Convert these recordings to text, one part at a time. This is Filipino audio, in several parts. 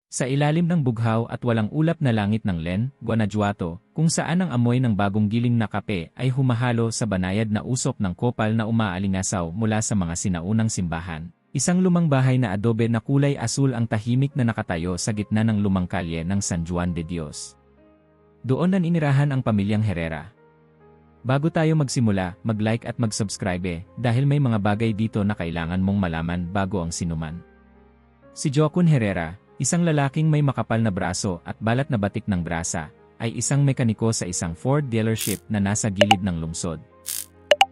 Sa ilalim ng bughaw at walang ulap na langit ng Len, Guanajuato, kung saan ang amoy ng bagong giling na kape ay humahalo sa banayad na usok ng kopal na umaalingasaw mula sa mga sinaunang simbahan. Isang lumang bahay na adobe na kulay asul ang tahimik na nakatayo sa gitna ng lumang kalye ng San Juan de Dios. Doon naninirahan ang pamilyang Herrera. Bago tayo magsimula, mag-like at mag-subscribe dahil may mga bagay dito na kailangan mong malaman bago ang sinuman. Si Joaquin Herrera, isang lalaking may makapal na braso at balat na batik ng brasa, ay isang mekaniko sa isang Ford dealership na nasa gilid ng lungsod.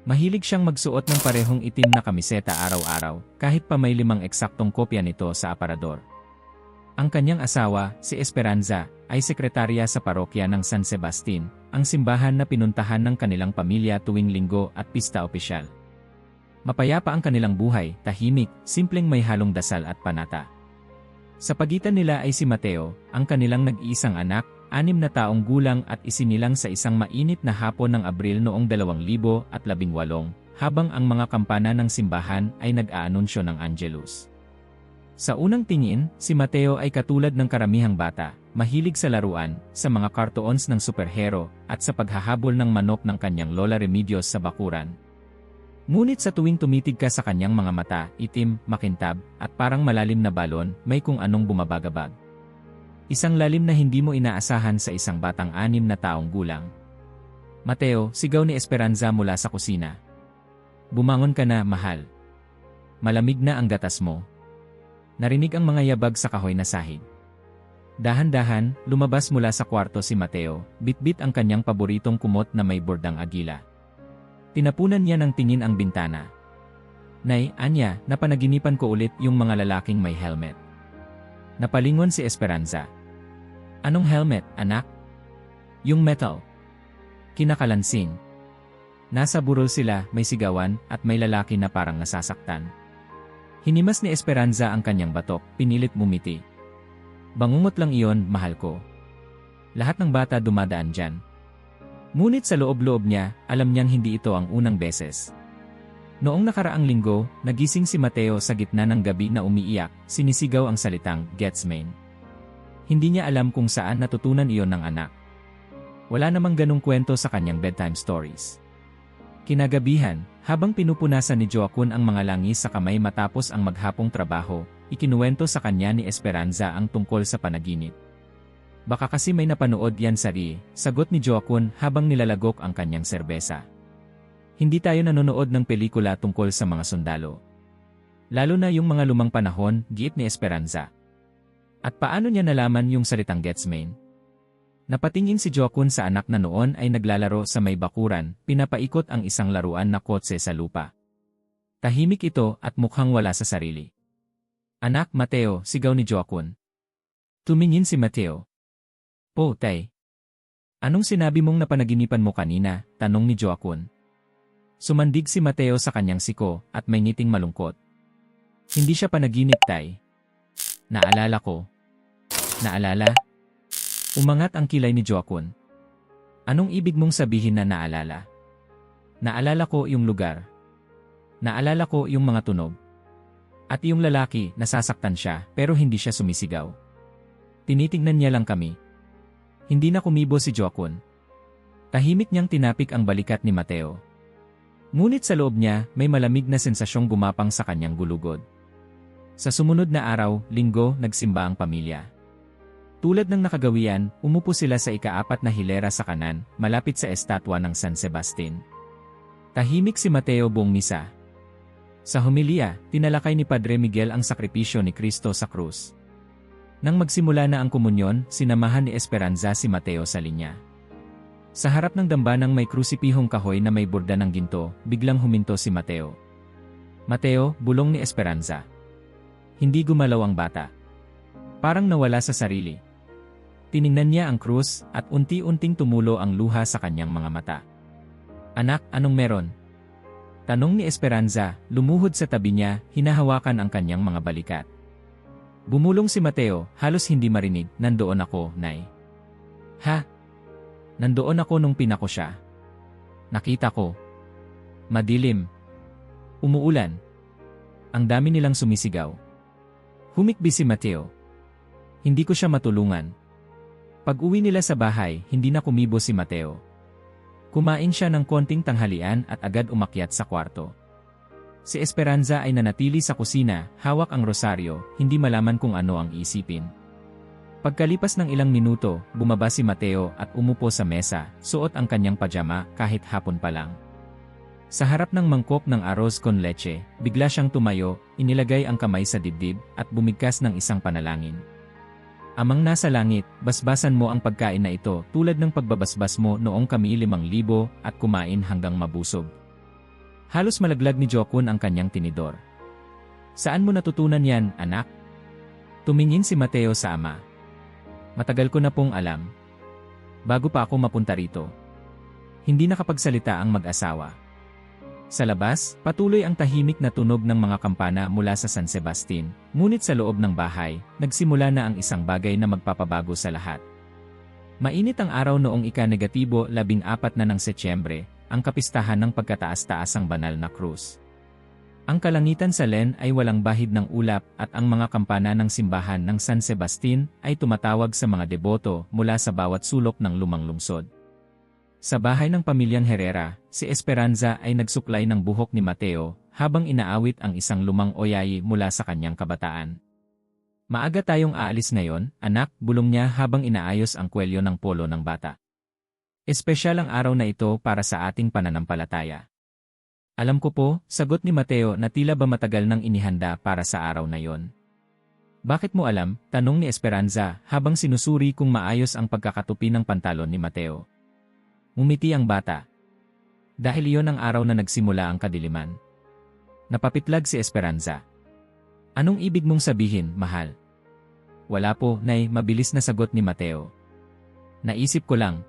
Mahilig siyang magsuot ng parehong itim na kamiseta araw-araw, kahit pa may 5 eksaktong kopya nito sa aparador. Ang kanyang asawa, si Esperanza, ay sekretarya sa parokya ng San Sebastian, ang simbahan na pinuntahan ng kanilang pamilya tuwing linggo at pista opisyal. Mapayapa ang kanilang buhay, tahimik, simpleng may halong dasal at panata. Sa pagitan nila ay si Mateo, ang kanilang nag-iisang anak, 6 na taong gulang at isinilang sa isang mainit na hapon ng Abril noong 2018, habang ang mga kampana ng simbahan ay nag-aanunsyo ng Angelus. Sa unang tingin, si Mateo ay katulad ng karamihang bata, mahilig sa laruan, sa mga cartoons ng superhero, at sa paghahabol ng manok ng kanyang lola Remedios sa bakuran. Ngunit sa tuwing tumitig ka sa kanyang mga mata, itim, makintab, at parang malalim na balon, may kung anong bumabagabag. Isang lalim na hindi mo inaasahan sa isang batang 6 na taong gulang. Mateo, sigaw ni Esperanza mula sa kusina. Bumangon ka na, mahal. Malamig na ang gatas mo. Narinig ang mga yabag sa kahoy na sahig. Dahan-dahan, lumabas mula sa kwarto si Mateo, bitbit ang kanyang paboritong kumot na may bordang agila. Tinapunan niya ng tingin ang bintana. Nay, anya, napanaginipan ko ulit yung mga lalaking may helmet. Napalingon si Esperanza. Anong helmet, anak? Yung metal. Kinakalansing. Nasa burol sila, may sigawan, at may lalaki na parang nasasaktan. Hinimas ni Esperanza ang kanyang batok, pinilit bumiti. Bangungot lang iyon, mahal ko. Lahat ng bata dumadaan dyan. Ngunit sa loob-loob niya, alam niyang hindi ito ang unang beses. Noong nakaraang linggo, nagising si Mateo sa gitna ng gabi na umiiyak, sinisigaw ang salitang, Getsmain. Hindi niya alam kung saan natutunan iyon ng anak. Wala namang ganong kwento sa kanyang bedtime stories. Kinagabihan, habang pinupunasan ni Joaquin ang mga langis sa kamay matapos ang maghapong trabaho, ikinuwento sa kanya ni Esperanza ang tungkol sa panaginip. Baka kasi may napanood yan sari, sagot ni Joaquin habang nilalagok ang kanyang serbesa. Hindi tayo nanonood ng pelikula tungkol sa mga sundalo. Lalo na yung mga lumang panahon, giit ni Esperanza. At paano niya nalaman yung salitang Getsmain? Napatingin si Joaquin sa anak na noon ay naglalaro sa may bakuran, pinapaikot ang isang laruan na kotse sa lupa. Tahimik ito at mukhang wala sa sarili. Anak, Mateo, sigaw ni Joaquin. Tumingin si Mateo. Po, tay. Anong sinabi mong napanaginipan mo kanina? Tanong ni Joaquin. Sumandig si Mateo sa kanyang siko at may ngiting malungkot. Hindi siya panaginip, tay. Naalala ko. Naalala? Umangat ang kilay ni Joaquin. Anong ibig mong sabihin na naalala? Naalala ko yung lugar. Naalala ko yung mga tunog. At yung lalaki, nasasaktan siya pero hindi siya sumisigaw. Tinitingnan niya lang kami. Hindi na kumibo si Joaquin. Tahimik niyang tinapik ang balikat ni Mateo. Ngunit sa loob niya, may malamig na sensasyong gumapang sa kanyang gulugod. Sa sumunod na araw, linggo, nagsimba ang pamilya. Tulad ng nakagawian, umupo sila sa ika-4 na hilera sa kanan, malapit sa estatwa ng San Sebastian. Tahimik si Mateo buong misa. Sa homilia, tinalakay ni Padre Miguel ang sakripisyo ni Kristo sa krus. Nang magsimula na ang komunyon, sinamahan ni Esperanza si Mateo sa linya. Sa harap ng dambanang may krusipihong kahoy na may borda ng ginto, biglang huminto si Mateo. Mateo, bulong ni Esperanza. Hindi gumalaw ang bata. Parang nawala sa sarili. Tiningnan niya ang krus at unti-unting tumulo ang luha sa kanyang mga mata. Anak, anong meron? Tanong ni Esperanza, lumuhod sa tabi niya, hinahawakan ang kanyang mga balikat. Bumulong si Mateo, halos hindi marinig, nandoon ako, Nay. Ha? Nandoon ako nung pinako siya. Nakita ko. Madilim. Umuulan. Ang dami nilang sumisigaw. Humikbi si Mateo. Hindi ko siya matulungan. Pag-uwi nila sa bahay, hindi na kumibo si Mateo. Kumain siya ng konting tanghalian at agad umakyat sa kwarto. Si Esperanza ay nanatili sa kusina, hawak ang rosaryo, hindi malaman kung ano ang isipin. Pagkalipas ng ilang minuto, bumaba si Mateo at umupo sa mesa, suot ang kanyang pajama kahit hapon pa lang. Sa harap ng mangkok ng arroz con leche, bigla siyang tumayo, inilagay ang kamay sa dibdib, at bumigkas ng isang panalangin. Amang nasa langit, basbasan mo ang pagkain na ito tulad ng pagbabasbas mo noong kami 5,000 at kumain hanggang mabusog. Halos malaglag ni Jokun ang kanyang tinidor. Saan mo natutunan yan, anak? Tumingin si Mateo sa ama. Matagal ko na pong alam. Bago pa ako mapunta rito. Hindi nakapagsalita ang mag-asawa. Sa labas, patuloy ang tahimik na tunog ng mga kampana mula sa San Sebastian, ngunit sa loob ng bahay, nagsimula na ang isang bagay na magpapabago sa lahat. Mainit ang araw noong ika-14 na ng Setyembre, ang kapistahan ng pagkataas-taasang banal na krus. Ang kalangitan sa Len ay walang bahid ng ulap at ang mga kampana ng simbahan ng San Sebastian ay tumatawag sa mga deboto mula sa bawat sulok ng lumang lungsod. Sa bahay ng pamilyang Herrera, si Esperanza ay nagsuklay ng buhok ni Mateo habang inaawit ang isang lumang oyayi mula sa kanyang kabataan. Maaga tayong aalis ngayon, anak, bulong niya habang inaayos ang kwelyo ng polo ng bata. Espesyal ang araw na ito para sa ating pananampalataya. Alam ko po, sagot ni Mateo na tila ba matagal nang inihanda para sa araw na yon. Bakit mo alam? Tanong ni Esperanza habang sinusuri kung maayos ang pagkakatupi ng pantalon ni Mateo. Ngumiti ang bata. Dahil iyon ang araw na nagsimula ang kadiliman. Napapitlag si Esperanza. Anong ibig mong sabihin, mahal? Wala po, nay, mabilis na sagot ni Mateo. Naisip ko lang.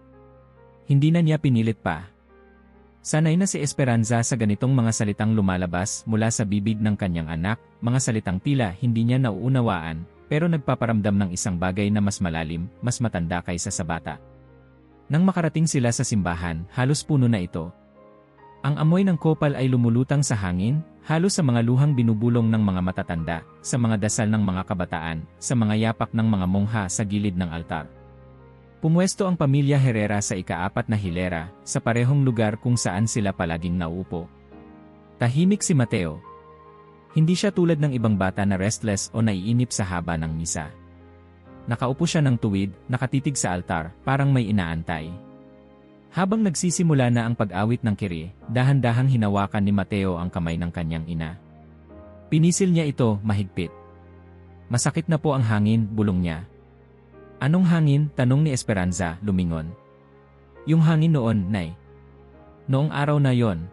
Hindi na niya pinilit pa. Sanay na si Esperanza sa ganitong mga salitang lumalabas mula sa bibig ng kanyang anak, mga salitang tila hindi niya nauunawaan, pero nagpaparamdam ng isang bagay na mas malalim, mas matanda kaysa sa bata. Nang makarating sila sa simbahan, halos puno na ito. Ang amoy ng kopal ay lumulutang sa hangin, halos sa mga luhang binubulong ng mga matatanda, sa mga dasal ng mga kabataan, sa mga yapak ng mga mongha sa gilid ng altar. Pumwesto ang pamilya Herrera sa ika-4 na hilera, sa parehong lugar kung saan sila palaging naupo. Tahimik si Mateo. Hindi siya tulad ng ibang bata na restless o naiinip sa haba ng misa. Nakaupo siya ng tuwid, nakatitig sa altar, parang may inaantay. Habang nagsisimula na ang pag-awit ng kiri, dahan-dahang hinawakan ni Mateo ang kamay ng kanyang ina. Pinisil niya ito, mahigpit. Masakit na po ang hangin, bulong niya. Anong hangin? Tanong ni Esperanza, lumingon. Yung hangin noon, nay. Noong araw na yon.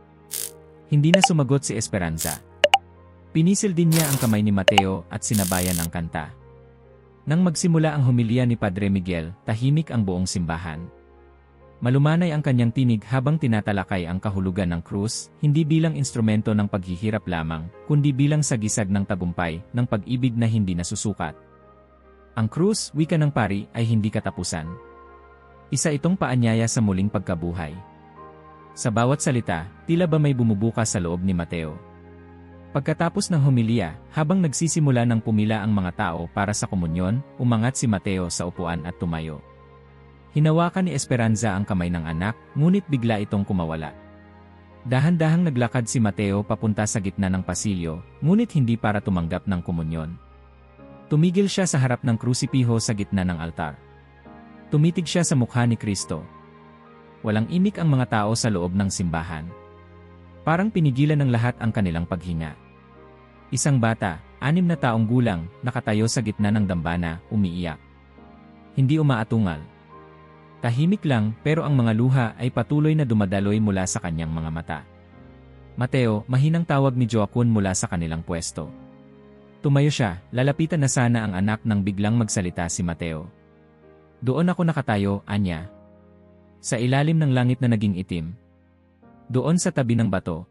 Hindi na sumagot si Esperanza. Pinisil din niya ang kamay ni Mateo at sinabayan ang kanta. Nang magsimula ang homilya ni Padre Miguel, tahimik ang buong simbahan. Malumanay ang kanyang tinig habang tinatalakay ang kahulugan ng krus, hindi bilang instrumento ng paghihirap lamang, kundi bilang sagisag ng tagumpay, ng pag-ibig na hindi nasusukat. Ang krus, wika ng pari, ay hindi katapusan. Isa itong paanyaya sa muling pagkabuhay. Sa bawat salita, tila ba may bumubukas sa loob ni Mateo. Pagkatapos ng homilya, habang nagsisimula ng pumila ang mga tao para sa komunyon, umangat si Mateo sa upuan at tumayo. Hinawakan ni Esperanza ang kamay ng anak, ngunit bigla itong kumawala. Dahan-dahang naglakad si Mateo papunta sa gitna ng pasilyo, ngunit hindi para tumanggap ng komunyon. Tumigil siya sa harap ng krusipiho sa gitna ng altar. Tumitig siya sa mukha ni Kristo. Walang imik ang mga tao sa loob ng simbahan. Parang pinigilan ng lahat ang kanilang paghinga. Isang bata, 6 na taong gulang, nakatayo sa gitna ng dambana, umiiyak. Hindi umaatungal. Tahimik lang, pero ang mga luha ay patuloy na dumadaloy mula sa kanyang mga mata. Mateo, mahinang tawag ni Joaquin mula sa kanilang pwesto. Tumayo siya, lalapitan na sana ang anak nang biglang magsalita si Mateo. Doon ako nakatayo, anya. Sa ilalim ng langit na naging itim. Doon sa tabi ng bato.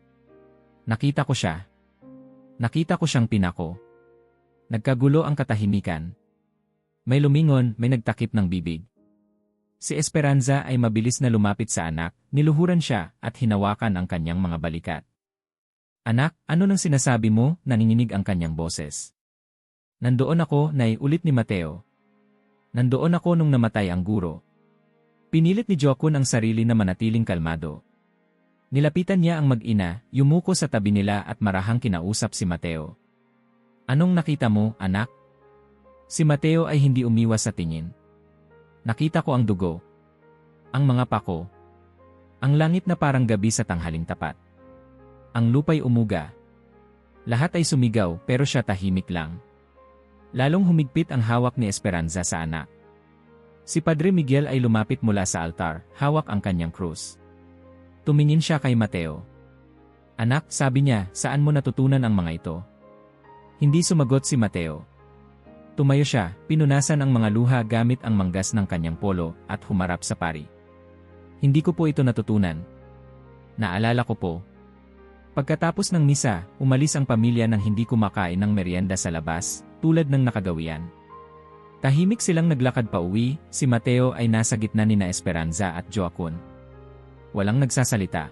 Nakita ko siya. Nakita ko siyang pinako. Nagkagulo ang katahimikan. May lumingon, may nagtakip ng bibig. Si Esperanza ay mabilis na lumapit sa anak, niluhuran siya at hinawakan ang kanyang mga balikat. Anak, ano nang sinasabi mo? Nanginginig ang kanyang boses. Nandoon ako, nay, ulit ni Mateo. Nandoon ako nung namatay ang guro. Pinilit ni Jokun ang sarili na manatiling kalmado. Nilapitan niya ang mag-ina, yumuko sa tabi nila at marahang kinausap si Mateo. Anong nakita mo, anak? Si Mateo ay hindi umiwas sa tingin. Nakita ko ang dugo. Ang mga pako. Ang langit na parang gabi sa tanghaling tapat. Ang lupa'y umuga. Lahat ay sumigaw pero siya tahimik lang. Lalong humigpit ang hawak ni Esperanza sa anak. Si Padre Miguel ay lumapit mula sa altar, hawak ang kanyang krus. Tumingin siya kay Mateo. Anak, sabi niya, saan mo natutunan ang mga ito? Hindi sumagot si Mateo. Tumayo siya, pinunasan ang mga luha gamit ang manggas ng kanyang polo at humarap sa pari. Hindi ko po ito natutunan. Naalala ko po. Pagkatapos ng misa, umalis ang pamilya nang hindi kumakain ng merienda sa labas, tulad ng nakagawian. Tahimik silang naglakad pa uwi, si Mateo ay nasa gitna ni na Esperanza at Joaquin. Walang nagsasalita.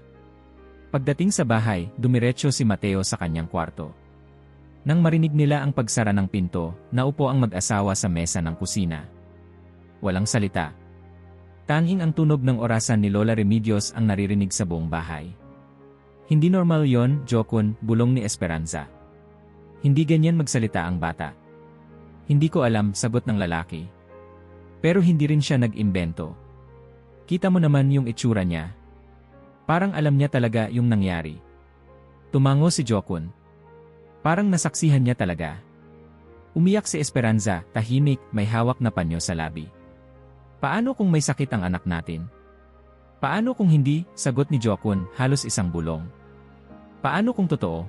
Pagdating sa bahay, dumiretso si Mateo sa kanyang kwarto. Nang marinig nila ang pagsara ng pinto, naupo ang mag-asawa sa mesa ng kusina. Walang salita. Tanging ang tunog ng orasan ni Lola Remedios ang naririnig sa buong bahay. Hindi normal yon, Jokun, bulong ni Esperanza. Hindi ganyan magsalita ang bata. Hindi ko alam, sagot ng lalaki. Pero hindi rin siya nag-imbento. Kita mo naman yung itsura niya. Parang alam niya talaga yung nangyari. Tumango si Jokun. Parang nasaksihan niya talaga. Umiyak si Esperanza, tahimik, may hawak na panyo sa labi. Paano kung may sakit ang anak natin? Paano kung hindi? Sagot ni Jokun, halos isang bulong. Paano kung totoo?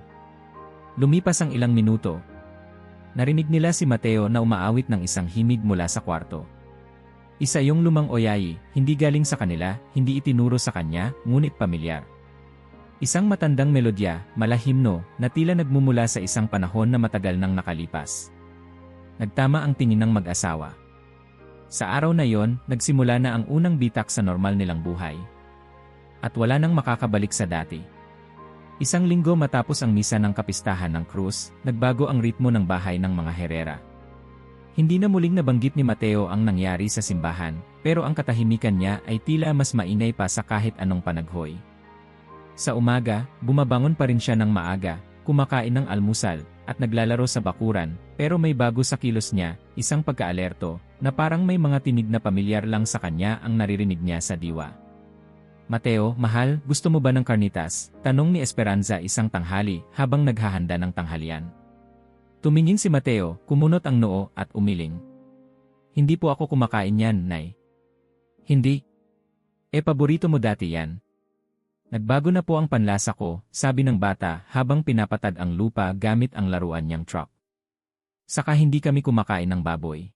Lumipas ang ilang minuto. Narinig nila si Mateo na umaawit ng isang himig mula sa kwarto. Isa yung lumang oyayi, hindi galing sa kanila, hindi itinuro sa kanya, ngunit pamilyar. Isang matandang melodya, malahimno, na tila nagmumula sa isang panahon na matagal nang nakalipas. Nagtama ang tingin ng mag-asawa. Sa araw na yon, nagsimula na ang unang bitak sa normal nilang buhay. At wala nang makakabalik sa dati. Isang linggo matapos ang misa ng kapistahan ng krus, nagbago ang ritmo ng bahay ng mga Herrera. Hindi na muling nabanggit ni Mateo ang nangyari sa simbahan, pero ang katahimikan niya ay tila mas mainay pa sa kahit anong panaghoy. Sa umaga, bumabangon pa rin siya ng maaga, kumakain ng almusal, at naglalaro sa bakuran, pero may bago sa kilos niya, isang pagkaalerto, na parang may mga tinig na pamilyar lang sa kanya ang naririnig niya sa diwa. Mateo, mahal, gusto mo ba ng karnitas? Tanong ni Esperanza isang tanghali habang naghahanda ng tanghalian. Tumingin si Mateo, kumunot ang noo at umiling. Hindi po ako kumakain yan, Nay. Hindi. Paborito mo dati yan. Nagbago na po ang panlasa ko, sabi ng bata habang pinapatad ang lupa gamit ang laruan niyang truck. Saka hindi kami kumakain ng baboy.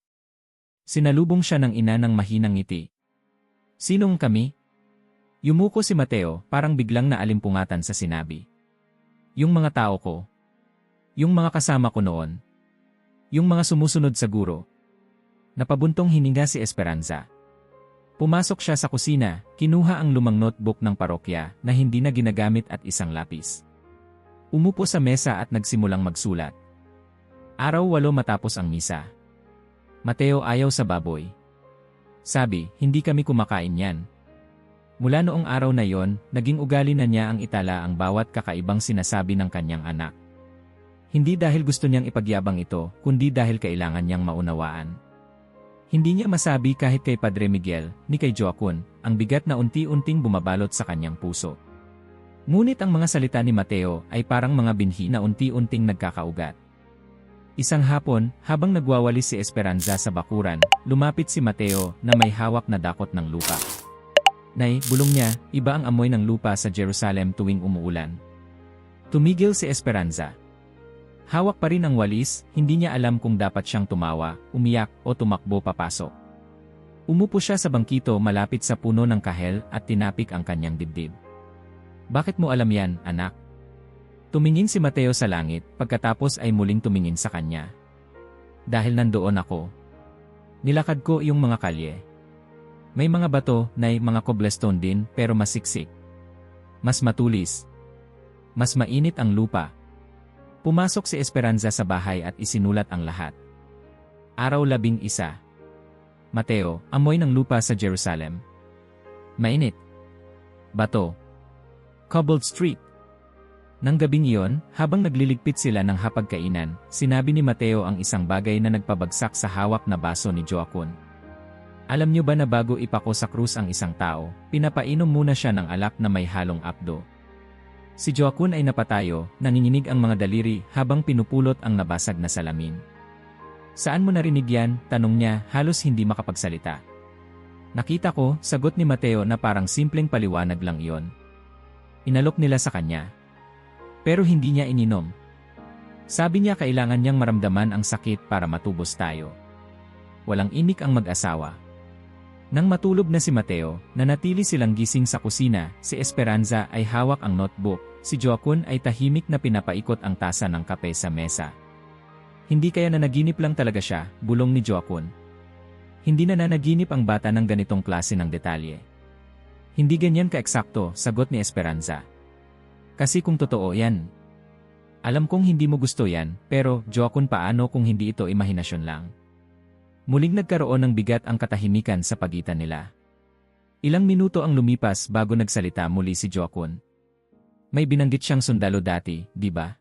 Sinalubong siya ng ina ng mahinang ngiti. Sinong kami? Yumuko si Mateo, parang biglang naalimpungatan sa sinabi. Yung mga tao ko. Yung mga kasama ko noon. Yung mga sumusunod sa guro. Napabuntong hininga si Esperanza. Pumasok siya sa kusina, kinuha ang lumang notebook ng parokya na hindi na ginagamit at isang lapis. Umupo sa mesa at nagsimulang magsulat. Araw 8 matapos ang misa. Mateo, ayaw sa baboy. Sabi, hindi kami kumakain yan. Mula noong araw na yon, naging ugali na niya ang itala ang bawat kakaibang sinasabi ng kanyang anak. Hindi dahil gusto niyang ipagyabang ito, kundi dahil kailangan niyang maunawaan. Hindi niya masabi kahit kay Padre Miguel, ni kay Joaquin, ang bigat na unti-unting bumabalot sa kanyang puso. Ngunit ang mga salita ni Mateo ay parang mga binhi na unti-unting nagkakaugat. Isang hapon, habang nagwawalis si Esperanza sa bakuran, lumapit si Mateo na may hawak na dakot ng lupa. Nay, bulong niya, iba ang amoy ng lupa sa Jerusalem tuwing umuulan. Tumigil si Esperanza. Hawak pa rin ang walis, hindi niya alam kung dapat siyang tumawa, umiyak, o tumakbo papasok. Umupo siya sa bangkito malapit sa puno ng kahel at tinapik ang kanyang dibdib. Bakit mo alam yan, anak? Tumingin si Mateo sa langit, pagkatapos ay muling tumingin sa kanya. Dahil nandoon ako. Nilakad ko yung mga kalye. May mga bato, nay mga cobblestone din, pero masiksik. Mas matulis. Mas mainit ang lupa. Pumasok si Esperanza sa bahay at isinulat ang lahat. Araw 11. Mateo, amoy ng lupa sa Jerusalem. Mainit. Bato. Cobbled street. Nang gabing iyon, habang nagliligpit sila ng hapagkainan, sinabi ni Mateo ang isang bagay na nagpabagsak sa hawak na baso ni Joacon. Alam niyo ba na bago ipako sa krus ang isang tao, pinapainom muna siya ng alak na may halong apdo? Si Joacon ay napatayo, nanginginig ang mga daliri habang pinupulot ang nabasag na salamin. Saan mo narinig yan? Tanong niya, halos hindi makapagsalita. Nakita ko, sagot ni Mateo na parang simpleng paliwanag lang iyon. Inalok nila sa kanya. Pero hindi niya ininom. Sabi niya kailangan niyang maramdaman ang sakit para matubos tayo. Walang imik ang mag-asawa. Nang matulog na si Mateo, nanatili silang gising sa kusina, si Esperanza ay hawak ang notebook, si Joacon ay tahimik na pinapaikot ang tasa ng kape sa mesa. Hindi kaya nanaginip lang talaga siya, bulong ni Joacon. Hindi na nanaginip ang bata ng ganitong klase ng detalye. Hindi ganyan ka-eksakto, sagot ni Esperanza. Kasi kung totoo yan. Alam kong hindi mo gusto yan, pero Joacon paano kung hindi ito imahinasyon lang? Muling nagkaroon ng bigat ang katahimikan sa pagitan nila. Ilang minuto ang lumipas bago nagsalita muli si Joacon. May binanggit siyang sundalo dati, di ba?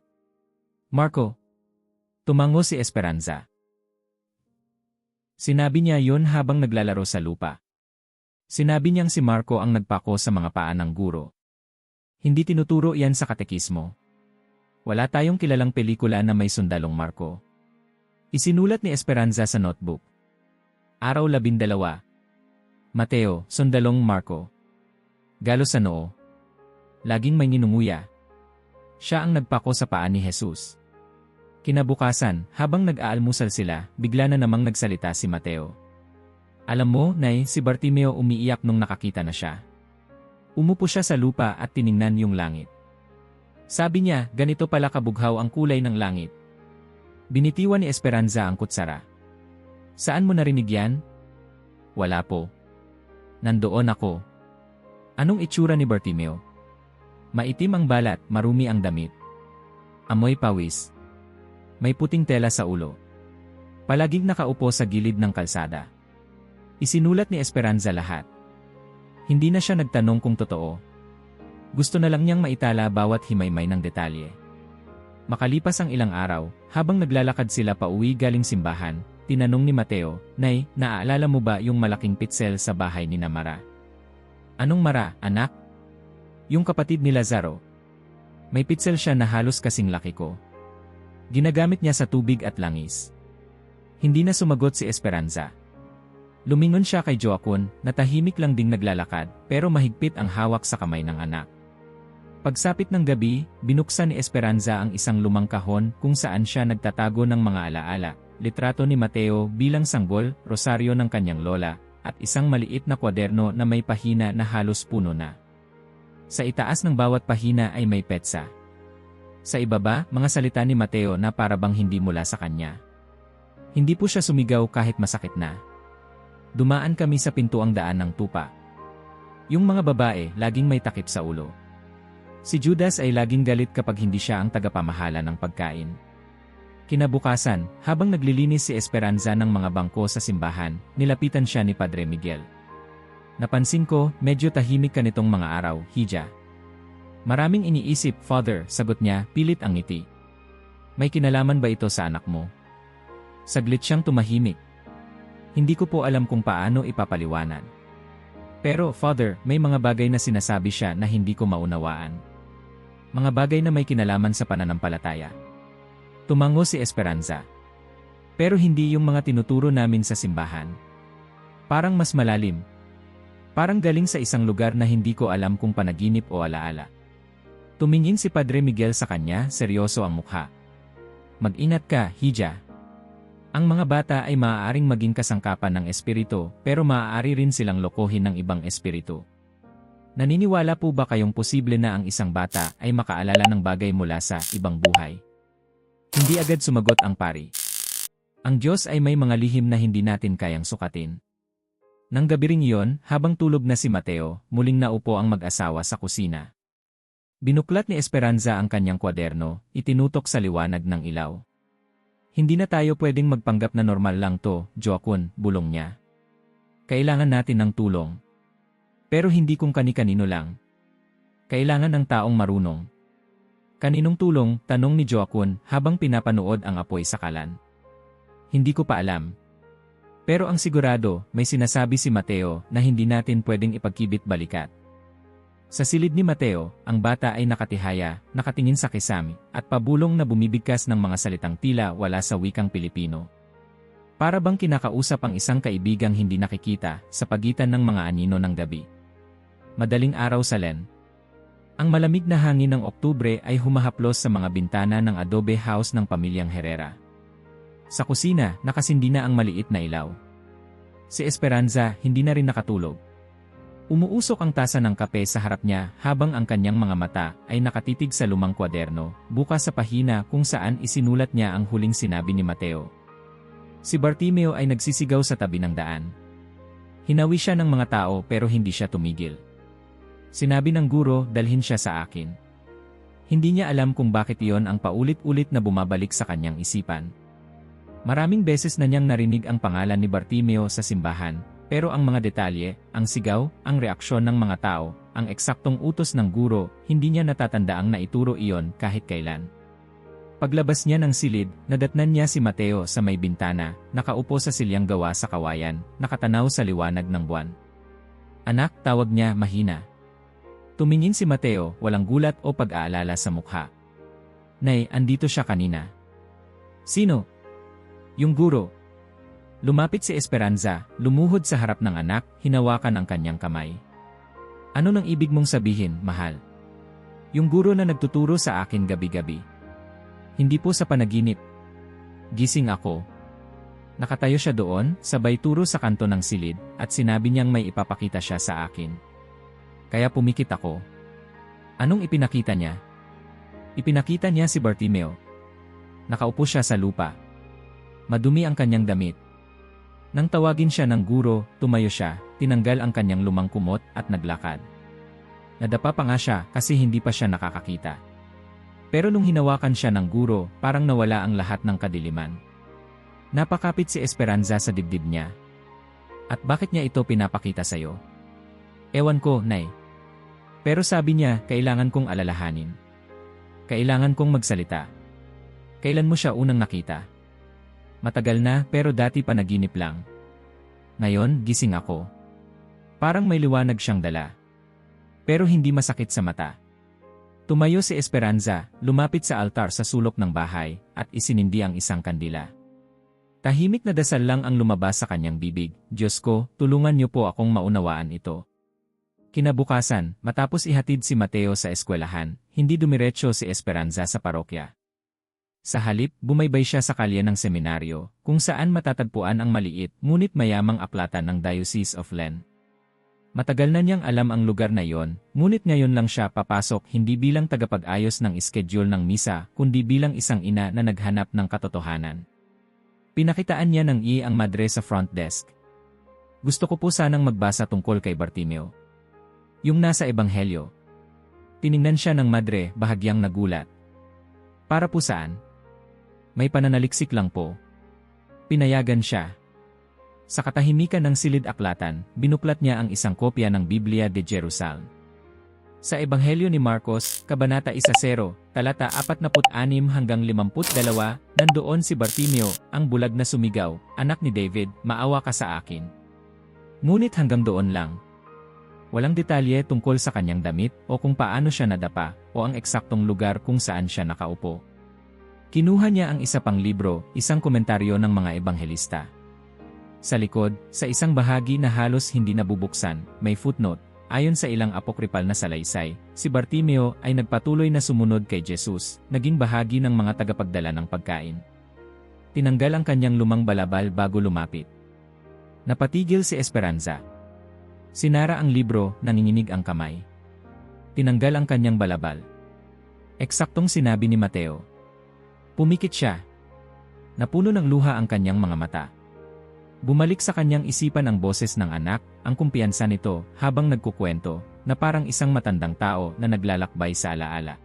Marco. Tumango si Esperanza. Sinabi niya yon habang naglalaro sa lupa. Sinabi niyang si Marco ang nagpako sa mga paa ng guro. Hindi tinuturo yan sa katekismo. Wala tayong kilalang pelikula na may sundalong Marco. Isinulat ni Esperanza sa notebook. Araw 12. Mateo, sundalong Marco. Galos sa noo. Laging may ninunguya. Siya ang nagpako sa paa ni Jesus. Kinabukasan, habang nag-aalmusal sila, bigla na namang nagsalita si Mateo. Alam mo, Nay, si Bartimeo umiiyak nung nakakita na siya. Umupo siya sa lupa at tiningnan yung langit. Sabi niya, ganito pala kabughaw ang kulay ng langit. Binitiwan ni Esperanza ang kutsara. Saan mo narinig yan? Wala po. Nandoon ako. Anong itsura ni Bartimeo? Maitim ang balat, marumi ang damit. Amoy pawis. May puting tela sa ulo. Palaging nakaupo sa gilid ng kalsada. Isinulat ni Esperanza lahat. Hindi na siya nagtanong kung totoo. Gusto na lang niyang maitala bawat himaymay ng detalye. Makalipas ang ilang araw, habang naglalakad sila pauwi galing simbahan, tinanong ni Mateo, Nay, naaalala mo ba yung malaking pitsel sa bahay ni Mara? Anong Mara, anak? Yung kapatid ni Lazaro. May pitsel siya na halos kasing laki ko. Ginagamit niya sa tubig at langis. Hindi na sumagot si Esperanza. Lumingon siya kay Joacon, na tahimik lang ding naglalakad, pero mahigpit ang hawak sa kamay ng anak. Pagsapit ng gabi, binuksan ni Esperanza ang isang lumang kahon kung saan siya nagtatago ng mga alaala, litrato ni Mateo bilang sanggol, rosaryo ng kanyang lola, at isang maliit na kwaderno na may pahina na halos puno na. Sa itaas ng bawat pahina ay may petsa. Sa ibaba, mga salita ni Mateo na parabang hindi mula sa kanya. Hindi po siya sumigaw kahit masakit na. Dumaan kami sa pintuang daan ng tupa. Yung mga babae, laging may takip sa ulo. Si Judas ay laging galit kapag hindi siya ang tagapamahala ng pagkain. Kinabukasan, habang naglilinis si Esperanza ng mga bangko sa simbahan, nilapitan siya ni Padre Miguel. Napansin ko, medyo tahimik ka nitong mga araw, Hija. Maraming iniisip, Father, sagot niya, pilit ang ngiti. May kinalaman ba ito sa anak mo? Saglit siyang tumahimik. Hindi ko po alam kung paano ipapaliwanag. Pero, Father, may mga bagay na sinasabi siya na hindi ko maunawaan. Mga bagay na may kinalaman sa pananampalataya. Tumango si Esperanza. Pero hindi yung mga tinuturo namin sa simbahan. Parang mas malalim. Parang galing sa isang lugar na hindi ko alam kung panaginip o alaala. Tumingin si Padre Miguel sa kanya, seryoso ang mukha. Mag-ingat ka, Hija. Ang mga bata ay maaaring maging kasangkapan ng espiritu, pero maaari rin silang lokohin ng ibang espiritu. Naniniwala po ba kayong posible na ang isang bata ay makaalala ng bagay mula sa ibang buhay? Hindi agad sumagot ang pari. Ang Diyos ay may mga lihim na hindi natin kayang sukatin. Nang gabi ring iyon, habang tulog na si Mateo, muling naupo ang mag-asawa sa kusina. Binuklat ni Esperanza ang kanyang kwaderno, itinutok sa liwanag ng ilaw. Hindi na tayo pwedeng magpanggap na normal lang to, Joacon, bulong niya. Kailangan natin ng tulong. Pero hindi kung kani-kanino lang. Kailangan ng taong marunong. Kaninong tulong? Tanong ni Joaquin habang pinapanood ang apoy sa kalan. Hindi ko pa alam. Pero ang sigurado, may sinasabi si Mateo na hindi natin pwedeng ipagkibit balikat. Sa silid ni Mateo, ang bata ay nakatihaya, nakatingin sa kisame, at pabulong na bumibigkas ng mga salitang tila wala sa wikang Pilipino. Para bang kinakausap ang isang kaibigang hindi nakikita sa pagitan ng mga anino ng gabi. Madaling araw sa Len. Ang malamig na hangin ng Oktubre ay humahaplos sa mga bintana ng adobe house ng pamilyang Herrera. Sa kusina, nakasindi na ang maliit na ilaw. Si Esperanza hindi na rin nakatulog. Umuusok ang tasa ng kape sa harap niya habang ang kanyang mga mata ay nakatitig sa lumang kwaderno, bukas sa pahina kung saan isinulat niya ang huling sinabi ni Mateo. Si Bartimeo ay nagsisigaw sa tabi ng daan. Hinawi siya ng mga tao pero hindi siya tumigil. Sinabi ng guro, dalhin siya sa akin. Hindi niya alam kung bakit iyon ang paulit-ulit na bumabalik sa kanyang isipan. Maraming beses na niyang narinig ang pangalan ni Bartimeo sa simbahan, pero ang mga detalye, ang sigaw, ang reaksyon ng mga tao, ang eksaktong utos ng guro, hindi niya natatandaang naituro iyon kahit kailan. Paglabas niya ng silid, nadatnan niya si Mateo sa may bintana, nakaupo sa silyang gawa sa kawayan, nakatanaw sa liwanag ng buwan. Anak, tawag niya mahina. Tumingin si Mateo, walang gulat o pag-aalala sa mukha. Nay, andito siya kanina. Sino? Yung guro. Lumapit si Esperanza, lumuhod sa harap ng anak, hinawakan ang kanyang kamay. Ano nang ibig mong sabihin, mahal? Yung guro na nagtuturo sa akin gabi-gabi. Hindi po sa panaginip. Gising ako. Nakatayo siya doon, sabay turo sa kanto ng silid, at sinabi niyang may ipapakita siya sa akin. Kaya pumikit ako. Anong ipinakita niya? Ipinakita niya si Bartimeo. Nakaupo siya sa lupa. Madumi ang kanyang damit. Nang tawagin siya ng guro, tumayo siya, tinanggal ang kanyang lumang kumot at naglakad. Nadapa pa nga siya kasi hindi pa siya nakakakita. Pero nung hinawakan siya ng guro, parang nawala ang lahat ng kadiliman. Napakapit si Esperanza sa dibdib niya. At bakit niya ito pinapakita sa'yo? Ewan ko, Nay. Pero sabi niya, kailangan kong alalahanin. Kailangan kong magsalita. Kailan mo siya unang nakita? Matagal na pero dati panaginip lang. Ngayon, gising ako. Parang may liwanag siyang dala. Pero hindi masakit sa mata. Tumayo si Esperanza, lumapit sa altar sa sulok ng bahay, at isinindi ang isang kandila. Tahimik na dasal lang ang lumabas sa kanyang bibig, Diyos ko, tulungan niyo po akong maunawaan ito. Kinabukasan, matapos ihatid si Mateo sa eskwelahan, hindi dumiretso si Esperanza sa parokya. Sa halip, bumaybay siya sa kalye ng seminaryo, kung saan matatagpuan ang maliit ngunit mayamang aklatan ng Diocese of Len. Matagal na niyang alam ang lugar na iyon, ngunit ngayon lang siya papasok hindi bilang tagapag-ayos ng schedule ng misa, kundi bilang isang ina na naghanap ng katotohanan. Pinakitaan niya ng ang madre sa front desk. Gusto ko po sanang magbasa tungkol kay Bartimeo. Yung nasa ebanghelyo. Tiningnan siya ng madre, bahagyang nagulat. Para po saan? May pananaliksik lang po. Pinayagan siya. Sa katahimikan ng silid-aklatan, binuklat niya ang isang kopya ng Biblia de Jerusalem. Sa Ebanghelyo ni Marcos, Kabanata 1:0, talata 46 hanggang 52, nandoon si Bartimeo, ang bulag na sumigaw, anak ni David, maawa ka sa akin. Ngunit hanggang doon lang. Walang detalye tungkol sa kanyang damit o kung paano siya nadapa o ang eksaktong lugar kung saan siya nakaupo. Kinuha niya ang isa pang libro, isang komentaryo ng mga ebanghelista. Sa likod, sa isang bahagi na halos hindi nabubuksan, may footnote. Ayon sa ilang apokripal na salaysay, si Bartimeo ay nagpatuloy na sumunod kay Jesus, naging bahagi ng mga tagapagdala ng pagkain. Tinanggal ang kanyang lumang balabal bago lumapit. Napatigil si Esperanza. Sinara ang libro, nanginginig ang kamay. Tinanggal ang kanyang balabal. Eksaktong sinabi ni Mateo. Pumikit siya. Napuno ng luha ang kanyang mga mata. Bumalik sa kanyang isipan ang boses ng anak, ang kumpiyansa nito, habang nagkukwento, na parang isang matandang tao na naglalakbay sa alaala.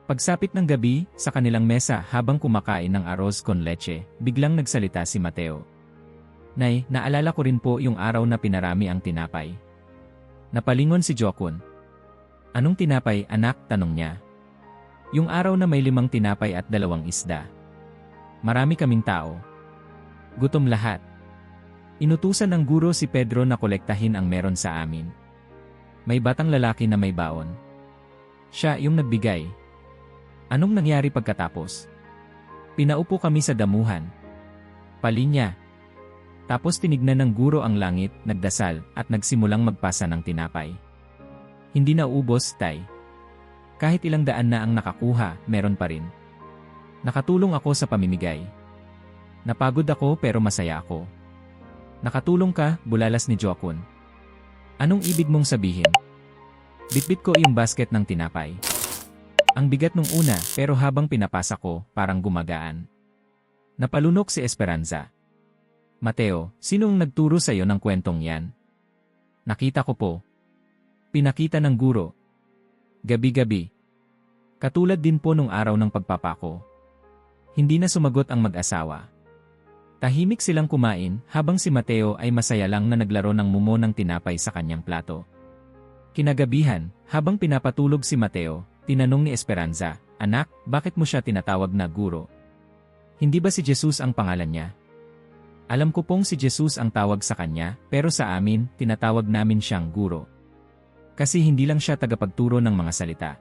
Pagsapit ng gabi, sa kanilang mesa habang kumakain ng arroz con leche, biglang nagsalita si Mateo. Nay, naalala ko rin po yung araw na pinarami ang tinapay. Napalingon si Jokun. Anong tinapay, anak? Tanong niya. Yung araw na may 5 tinapay at 2 isda. Marami kaming tao. Gutom lahat. Inutusan ng guro si Pedro na kolektahin ang meron sa amin. May batang lalaki na may baon. Siya yung nagbigay. Anong nangyari pagkatapos? Pinaupo kami sa damuhan. Palinya. Tapos tinignan ng guro ang langit, nagdasal, at nagsimulang magpasa ng tinapay. Hindi na ubos, tay. Kahit ilang daan na ang nakakuha, meron pa rin. Nakatulong ako sa pamimigay. Napagod ako pero masaya ako. Nakatulong ka, bulalas ni Jokun. Anong ibig mong sabihin? Bitbit ko yung basket ng tinapay. Ang bigat nung una, pero habang pinapasa ko, parang gumagaan. Napalunok si Esperanza. Mateo, sinong nagturo sa'yo ng kwentong yan? Nakita ko po. Pinakita ng guro. Gabi-gabi. Katulad din po nung araw ng pagpapako. Hindi na sumagot ang mag-asawa. Tahimik silang kumain habang si Mateo ay masaya lang na naglaro ng mumo ng tinapay sa kanyang plato. Kinagabihan, habang pinapatulog si Mateo, tinanong ni Esperanza, "Anak, bakit mo siya tinatawag na guro? Hindi ba si Jesus ang pangalan niya?" Alam ko pong si Jesus ang tawag sa kanya, pero sa amin, tinatawag namin siyang guro. Kasi hindi lang siya tagapagturo ng mga salita.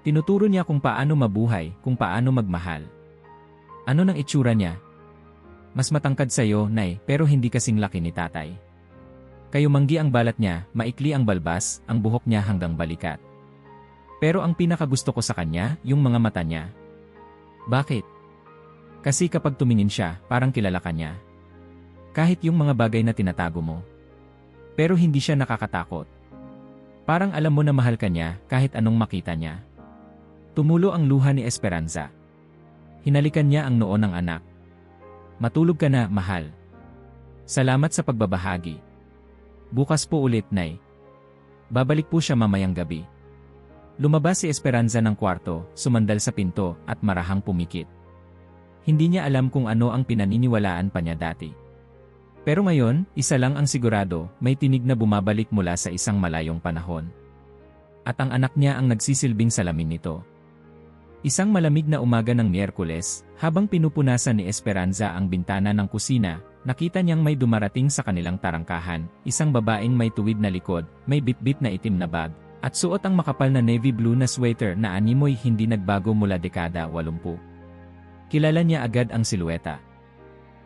Tinuturo niya kung paano mabuhay, kung paano magmahal. Ano nang itsura niya? Mas matangkad sa'yo, Nay, pero hindi kasing laki ni tatay. Kayumanggi ang balat niya, maikli ang balbas, ang buhok niya hanggang balikat. Pero ang pinakagusto ko sa kanya, yung mga mata niya. Bakit? Kasi kapag tumingin siya, parang kilala ka niya. Kahit yung mga bagay na tinatago mo. Pero hindi siya nakakatakot. Parang alam mo na mahal ka niya kahit anong makita niya. Tumulo ang luha ni Esperanza. Hinalikan niya ang noo ng anak. Matulog ka na, mahal. Salamat sa pagbabahagi. Bukas po ulit, Nay. Babalik po siya mamayang gabi. Lumabas si Esperanza ng kwarto, sumandal sa pinto, at marahang pumikit. Hindi niya alam kung ano ang pinaniniwalaan pa niya dati. Pero ngayon, isa lang ang sigurado, may tinig na bumabalik mula sa isang malayong panahon. At ang anak niya ang nagsisilbing salamin nito. Isang malamig na umaga ng Miyerkules, habang pinupunasan ni Esperanza ang bintana ng kusina, nakita niyang may dumarating sa kanilang tarangkahan, isang babaeng may tuwid na likod, may bitbit na itim na bag, at suot ang makapal na navy blue na sweater na animoy hindi nagbago mula dekada 80. Kilala niya agad ang silueta.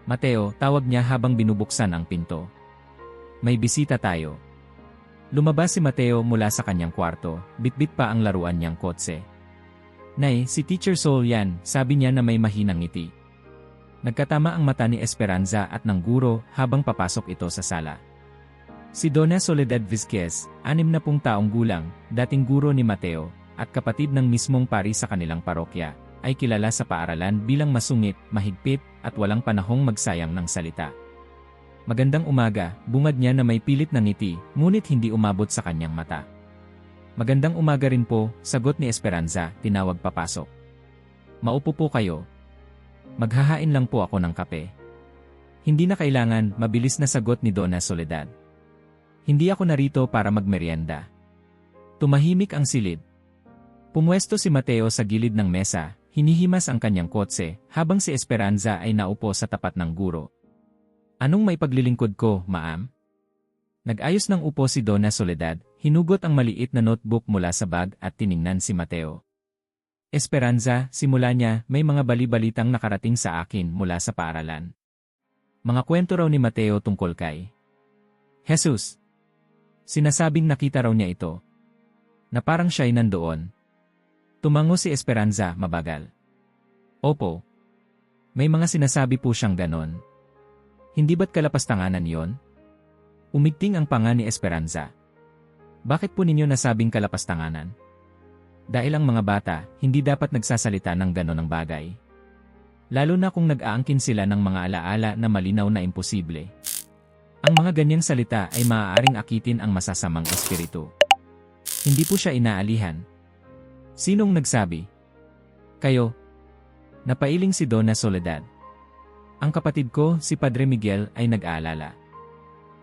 Mateo, tawag niya habang binubuksan ang pinto. May bisita tayo. Lumabas si Mateo mula sa kanyang kwarto, bitbit pa ang laruan niyang kotse. Nay, si Teacher Sol yan, sabi niya na may mahinang ngiti. Nagkatama ang mata ni Esperanza at ng guro habang papasok ito sa sala. Si Donna Soledad Vizquez, 60 taong gulang, dating guro ni Mateo, at kapatid ng mismong pari sa kanilang parokya, ay kilala sa paaralan bilang masungit, mahigpit, at walang panahong magsayang ng salita. Magandang umaga, bungad niya na may pilit na ngiti, ngunit hindi umabot sa kanyang mata. Magandang umaga rin po, sagot ni Esperanza, tinawag papasok. Maupo po kayo. Maghahain lang po ako ng kape. Hindi na kailangan, mabilis na sagot ni Donna Soledad. Hindi ako narito para magmeryenda. Tumahimik ang silid. Pumwesto si Mateo sa gilid ng mesa, hinihimas ang kanyang kotse, habang si Esperanza ay naupo sa tapat ng guro. Anong may paglilingkod ko, ma'am? Nag-ayos ng upo si Donna Soledad, hinugot ang maliit na notebook mula sa bag at tiningnan si Mateo. Esperanza, simula niya, may mga bali-balitang nakarating sa akin mula sa paaralan. Mga kwento raw ni Mateo tungkol kay Jesus. Sinasabing nakita raw niya ito. Na parang siya'y nandoon. Tumango si Esperanza, mabagal. Opo. May mga sinasabi po siyang ganon. Hindi ba't kalapastanganan yon? Umigting ang panga ni Esperanza. Bakit po ninyo nasabing kalapastanganan? Dahil ang mga bata, hindi dapat nagsasalita ng ganon ng bagay. Lalo na kung nag-aangkin sila ng mga alaala na malinaw na imposible. Ang mga ganyang salita ay maaaring akitin ang masasamang espiritu. Hindi po siya inaalihan. Sinong nagsabi? Kayo. Napailing si Donna Soledad. Ang kapatid ko, si Padre Miguel, ay nag-aalala.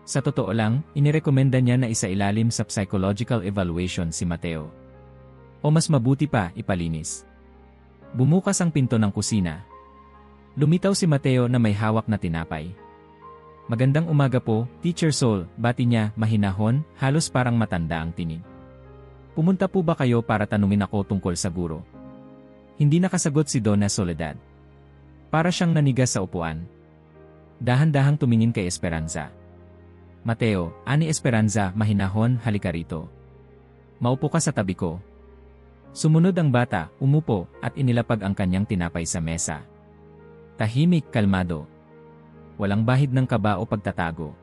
Sa totoo lang, inirekomenda niya na isailalim sa psychological evaluation si Mateo. O mas mabuti pa, ipalinis. Bumukas ang pinto ng kusina. Lumitaw si Mateo na may hawak na tinapay. Magandang umaga po, Teacher Sol, bati niya, mahinahon, halos parang matanda ang tinig. Pumunta po ba kayo para tanungin ako tungkol sa guro? Hindi nakasagot si Donna Soledad. Para siyang nanigas sa upuan. Dahan-dahang tumingin kay Esperanza. Mateo, ani Esperanza, mahinahon, halika rito. Maupo ka sa tabi ko. Sumunod ang bata, umupo, at inilapag ang kanyang tinapay sa mesa. Tahimik, kalmado. Walang bahid ng kaba o pagtatago.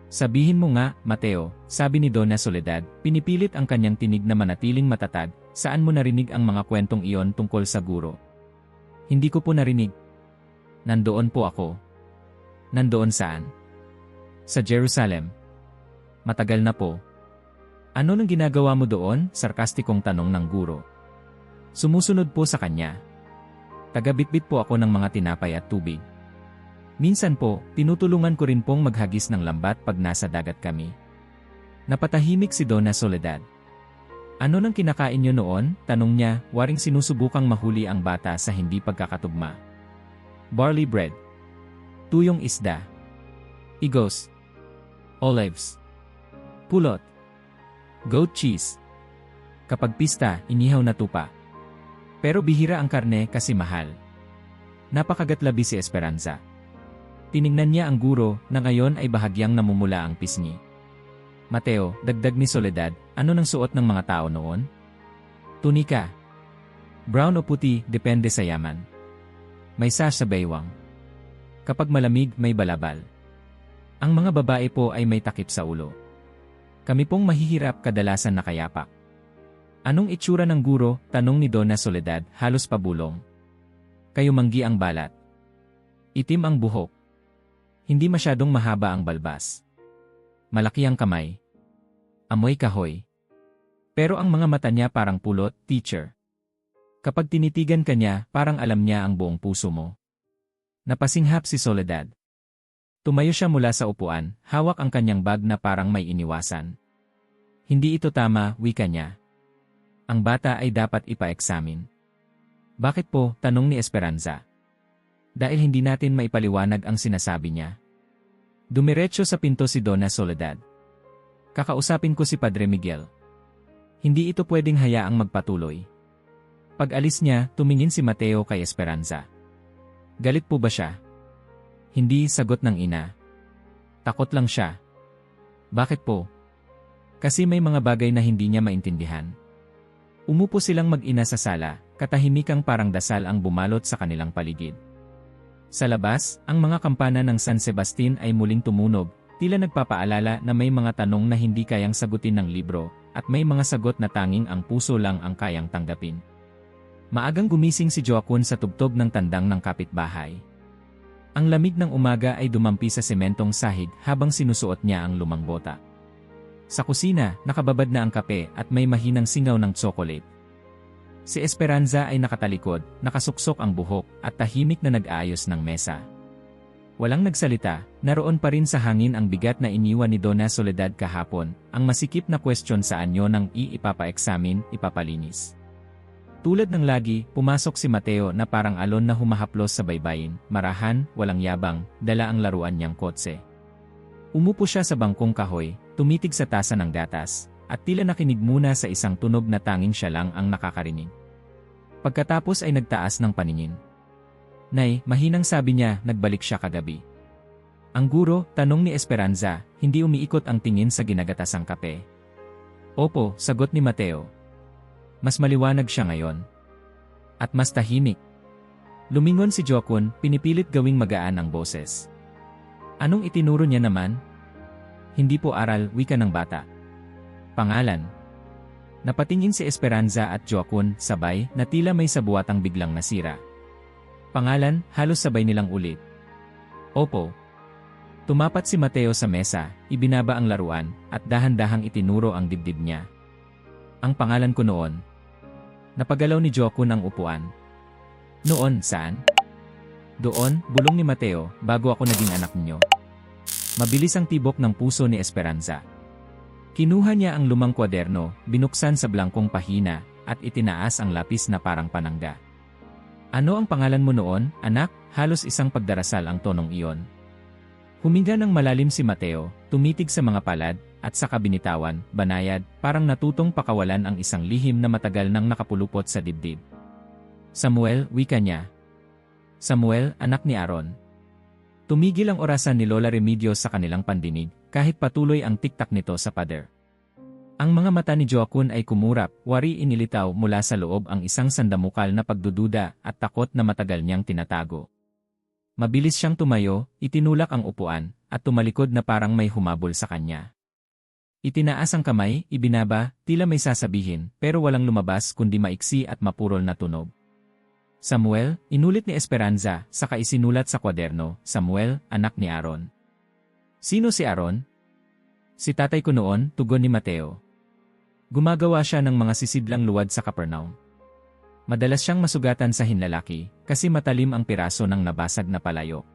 Sabihin mo nga, Mateo, sabi ni Donna Soledad, pinipilit ang kanyang tinig na manatiling matatag, saan mo narinig ang mga kwentong iyon tungkol sa guro? Hindi ko po narinig. Nandoon po ako. Nandoon saan? Sa Jerusalem. Matagal na po. Ano nang ginagawa mo doon? Sarkastikong tanong ng guro. Sumusunod po sa kanya. Tagabitbit po ako ng mga tinapay at tubig. Minsan po, tinutulungan ko rin pong maghagis ng lambat pag nasa dagat kami. Napatahimik si Donna Soledad. Ano nang kinakain niyo noon? Tanong niya, waring sinusubukang mahuli ang bata sa hindi pagkakatugma. Barley bread. Tuyong isda. Igos. Olives. Pulot. Goat cheese. Kapag pista, inihaw na tupa. Pero bihira ang karne kasi mahal. Napakagatlabi si Esperanza. Tiningnan niya ang guro na ngayon ay bahagyang namumula ang pisngi. Mateo, dagdag ni Soledad, ano nang suot ng mga tao noon? Tunika. Brown o puti, depende sa yaman. May sash sa baywang. Kapag malamig, may balabal. Ang mga babae po ay may takip sa ulo. Kami pong mahihirap kadalasan nakayapak. Anong itsura ng guro? Tanong ni Donna Soledad, halos pabulong. Kayo manggi ang balat. Itim ang buhok. Hindi masyadong mahaba ang balbas. Malaki ang kamay. Amoy kahoy. Pero ang mga mata niya parang pulot, teacher. Kapag tinitigan ka niya, parang alam niya ang buong puso mo. Napasinghap si Soledad. Tumayo siya mula sa upuan, hawak ang kanyang bag na parang may iniwasan. Hindi ito tama, wika niya. Ang bata ay dapat ipa-examine. Bakit po? Tanong ni Esperanza. Dahil hindi natin maipaliwanag ang sinasabi niya. Dumiretso sa pinto si Donna Soledad. Kakausapin ko si Padre Miguel. Hindi ito pwedeng hayaang magpatuloy. Pag alis niya, tumingin si Mateo kay Esperanza. Galit po ba siya? Hindi, sagot ng ina. Takot lang siya. Bakit po? Kasi may mga bagay na hindi niya maintindihan. Umupo silang mag-ina sa sala, katahimikang parang dasal ang bumalot sa kanilang paligid. Sa labas, ang mga kampana ng San Sebastian ay muling tumunog, tila nagpapaalala na may mga tanong na hindi kayang sagutin ng libro, at may mga sagot na tanging ang puso lang ang kayang tanggapin. Maagang gumising si Joaquin sa tugtog ng tandang ng kapitbahay. Ang lamig ng umaga ay dumampi sa sementong sahig habang sinusuot niya ang lumang bota. Sa kusina, nakababad na ang kape at may mahinang singaw ng tsokolate. Si Esperanza ay nakatalikod, nakasuksok ang buhok at tahimik na nag-aayos ng mesa. Walang nagsalita, naroon pa rin sa hangin ang bigat na iniwan ni Donna Soledad kahapon, ang masikip na question sa anyo ng ipapa-examine, ipapalinis. Tulad ng lagi, pumasok si Mateo na parang alon na humahaplos sa baybayin, marahan, walang yabang, dala ang laruan niyang kotse. Umupo siya sa bangkong kahoy, tumitig sa tasa ng gatas, at tila nakinig muna sa isang tunog na tanging siya lang ang nakakarinig. Pagkatapos ay nagtaas ng paningin. Nay, mahinang sabi niya, nagbalik siya kagabi. Ang guro, tanong ni Esperanza, hindi umiikot ang tingin sa ginagatasang kape. Opo, sagot ni Mateo. Mas maliwanag siya ngayon. At mas tahimik. Lumingon si Joaquin, pinipilit gawing magaan ang boses. Anong itinuro niya naman? Hindi po aral, wika ng bata. Pangalan. Napatingin si Esperanza at Joaquin, sabay, na tila may sabuatang biglang nasira. Pangalan, halos sabay nilang ulit. Opo. Tumapat si Mateo sa mesa, ibinaba ang laruan, at dahan-dahang itinuro ang dibdib niya. Ang pangalan ko noon. Napagalaw ni Joaquin ang upuan. Noon, saan? Doon, bulong ni Mateo, bago ako naging anak ninyo. Mabilis ang tibok ng puso ni Esperanza. Kinuha niya ang lumang kwaderno, binuksan sa blangkong pahina, at itinaas ang lapis na parang panangga. Ano ang pangalan mo noon, anak? Halos isang pagdarasal ang tonong iyon. Huminga ng malalim si Mateo, tumitig sa mga palad, at sa kabinitawan, banayad, parang natutong pakawalan ang isang lihim na matagal nang nakapulupot sa dibdib. Samuel, wika niya. Samuel, anak ni Aaron. Tumigil ang orasan ni Lola Remedios sa kanilang pandinig, kahit patuloy ang tiktak nito sa pader. Ang mga mata ni Joaquin ay kumurap, wari inilitaw mula sa loob ang isang sandamukal na pagdududa at takot na matagal niyang tinatago. Mabilis siyang tumayo, itinulak ang upuan, at tumalikod na parang may humabol sa kanya. Itinaas ang kamay, ibinaba, tila may sasabihin, pero walang lumabas kundi maiksi at mapurol na tunog. Samuel, inulit ni Esperanza, saka isinulat sa kwaderno, Samuel, anak ni Aaron. Sino si Aaron? Si tatay ko noon, tugon ni Mateo. Gumagawa siya ng mga sisidlang luwad sa Capernaum. Madalas siyang masugatan sa hinlalaki, kasi matalim ang piraso ng nabasag na palayok.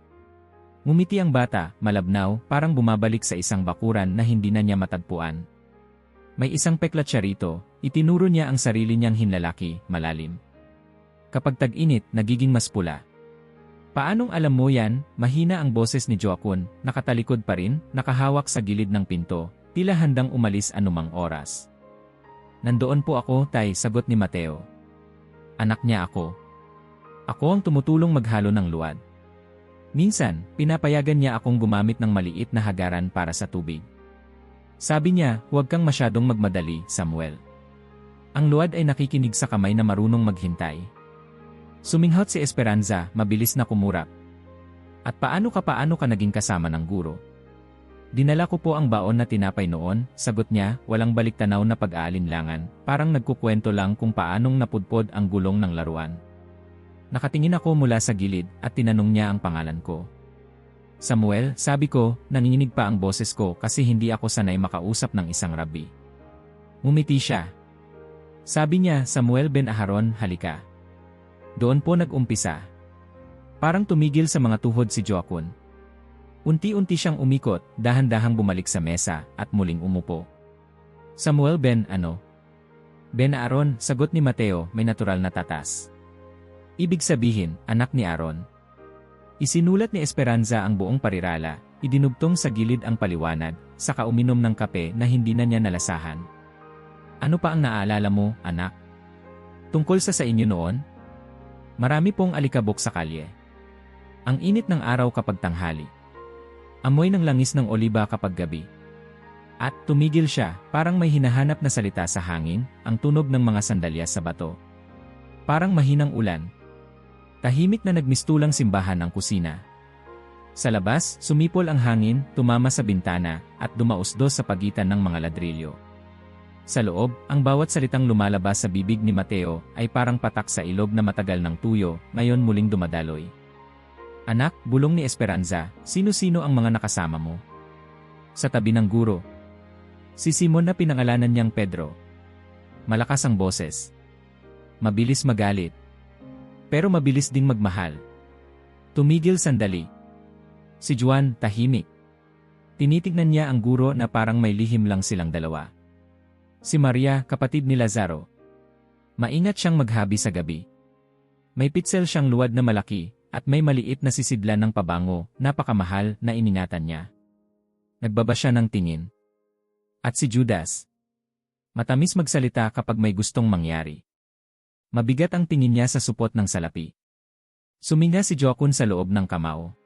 Ngumiti ang bata, malabnaw, parang bumabalik sa isang bakuran na hindi na niya matagpuan. May isang peklat siya rito, itinuro niya ang sarili niyang hinlalaki, malalim. Kapag tag-init, nagiging mas pula. Paanong alam mo yan? Mahina ang boses ni Joaquin, nakatalikod pa rin, nakahawak sa gilid ng pinto, tila handang umalis anumang oras. Nandoon po ako, tay, sagot ni Mateo. Anak niya ako. Ako ang tumutulong maghalo ng luwad. Minsan, pinapayagan niya akong gumamit ng maliit na hagaran para sa tubig. Sabi niya, huwag kang masyadong magmadali, Samuel. Ang luwad ay nakikinig sa kamay na marunong maghintay. Suminghot si Esperanza, mabilis na kumurap. At paano ka naging kasama ng guro? Dinala ko po ang baon na tinapay noon, sagot niya, walang baliktanaw na pag-aalinlangan, parang nagkukwento lang kung paanong napudpod ang gulong ng laruan. Nakatingin ako mula sa gilid at tinanong niya ang pangalan ko. Samuel, sabi ko, nanginginig pa ang boses ko kasi hindi ako sanay makausap ng isang rabbi. Ngumiti siya. Sabi niya, Samuel ben Aharon, halika. Doon po nag-umpisa. Parang tumigil sa mga tuhod si Joaquin. Unti-unti siyang umikot, dahan-dahang bumalik sa mesa, at muling umupo. Samuel ben ano? Ben Aaron, sagot ni Mateo, may natural na tatas. Ibig sabihin, anak ni Aaron. Isinulat ni Esperanza ang buong parirala, idinugtong sa gilid ang paliwanag, saka uminom ng kape na hindi na niya nalasahan. Ano pa ang naaalala mo, anak? Tungkol sa inyo noon? Marami pong alikabok sa kalye. Ang init ng araw kapag tanghali. Amoy ng langis ng oliba kapag gabi. At tumigil siya, parang may hinahanap na salita sa hangin, ang tunog ng mga sandalyas sa bato. Parang mahinang ulan. Tahimik na nagmistulang simbahan ang kusina. Sa labas, sumipol ang hangin, tumama sa bintana, at dumausdos sa pagitan ng mga ladrilyo. Sa loob, ang bawat salitang lumalabas sa bibig ni Mateo ay parang patak sa ilog na matagal ng tuyo, ngayon muling dumadaloy. Anak, bulong ni Esperanza, sino-sino ang mga nakasama mo? Sa tabi ng guro. Si Simon na pinangalanan niyang Pedro. Malakas ang boses. Mabilis magalit. Pero mabilis ding magmahal. Tumigil sandali. Si Juan, tahimik. Tinitignan niya ang guro na parang may lihim lang silang dalawa. Si Maria, kapatid ni Lazaro. Maingat siyang maghabi sa gabi. May pitsel siyang luwad na malaki, at may maliit na sisidlan ng pabango, napakamahal na iningatan niya. Nagbaba siya ng tingin. At si Judas. Matamis magsalita kapag may gustong mangyari. Mabigat ang tingin niya sa supot ng salapi. Suminga si Joaquin sa loob ng kamao.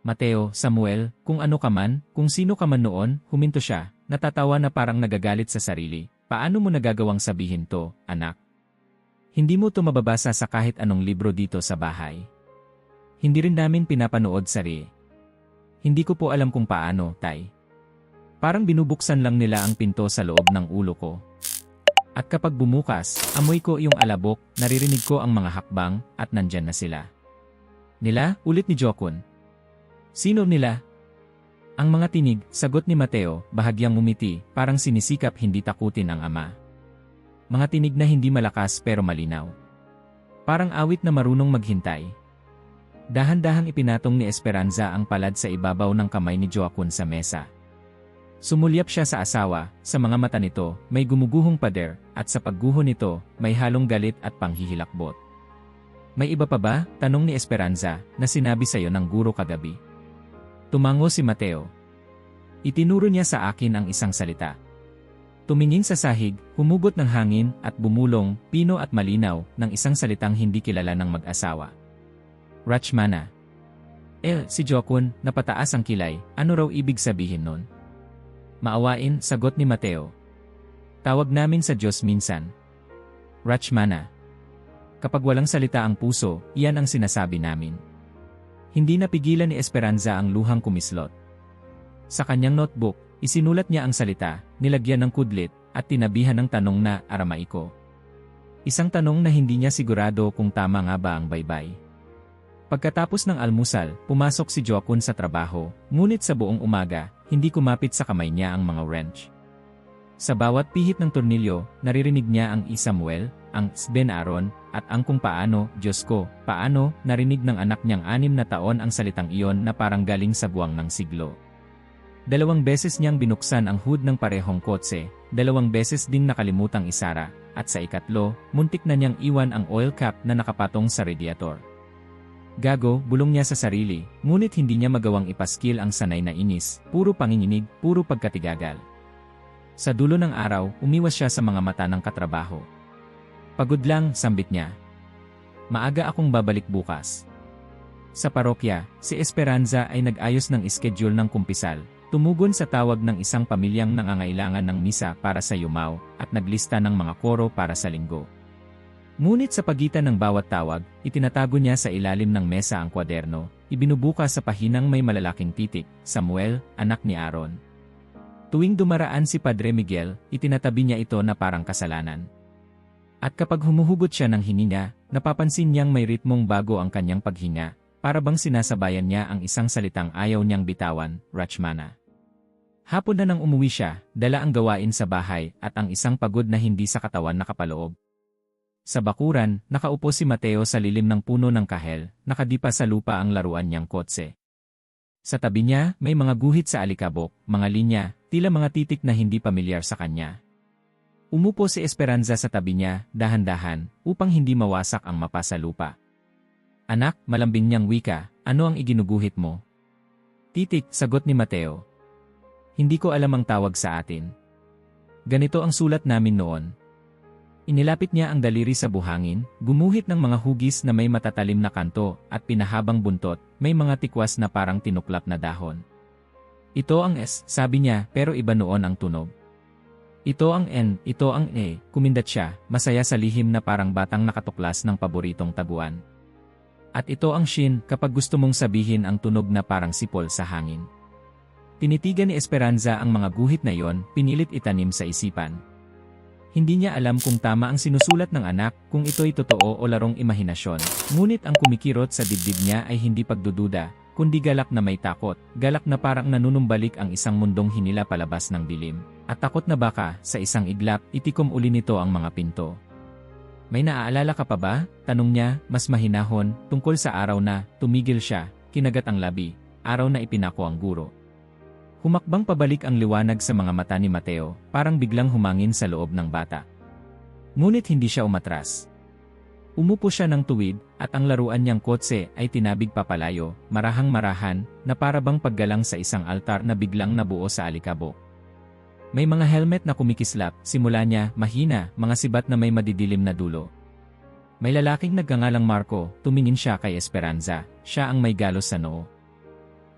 Mateo, Samuel, kung ano ka man, kung sino ka man noon, huminto siya, natatawa na parang nagagalit sa sarili. Paano mo nagagawang sabihin to, anak? Hindi mo to mababasa sa kahit anong libro dito sa bahay. Hindi rin namin pinapanood sari. Hindi ko po alam kung paano, tay. Parang binubuksan lang nila ang pinto sa loob ng ulo ko. At kapag bumukas, amoy ko yung alabok, naririnig ko ang mga hakbang, at nandyan na sila. Nila, ulit ni Joaquin. Sino nila? Ang mga tinig, sagot ni Mateo, bahagyang ngumiti, parang sinisikap hindi takutin ang ama. Mga tinig na hindi malakas pero malinaw. Parang awit na marunong maghintay. Dahan-dahang ipinatong ni Esperanza ang palad sa ibabaw ng kamay ni Joaquin sa mesa. Sumulyap siya sa asawa, sa mga mata nito, may gumuguhong pader, at sa pagguho nito, may halong galit at panghihilakbot. May iba pa ba? Tanong ni Esperanza, na sinabi sa'yo ng guro kagabi. Tumango si Mateo. Itinuro niya sa akin ang isang salita. Tumingin sa sahig, humugot ng hangin, at bumulong, pino at malinaw, ng isang salitang hindi kilala ng mag-asawa. Rachmana. Si Joaquin, napataas ang kilay, ano raw ibig sabihin nun? Maawain, sagot ni Mateo. Tawag namin sa Diyos minsan. Rachmana. Kapag walang salita ang puso, iyan ang sinasabi namin. Hindi napigilan ni Esperanza ang luhang kumislot. Sa kanyang notebook, isinulat niya ang salita, nilagyan ng kudlit, at tinabihan ng tanong na Aramaiko. Isang tanong na hindi niya sigurado kung tama nga ba ang baybay. Pagkatapos ng almusal, pumasok si Joaquin sa trabaho, ngunit sa buong umaga, hindi kumapit sa kamay niya ang mga wrench. Sa bawat pihit ng tornilyo, naririnig niya ang Samuel, ang Ben Aaron, at ang kung paano, Diyos ko, paano, narinig ng anak niyang 6 na taon ang salitang iyon na parang galing sa buwang ng siglo. 2 beses niyang binuksan ang hood ng parehong kotse, 2 beses ding nakalimutang isara, at sa ikatlo, muntik na niyang iwan ang oil cap na nakapatong sa radiator. Gago, bulong niya sa sarili, ngunit hindi niya magawang ipaskil ang sanay na inis, puro panginginig, puro pagkatigagal. Sa dulo ng araw, umiwas siya sa mga mata ng katrabaho. Pagod lang, sambit niya. Maaga akong babalik bukas. Sa parokya, si Esperanza ay nag-ayos ng schedule ng kumpisal, tumugon sa tawag ng isang pamilyang nangangailangan ng misa para sa yumaw, at naglista ng mga koro para sa linggo. Ngunit sa pagitan ng bawat tawag, itinatago niya sa ilalim ng mesa ang kwaderno, ibinubukas sa pahinang may malalaking titik, Samuel, anak ni Aaron. Tuwing dumaraan si Padre Miguel, itinatabi niya ito na parang kasalanan. At kapag humuhugot siya ng hininga, napapansin niyang may ritmong bago ang kanyang paghinga, para bang sinasabayan niya ang isang salitang ayaw niyang bitawan, Rachmana. Hapon na nang umuwi siya, dala ang gawain sa bahay at ang isang pagod na hindi sa katawan nakapaloob. Sa bakuran, nakaupo si Mateo sa lilim ng puno ng kahel, nakadipa sa lupa ang laruan niyang kotse. Sa tabi niya, may mga guhit sa alikabok, mga linya, tila mga titik na hindi pamilyar sa kanya. Umupo si Esperanza sa tabi niya, dahan-dahan, upang hindi mawasak ang mapa sa lupa. Anak, malambing niyang wika, ano ang iginuguhit mo? Titik, sagot ni Mateo. Hindi ko alam ang tawag sa atin. Ganito ang sulat namin noon. Inilapit niya ang daliri sa buhangin, gumuhit ng mga hugis na may matatalim na kanto, at pinahabang buntot, may mga tikwas na parang tinuklap na dahon. Ito ang S, sabi niya, pero iba noon ang tunog. Ito ang N, ito ang E, kumindat siya, masaya sa lihim na parang batang nakatuklas ng paboritong taguan. At ito ang Shin, kapag gusto mong sabihin ang tunog na parang sipol sa hangin. Tinitigan ni Esperanza ang mga guhit na yon, pinilit itanim sa isipan. Hindi niya alam kung tama ang sinusulat ng anak, kung ito'y totoo o larong imahinasyon. Ngunit ang kumikirot sa dibdib niya ay hindi pagdududa, kundi galak na may takot, galak na parang nanunumbalik ang isang mundong hinila palabas ng dilim. At takot na baka, sa isang iglap, itikom uli nito ang mga pinto. May naaalala ka pa ba? Tanong niya, mas mahinahon, tungkol sa araw na, tumigil siya, kinagat ang labi, araw na ipinako ang guro. Humakbang pabalik ang liwanag sa mga mata ni Mateo, parang biglang humangin sa loob ng bata. Ngunit hindi siya umatras. Umupo siya ng tuwid, at ang laruan niyang kotse ay tinabig papalayo, marahang-marahan, na para bang paggalang sa isang altar na biglang nabuo sa alikabok. May mga helmet na kumikislap, simula niya, mahina, mga sibat na may madidilim na dulo. May lalaking nagngangalang Marco, tumingin siya kay Esperanza, siya ang may galos sa noo.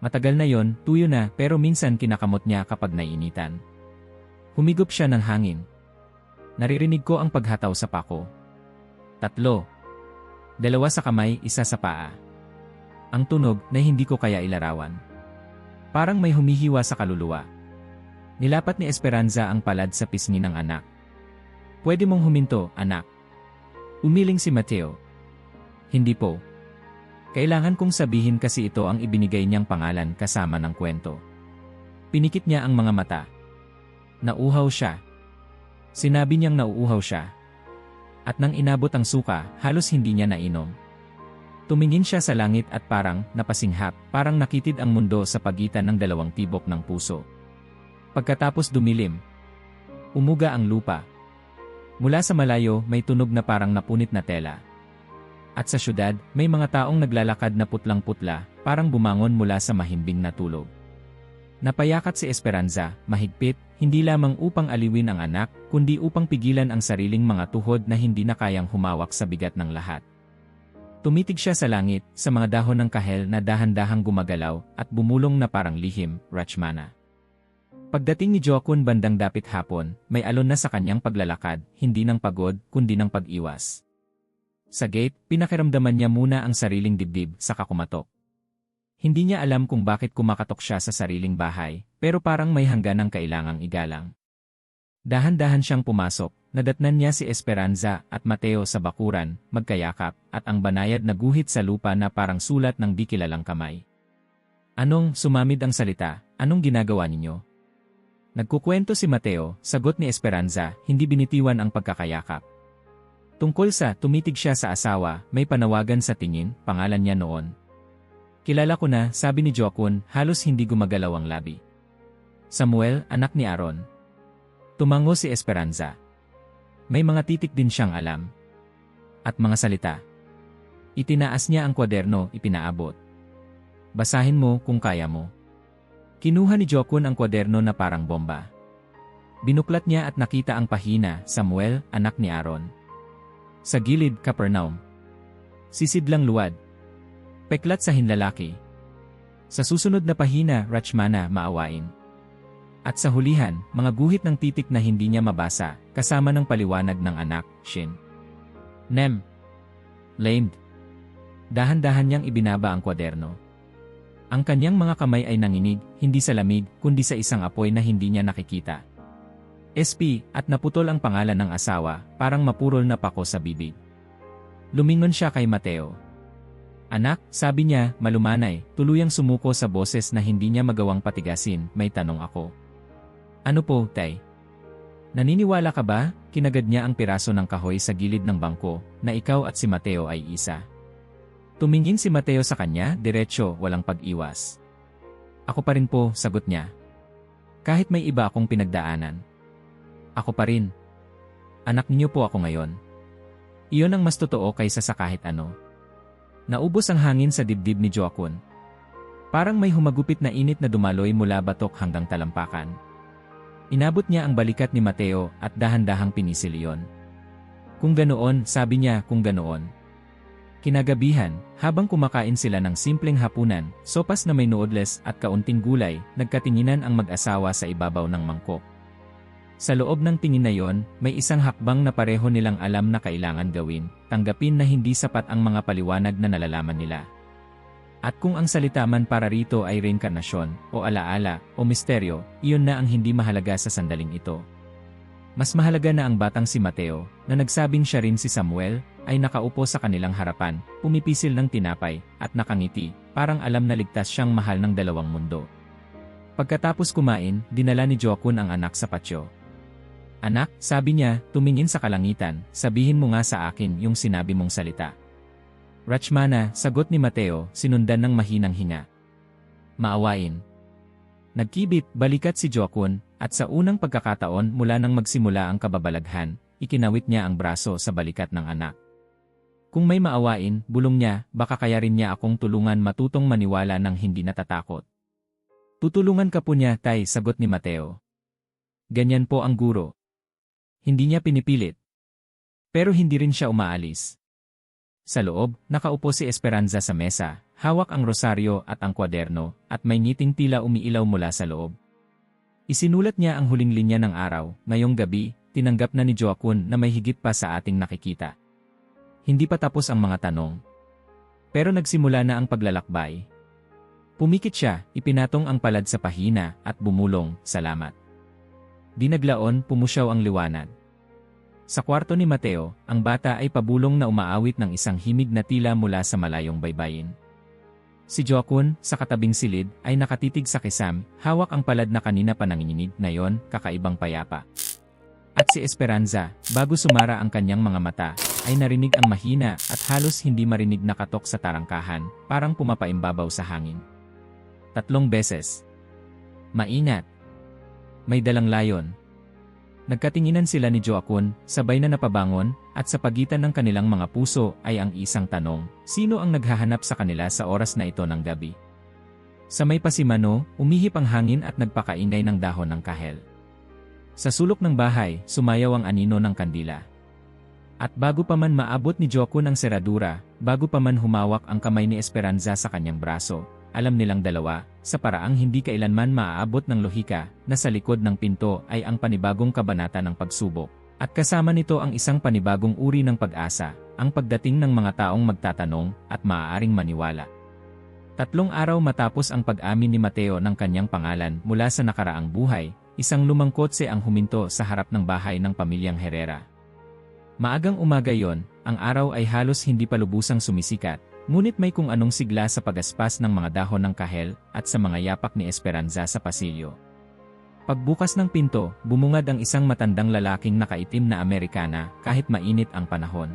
Matagal na yon, tuyo na, pero minsan kinakamot niya kapag naiinitan. Humigop siya ng hangin. Naririnig ko ang paghataw sa pako. 3. 2 sa kamay, 1 sa paa. Ang tunog na hindi ko kaya ilarawan. Parang may humihiwa sa kaluluwa. Nilapat ni Esperanza ang palad sa pisngi ng anak. Pwede mong huminto, anak. Umiling si Mateo. Hindi po. Kailangan kong sabihin kasi ito ang ibinigay niyang pangalan kasama ng kwento. Pinikit niya ang mga mata. Nauuhaw siya. Sinabi niyang nauuhaw siya. At nang inabot ang suka, halos hindi niya nainom. Tumingin siya sa langit at parang napasinghap, parang nakitid ang mundo sa pagitan ng dalawang tibok ng puso. Pagkatapos dumilim, umuga ang lupa. Mula sa malayo may tunog na parang napunit na tela. At sa syudad, may mga taong naglalakad na putlang-putla, parang bumangon mula sa mahimbing na tulog. Napayakat si Esperanza, mahigpit, hindi lamang upang aliwin ang anak, kundi upang pigilan ang sariling mga tuhod na hindi na kayang humawak sa bigat ng lahat. Tumitig siya sa langit, sa mga dahon ng kahel na dahan-dahang gumagalaw, at bumulong na parang lihim, Rachmana. Pagdating ni Jokun bandang dapit hapon, may alon na sa kanyang paglalakad, hindi ng pagod, kundi ng pag-iwas. Sa gate, pinakiramdaman niya muna ang sariling dibdib, saka kumatok. Hindi niya alam kung bakit kumakatok siya sa sariling bahay, pero parang may hangganang kailangang igalang. Dahan-dahan siyang pumasok, nadatnan niya si Esperanza at Mateo sa bakuran, magkayakap, at ang banayad na guhit sa lupa na parang sulat ng di kilalang kamay. Anong, sumamid ang salita, anong ginagawa ninyo? Nagkukwento si Mateo, sagot ni Esperanza, hindi binitiwan ang pagkakayakap. Tungkol sa tumitig siya sa asawa, may panawagan sa tingin, pangalan niya noon. Kilala ko na, sabi ni Jokun, halos hindi gumagalaw ang labi. Samuel, anak ni Aaron. Tumango si Esperanza. May mga titik din siyang alam. At mga salita. Itinaas niya ang kwaderno, ipinaabot. Basahin mo kung kaya mo. Kinuha ni Jokun ang kwaderno na parang bomba. Binuklat niya at nakita ang pahina, Samuel, anak ni Aaron. Sa gilid, Capernaum. Sisidlang luwad. Peklat sa hinlalaki. Sa susunod na pahina, Rachmana, maawain. At sa hulihan, mga guhit ng titik na hindi niya mabasa, kasama ng paliwanag ng anak, Shin. Nem. Lamed. Dahan-dahan niyang ibinaba ang kwaderno. Ang kanyang mga kamay ay nanginig, hindi sa lamig, kundi sa isang apoy na hindi niya nakikita. SP, at naputol ang pangalan ng asawa, parang mapurol na pako sa bibig. Lumingon siya kay Mateo. Anak, sabi niya, malumanay, tuluyang sumuko sa boses na hindi niya magawang patigasin, may tanong ako. Ano po, tay? Naniniwala ka ba, kinagad niya ang piraso ng kahoy sa gilid ng bangko, na ikaw at si Mateo ay isa? Tumingin si Mateo sa kanya, diretsyo, walang pag-iwas. Ako pa rin po, sagot niya. Kahit may iba akong pinagdaanan. Ako pa rin. Anak niyo po ako ngayon. Iyon ang mas totoo kaysa sa kahit ano. Naubos ang hangin sa dibdib ni Jokun. Parang may humagupit na init na dumaloy mula batok hanggang talampakan. Inabot niya ang balikat ni Mateo at dahan-dahang pinisil iyon. Kung ganoon, sabi niya, kung ganoon. Kinagabihan, habang kumakain sila ng simpleng hapunan, sopas na may noodles at kaunting gulay, nagkatinginan ang mag-asawa sa ibabaw ng mangkok. Sa loob ng tingin na yon, may isang hakbang na pareho nilang alam na kailangan gawin, tanggapin na hindi sapat ang mga paliwanag na nalalaman nila. At kung ang salita man para rito ay reinkarnasyon, o alaala, o misteryo, iyon na ang hindi mahalaga sa sandaling ito. Mas mahalaga na ang batang si Mateo, na nagsabing siya rin si Samuel, ay nakaupo sa kanilang harapan, pumipisil ng tinapay, at nakangiti, parang alam na ligtas siyang mahal ng dalawang mundo. Pagkatapos kumain, dinala ni Jokun ang anak sa patio. Anak, sabi niya, tumingin sa kalangitan, sabihin mo nga sa akin yung sinabi mong salita. Rachmana, sagot ni Mateo, sinundan ng mahinang hinga. Maawain. Nagkibit, balikat si Jokun, at sa unang pagkakataon mula nang magsimula ang kababalaghan, ikinawit niya ang braso sa balikat ng anak. Kung may maawain, bulong niya, baka kaya rin niya akong tulungan matutong maniwala ng hindi natatakot. Tutulungan ka po niya, tay, sagot ni Mateo. Ganyan po ang guro. Hindi niya pinipilit. Pero hindi rin siya umaalis. Sa loob, nakaupo si Esperanza sa mesa, hawak ang rosaryo at ang kwaderno, at may ngiting tila umiilaw mula sa loob. Isinulat niya ang huling linya ng araw, ngayong gabi, tinanggap na ni Jokun na may higit pa sa ating nakikita. Hindi pa tapos ang mga tanong. Pero nagsimula na ang paglalakbay. Pumikit siya, ipinatong ang palad sa pahina, at bumulong, salamat. Di naglaon, pumusyaw ang liwanag. Sa kwarto ni Mateo, ang bata ay pabulong na umaawit ng isang himig na tila mula sa malayong baybayin. Si Jokun, sa katabing silid, ay nakatitig sa kisam, hawak ang palad na kanina pa nanginginig, ngayon, kakaibang payapa. At si Esperanza, bago sumara ang kanyang mga mata, ay narinig ang mahina at halos hindi marinig na katok sa tarangkahan, parang pumapaimbabaw sa hangin. 3 beses. Maingat. May dalang layon. Nagkatinginan sila ni Joaquin, sabay na napabangon, at sa pagitan ng kanilang mga puso ay ang isang tanong, sino ang naghahanap sa kanila sa oras na ito ng gabi? Sa may pasimano, umihip ang hangin at nagpakaingay ng dahon ng kahel. Sa sulok ng bahay, sumayaw ang anino ng kandila. At bago pa man maabot ni Joaquin ang seradura, bago pa man humawak ang kamay ni Esperanza sa kanyang braso, alam nilang dalawa, sa paraang hindi kailanman maaabot ng lohika, na sa likod ng pinto ay ang panibagong kabanata ng pagsubok. At kasama nito ang isang panibagong uri ng pag-asa, ang pagdating ng mga taong magtatanong at maaaring maniwala. 3 araw matapos ang pag-amin ni Mateo ng kanyang pangalan mula sa nakaraang buhay, isang lumang kotse ang huminto sa harap ng bahay ng pamilyang Herrera. Maagang umaga yon, ang araw ay halos hindi pa lubusang sumisikat, ngunit may kung anong sigla sa pagaspas ng mga dahon ng kahel at sa mga yapak ni Esperanza sa pasilyo. Pagbukas ng pinto, bumungad ang isang matandang lalaking nakaitim na Amerikana kahit mainit ang panahon.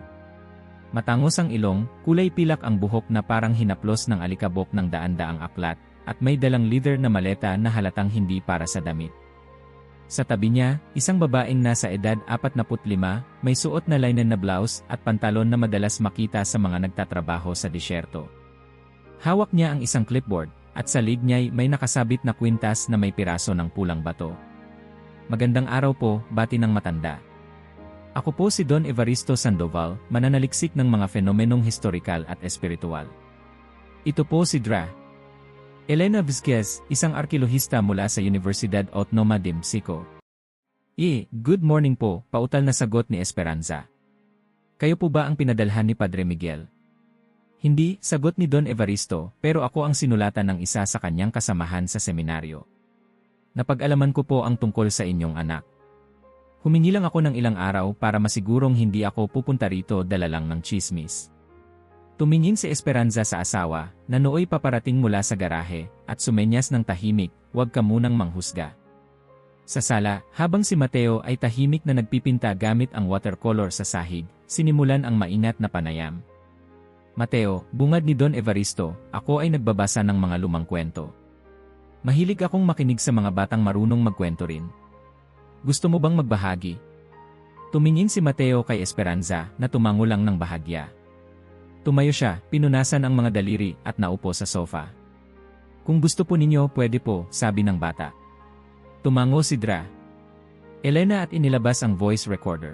Matangos ang ilong, kulay pilak ang buhok na parang hinaplos ng alikabok ng daan-daang aklat, at may dalang leather na maleta na halatang hindi para sa damit. Sa tabi niya, isang babaeng nasa edad 45, may suot na linen na blouse at pantalon na madalas makita sa mga nagtatrabaho sa disyerto. Hawak niya ang isang clipboard, at sa lig niya'y may nakasabit na kwintas na may piraso ng pulang bato. Magandang araw po, bati ng matanda. Ako po si Don Evaristo Sandoval, mananaliksik ng mga fenomenong historikal at espiritual. Ito po si Dra. Elena Vizquez, isang arkeolohista mula sa Universidad Autónoma de Mexico. Good morning po, pautal na sagot ni Esperanza. Kayo po ba ang pinadalhan ni Padre Miguel? Hindi, sagot ni Don Evaristo, pero ako ang sinulatan ng isa sa kanyang kasamahan sa seminaryo. Napag-alaman ko po ang tungkol sa inyong anak. Humingi lang ako ng ilang araw para masigurong hindi ako pupunta rito dala lang ng chismis. Tumingin si Esperanza sa asawa, na nooy paparating mula sa garahe, at sumenyas ng tahimik, huwag ka munang manghusga. Sa sala, habang si Mateo ay tahimik na nagpipinta gamit ang watercolor sa sahig, sinimulan ang maingat na panayam. Mateo, bungad ni Don Evaristo, ako ay nagbabasa ng mga lumang kwento. Mahilig akong makinig sa mga batang marunong magkwento rin. Gusto mo bang magbahagi? Tumingin si Mateo kay Esperanza na tumango lang ng bahagya. Tumayo siya, pinunasan ang mga daliri at naupo sa sofa. Kung gusto po ninyo, pwede po, sabi ng bata. Tumango si Dra. Elena at inilabas ang voice recorder.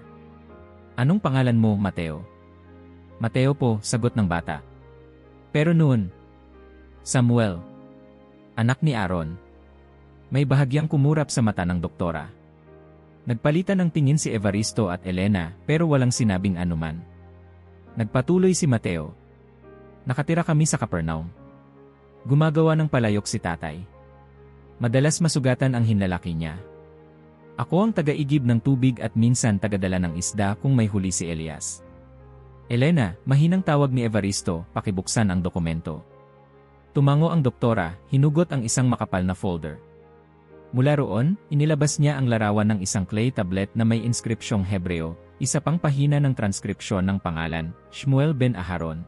Anong pangalan mo, Mateo? Mateo po, sagot ng bata. Pero noon, Samuel. Anak ni Aaron. May bahagyang kumurap sa mata ng doktora. Nagpalitan ng tingin si Evaristo at Elena pero walang sinabing anuman. Nagpatuloy si Mateo. Nakatira kami sa Capernaum. Gumagawa ng palayok si tatay. Madalas masugatan ang hinlalaki niya. Ako ang taga-igib ng tubig at minsan tagadala ng isda kung may huli si Elias. Elena, mahinang tawag ni Evaristo, pakibuksan ang dokumento. Tumango ang doktora, hinugot ang isang makapal na folder. Mula roon, inilabas niya ang larawan ng isang clay tablet na may inskripsyong Hebreo, isa pang pahina ng transkripsyon ng pangalan, Shmuel ben Aharon.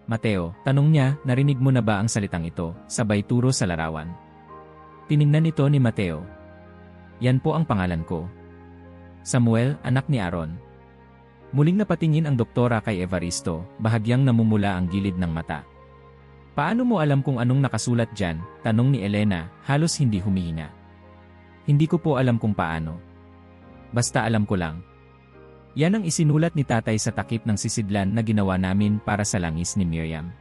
Mateo, tanong niya, narinig mo na ba ang salitang ito, sabay turo sa larawan. Tiningnan ito ni Mateo. Yan po ang pangalan ko. Samuel, anak ni Aaron. Muling napatingin ang doktora kay Evaristo, bahagyang namumula ang gilid ng mata. Paano mo alam kung anong nakasulat dyan? Tanong ni Elena, halos hindi humihinga. Hindi ko po alam kung paano. Basta alam ko lang. Yan ang isinulat ni tatay sa takip ng sisidlan na ginawa namin para sa langis ni Miriam.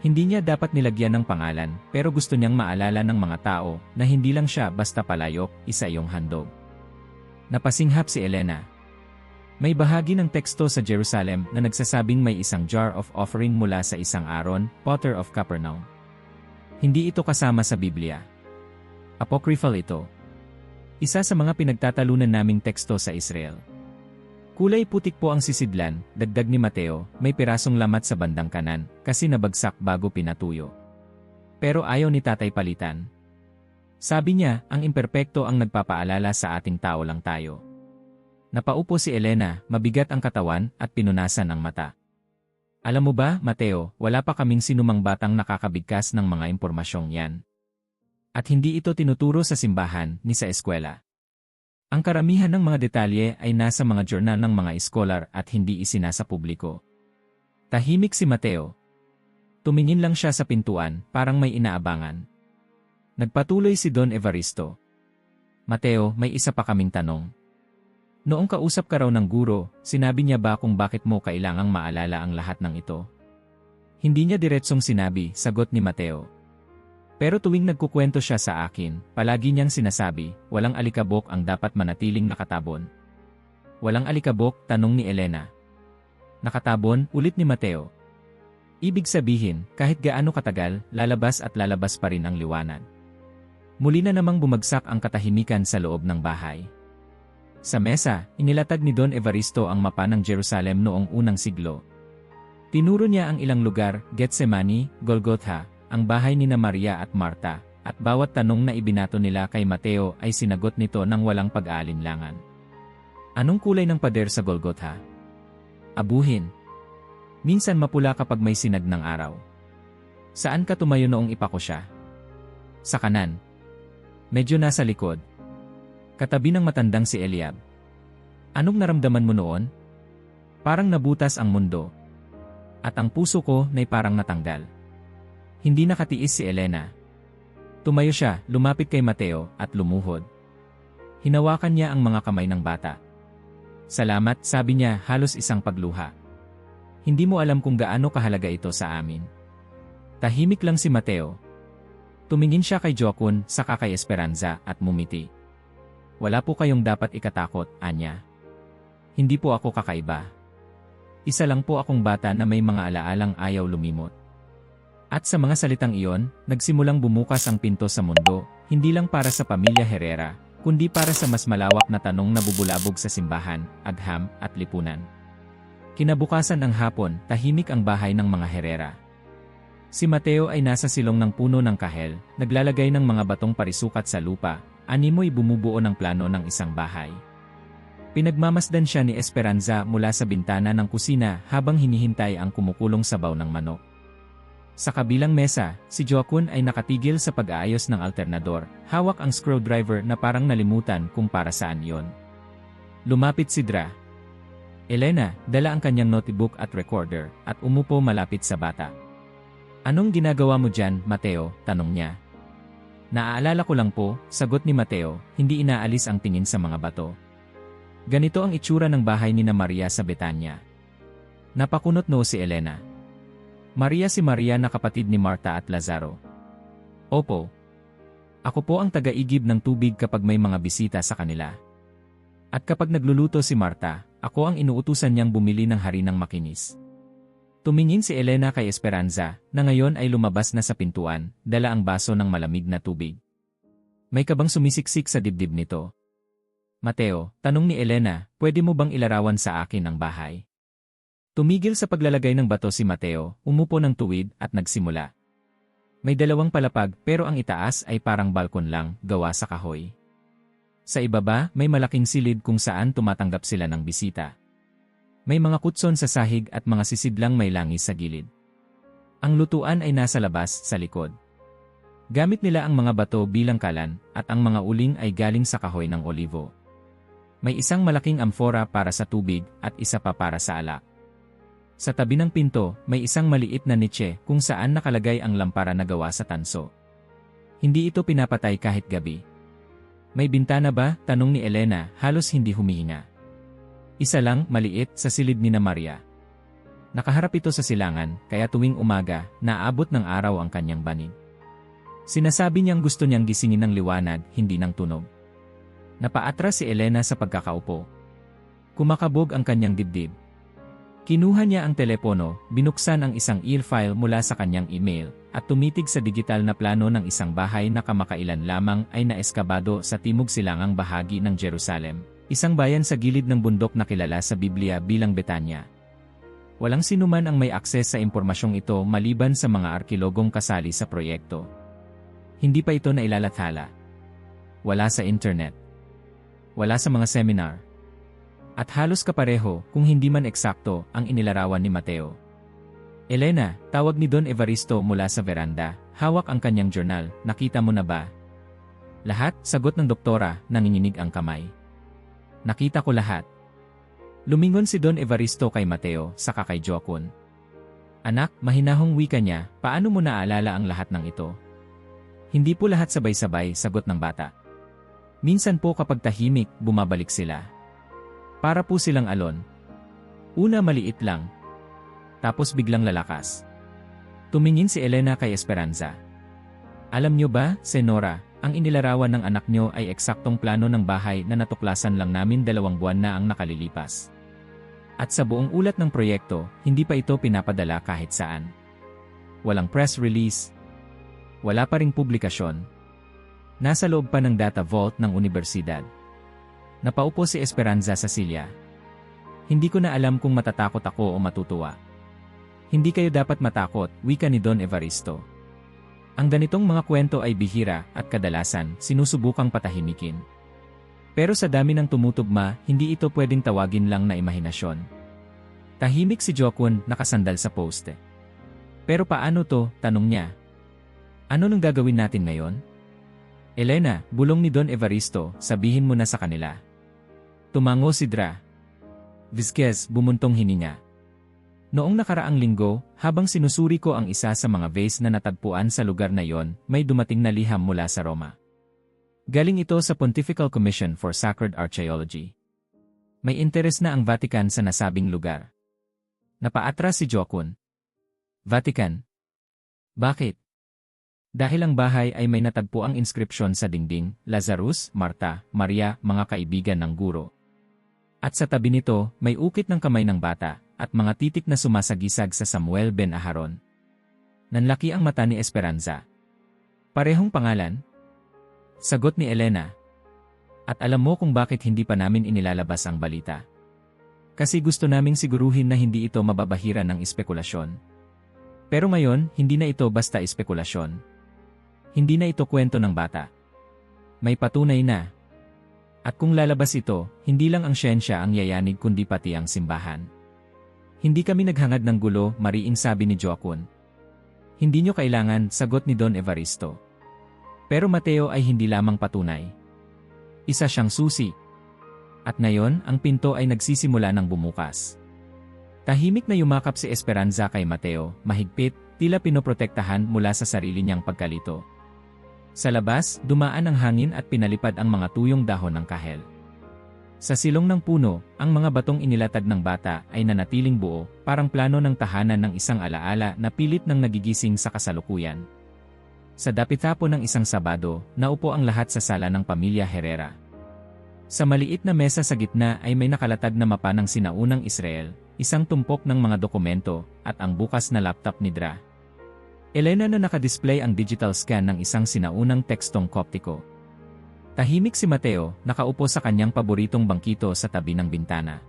Hindi niya dapat nilagyan ng pangalan, pero gusto niyang maalala ng mga tao na hindi lang siya basta palayok, isa iyong handog. Napasinghap si Elena. May bahagi ng teksto sa Jerusalem na nagsasabing may isang jar of offering mula sa isang Aaron, Potter of Capernaum. Hindi ito kasama sa Biblia. Apocryphal ito. Isa sa mga pinagtatalunan naming teksto sa Israel. Kulay putik po ang sisidlan, dagdag ni Mateo, may pirasong lamat sa bandang kanan, kasi nabagsak bago pinatuyo. Pero ayaw ni tatay palitan. Sabi niya, ang imperpekto ang nagpapaalala sa ating tao lang tayo. Napaupo si Elena, mabigat ang katawan at pinunasan ang mata. Alam mo ba, Mateo, wala pa kaming sinumang batang nakakabigkas ng mga impormasyong yan. At hindi ito tinuturo sa simbahan ni sa eskwela. Ang karamihan ng mga detalye ay nasa mga journal ng mga iskolar at hindi isinasa publiko. Tahimik si Mateo. Tumingin lang siya sa pintuan, parang may inaabangan. Nagpatuloy si Don Evaristo. Mateo, may isa pa kaming tanong. Noong kausap ka raw ng guro, sinabi niya ba kung bakit mo kailangang maalala ang lahat ng ito? Hindi niya diretsong sinabi, sagot ni Mateo. Pero tuwing nagkukwento siya sa akin, palagi niyang sinasabi, walang alikabok ang dapat manatiling nakatabon. Walang alikabok, tanong ni Elena. Nakatabon, ulit ni Mateo. Ibig sabihin, kahit gaano katagal, lalabas at lalabas pa rin ang liwanag. Muli na namang bumagsak ang katahimikan sa loob ng bahay. Sa mesa, inilatag ni Don Evaristo ang mapa ng Jerusalem noong unang siglo. Tinuro niya ang ilang lugar, Getsemani, Golgotha, ang bahay ni Maria at Marta, at bawat tanong na ibinato nila kay Mateo ay sinagot nito ng walang pag-aalinlangan. Anong kulay ng pader sa Golgotha? Abuhin. Minsan mapula kapag may sinag ng araw. Saan ka tumayo noong ipako siya? Sa kanan. Medyo nasa likod. Katabi ng matandang si Eliab. Anong naramdaman mo noon? Parang nabutas ang mundo. At ang puso ko na'y parang natanggal. Hindi nakatiis si Elena. Tumayo siya, lumapit kay Mateo, at lumuhod. Hinawakan niya ang mga kamay ng bata. Salamat, sabi niya, halos isang pagluha. Hindi mo alam kung gaano kahalaga ito sa amin. Tahimik lang si Mateo. Tumingin siya kay Joaquin, saka kay Esperanza, at mumiti. Wala po kayong dapat ikatakot, Anya. Hindi po ako kakaiba. Isa lang po akong bata na may mga alaalang ayaw lumimot. At sa mga salitang iyon, nagsimulang bumukas ang pinto sa mundo, hindi lang para sa pamilya Herrera, kundi para sa mas malawak na tanong na bubulabog sa simbahan, agham, at lipunan. Kinabukasan ng hapon, tahimik ang bahay ng mga Herrera. Si Mateo ay nasa silong ng puno ng kahel, naglalagay ng mga batong parisukat sa lupa, animoy bumubuo ng plano ng isang bahay. Pinagmamasdan siya ni Esperanza mula sa bintana ng kusina habang hinihintay ang kumukulong sabaw ng manok. Sa kabilang mesa, si Joaquin ay nakatigil sa pag-aayos ng alternador, hawak ang screwdriver na parang nalimutan kung para saan iyon. Lumapit si Dra. Elena, dala ang kanyang notebook at recorder, at umupo malapit sa bata. Anong ginagawa mo dyan, Mateo? Tanong niya. Naaalala ko lang po, sagot ni Mateo, hindi inaalis ang tingin sa mga bato. Ganito ang itsura ng bahay ni Maria sa Betania. Napakunot no si Elena. Maria si Maria na kapatid ni Marta at Lazaro. Opo. Ako po ang taga-igib ng tubig kapag may mga bisita sa kanila. At kapag nagluluto si Marta, ako ang inuutusan niyang bumili ng harinang makinis. Tumingin si Elena kay Esperanza, na ngayon ay lumabas na sa pintuan, dala ang baso ng malamig na tubig. May kabang sumisiksik sa dibdib nito. Mateo, tanong ni Elena, pwede mo bang ilarawan sa akin ang bahay? Tumigil sa paglalagay ng bato si Mateo, umupo ng tuwid at nagsimula. May dalawang palapag pero ang itaas ay parang balkon lang, gawa sa kahoy. Sa ibaba, may malaking silid kung saan tumatanggap sila ng bisita. May mga kutson sa sahig at mga sisidlang may langis sa gilid. Ang lutuan ay nasa labas, sa likod. Gamit nila ang mga bato bilang kalan, at ang mga uling ay galing sa kahoy ng olivo. May isang malaking amphora para sa tubig, at isa pa para sa alak. Sa tabi ng pinto, may isang maliit na niche kung saan nakalagay ang lampara na gawa sa tanso. Hindi ito pinapatay kahit gabi. May bintana ba? Tanong ni Elena, halos hindi humihinga. Isa lang, maliit, sa silid ni Maria. Nakaharap ito sa silangan, kaya tuwing umaga, naabot ng araw ang kanyang banig. Sinasabi niyang gusto niyang gisingin ng liwanag, hindi ng tunog. Napaatras si Elena sa pagkakaupo. Kumakabog ang kanyang dibdib. Kinuha niya ang telepono, binuksan ang isang e-file mula sa kanyang email, at tumitig sa digital na plano ng isang bahay na kamakailan lamang ay naeskabado sa timog silangang bahagi ng Jerusalem. Isang bayan sa gilid ng bundok na kilala sa Biblia bilang Betania. Walang sinuman ang may akses sa impormasyong ito maliban sa mga arkilogong kasali sa proyekto. Hindi pa ito nailalathala. Wala sa internet. Wala sa mga seminar. At halos kapareho, kung hindi man eksakto, ang inilarawan ni Mateo. Elena, tawag ni Don Evaristo mula sa veranda, hawak ang kanyang journal, nakita mo na ba? Lahat, sagot ng doktora, nanginginig ang kamay. Nakita ko lahat. Lumingon si Don Evaristo kay Mateo, saka kay Joaquin. Anak, mahinahong wika niya, paano mo naaalala ang lahat ng ito? Hindi po lahat sabay-sabay, sagot ng bata. Minsan po kapag tahimik, bumabalik sila. Para po silang alon. Una maliit lang. Tapos biglang lalakas. Tumingin si Elena kay Esperanza. Alam niyo ba, Senora, ang inilarawan ng anak niyo ay eksaktong plano ng bahay na natuklasan lang namin 2 buwan na ang nakalilipas. At sa buong ulat ng proyekto, hindi pa ito pinapadala kahit saan. Walang press release. Wala pa ring publikasyon. Nasa loob pa ng data vault ng universidad. Napaupo si Esperanza sa silya. Hindi ko na alam kung matatakot ako o matutuwa. Hindi kayo dapat matakot, wika ni Don Evaristo. Ang ganitong mga kwento ay bihira at kadalasan sinusubukang patahimikin. Pero sa dami ng tumutugma, hindi ito pwedeng tawagin lang na imahinasyon. Tahimik si Joaquin, nakasandal sa poste. Pero paano to, tanong niya. Ano nang gagawin natin ngayon? Elena, bulong ni Don Evaristo, sabihin mo na sa kanila. Tumango si Dra. Vizquez, bumuntong hininga. Noong nakaraang linggo, habang sinusuri ko ang isa sa mga vase na natagpuan sa lugar na yon, may dumating na liham mula sa Roma. Galing ito sa Pontifical Commission for Sacred Archaeology. May interes na ang Vatican sa nasabing lugar. Napaatras si Joaquin. Vatican. Bakit? Dahil ang bahay ay may natagpuang inskripsyon sa dingding, Lazarus, Marta, Maria, mga kaibigan ng guro. At sa tabi nito, may ukit ng kamay ng bata, at mga titik na sumasagisag sa Samuel ben Aharon. Nanlaki ang mata ni Esperanza. Parehong pangalan? Sagot ni Elena. At alam mo kung bakit hindi pa namin inilalabas ang balita. Kasi gusto naming siguruhin na hindi ito mababahiran ng espekulasyon. Pero ngayon, hindi na ito basta espekulasyon. Hindi na ito kwento ng bata. May patunay na. At kung lalabas ito, hindi lang ang siyensya ang yayanig kundi pati ang simbahan. Hindi kami naghangad ng gulo, mariing sabi ni Joaquin. Hindi nyo kailangan, sagot ni Don Evaristo. Pero Mateo ay hindi lamang patunay. Isa siyang susi. At ngayon, ang pinto ay nagsisimula ng bumukas. Tahimik na yumakap si Esperanza kay Mateo, mahigpit, tila pinoprotektahan mula sa sarili niyang pagkalito. Sa labas, dumaan ang hangin at pinalipad ang mga tuyong dahon ng kahel. Sa silong ng puno, ang mga batong inilatag ng bata ay nanatiling buo, parang plano ng tahanan ng isang alaala na pilit ng nagigising sa kasalukuyan. Sa dapit-hapon ng isang Sabado, naupo ang lahat sa sala ng pamilya Herrera. Sa maliit na mesa sa gitna ay may nakalatag na mapa ng sinaunang Israel, isang tumpok ng mga dokumento, at ang bukas na laptop ni Dra. Elena na nakadisplay ang digital scan ng isang sinaunang tekstong Koptiko. Tahimik si Mateo, nakaupo sa kanyang paboritong bangkito sa tabi ng bintana.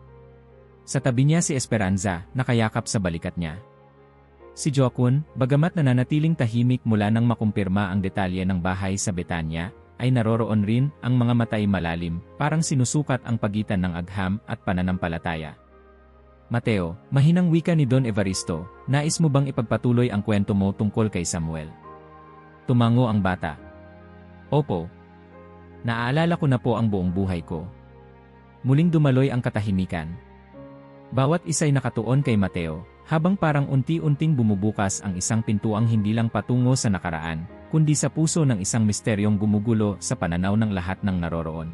Sa tabi niya si Esperanza, nakayakap sa balikat niya. Si Joaquin, bagamat nananatiling tahimik mula nang makumpirma ang detalye ng bahay sa Betania, ay naroroon rin ang mga matay malalim, parang sinusukat ang pagitan ng agham at pananampalataya. Mateo, mahinang wika ni Don Evaristo, nais mo bang ipagpatuloy ang kwento mo tungkol kay Samuel? Tumango ang bata. Opo. Naaalala ko na po ang buong buhay ko. Muling dumaloy ang katahimikan. Bawat isa'y nakatuon kay Mateo, habang parang unti-unting bumubukas ang isang pintuang hindi lang patungo sa nakaraan, kundi sa puso ng isang misteryong gumugulo sa pananaw ng lahat ng naroroon.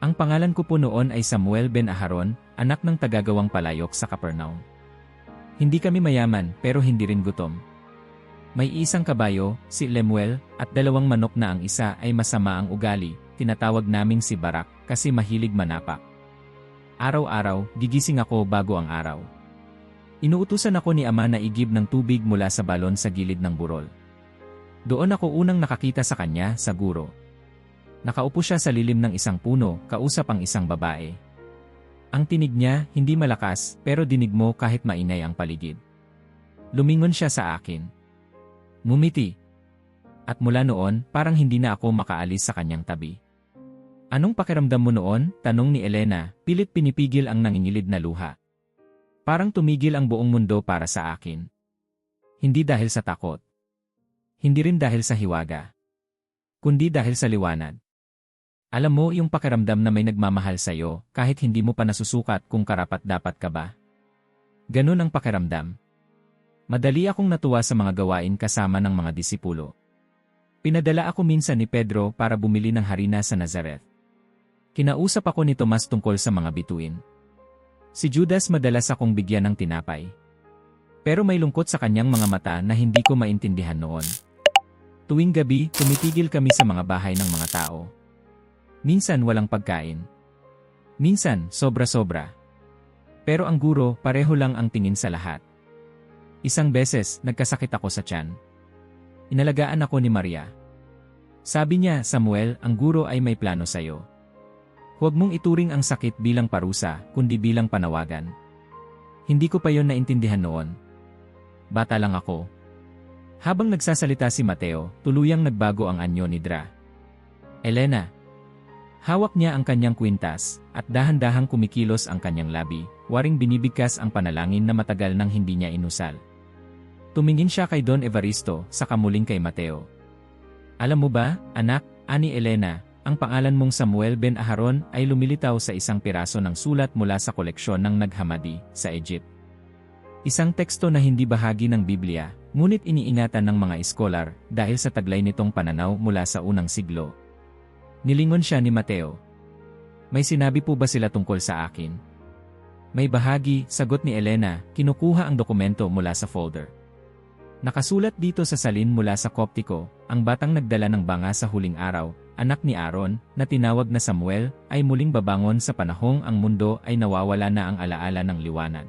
Ang pangalan ko po noon ay Samuel ben Aharon, anak ng tagagawang palayok sa Capernaum. Hindi kami mayaman, pero hindi rin gutom. May isang kabayo, si Lemuel, at 2 manok na ang isa ay masama ang ugali, tinatawag naming si Barak, kasi mahilig manapak. Araw-araw, gigising ako bago ang araw. Inuutusan ako ni Ama na igib ng tubig mula sa balon sa gilid ng burol. Doon ako unang nakakita sa kanya, sa guro. Nakaupo siya sa lilim ng isang puno, kausap ang isang babae. Ang tinig niya, hindi malakas, pero dinig mo kahit mainay ang paligid. Lumingon siya sa akin. Ngumiti. At mula noon, parang hindi na ako makaalis sa kanyang tabi. Anong pakiramdam mo noon? Tanong ni Elena, pilit pinipigil ang nangingilid na luha. Parang tumigil ang buong mundo para sa akin. Hindi dahil sa takot. Hindi rin dahil sa hiwaga. Kundi dahil sa liwanag. Alam mo yung pakiramdam na may nagmamahal sa'yo kahit hindi mo pa nasusukat kung karapat-dapat ka ba. Ganun ang pakiramdam. Madali akong natuwa sa mga gawain kasama ng mga disipulo. Pinadala ako minsan ni Pedro para bumili ng harina sa Nazareth. Kinausap ako ni Tomas tungkol sa mga bituin. Si Judas madalas akong bigyan ng tinapay. Pero may lungkot sa kanyang mga mata na hindi ko maintindihan noon. Tuwing gabi, tumitigil kami sa mga bahay ng mga tao. Minsan walang pagkain. Minsan, sobra-sobra. Pero ang guro, pareho lang ang tingin sa lahat. Isang beses, nagkasakit ako sa tiyan. Inalagaan ako ni Maria. Sabi niya, Samuel, ang guro ay may plano sa'yo. Huwag mong ituring ang sakit bilang parusa, kundi bilang panawagan. Hindi ko pa yon naintindihan noon. Bata lang ako. Habang nagsasalita si Mateo, tuluyang nagbago ang anyo ni Dra. Elena. Hawak niya ang kanyang kwintas, at dahan-dahang kumikilos ang kanyang labi, waring binibigkas ang panalangin na matagal nang hindi niya inusal. Tumingin siya kay Don Evaristo, saka muling kay Mateo. Alam mo ba, anak, ani Elena, ang pangalan mong Samuel ben Aharon ay lumilitaw sa isang piraso ng sulat mula sa koleksyon ng Nag-Hammadi, sa Egypt. Isang teksto na hindi bahagi ng Biblia, ngunit iniingatan ng mga iskolar dahil sa taglay nitong pananaw mula sa unang siglo. Nilingon siya ni Mateo. May sinabi po ba sila tungkol sa akin? May bahagi, sagot ni Elena, kinukuha ang dokumento mula sa folder. Nakasulat dito sa salin mula sa Koptiko, ang batang nagdala ng banga sa huling araw, anak ni Aaron, na tinawag na Samuel, ay muling babangon sa panahong ang mundo ay nawawala na ang alaala ng liwanag.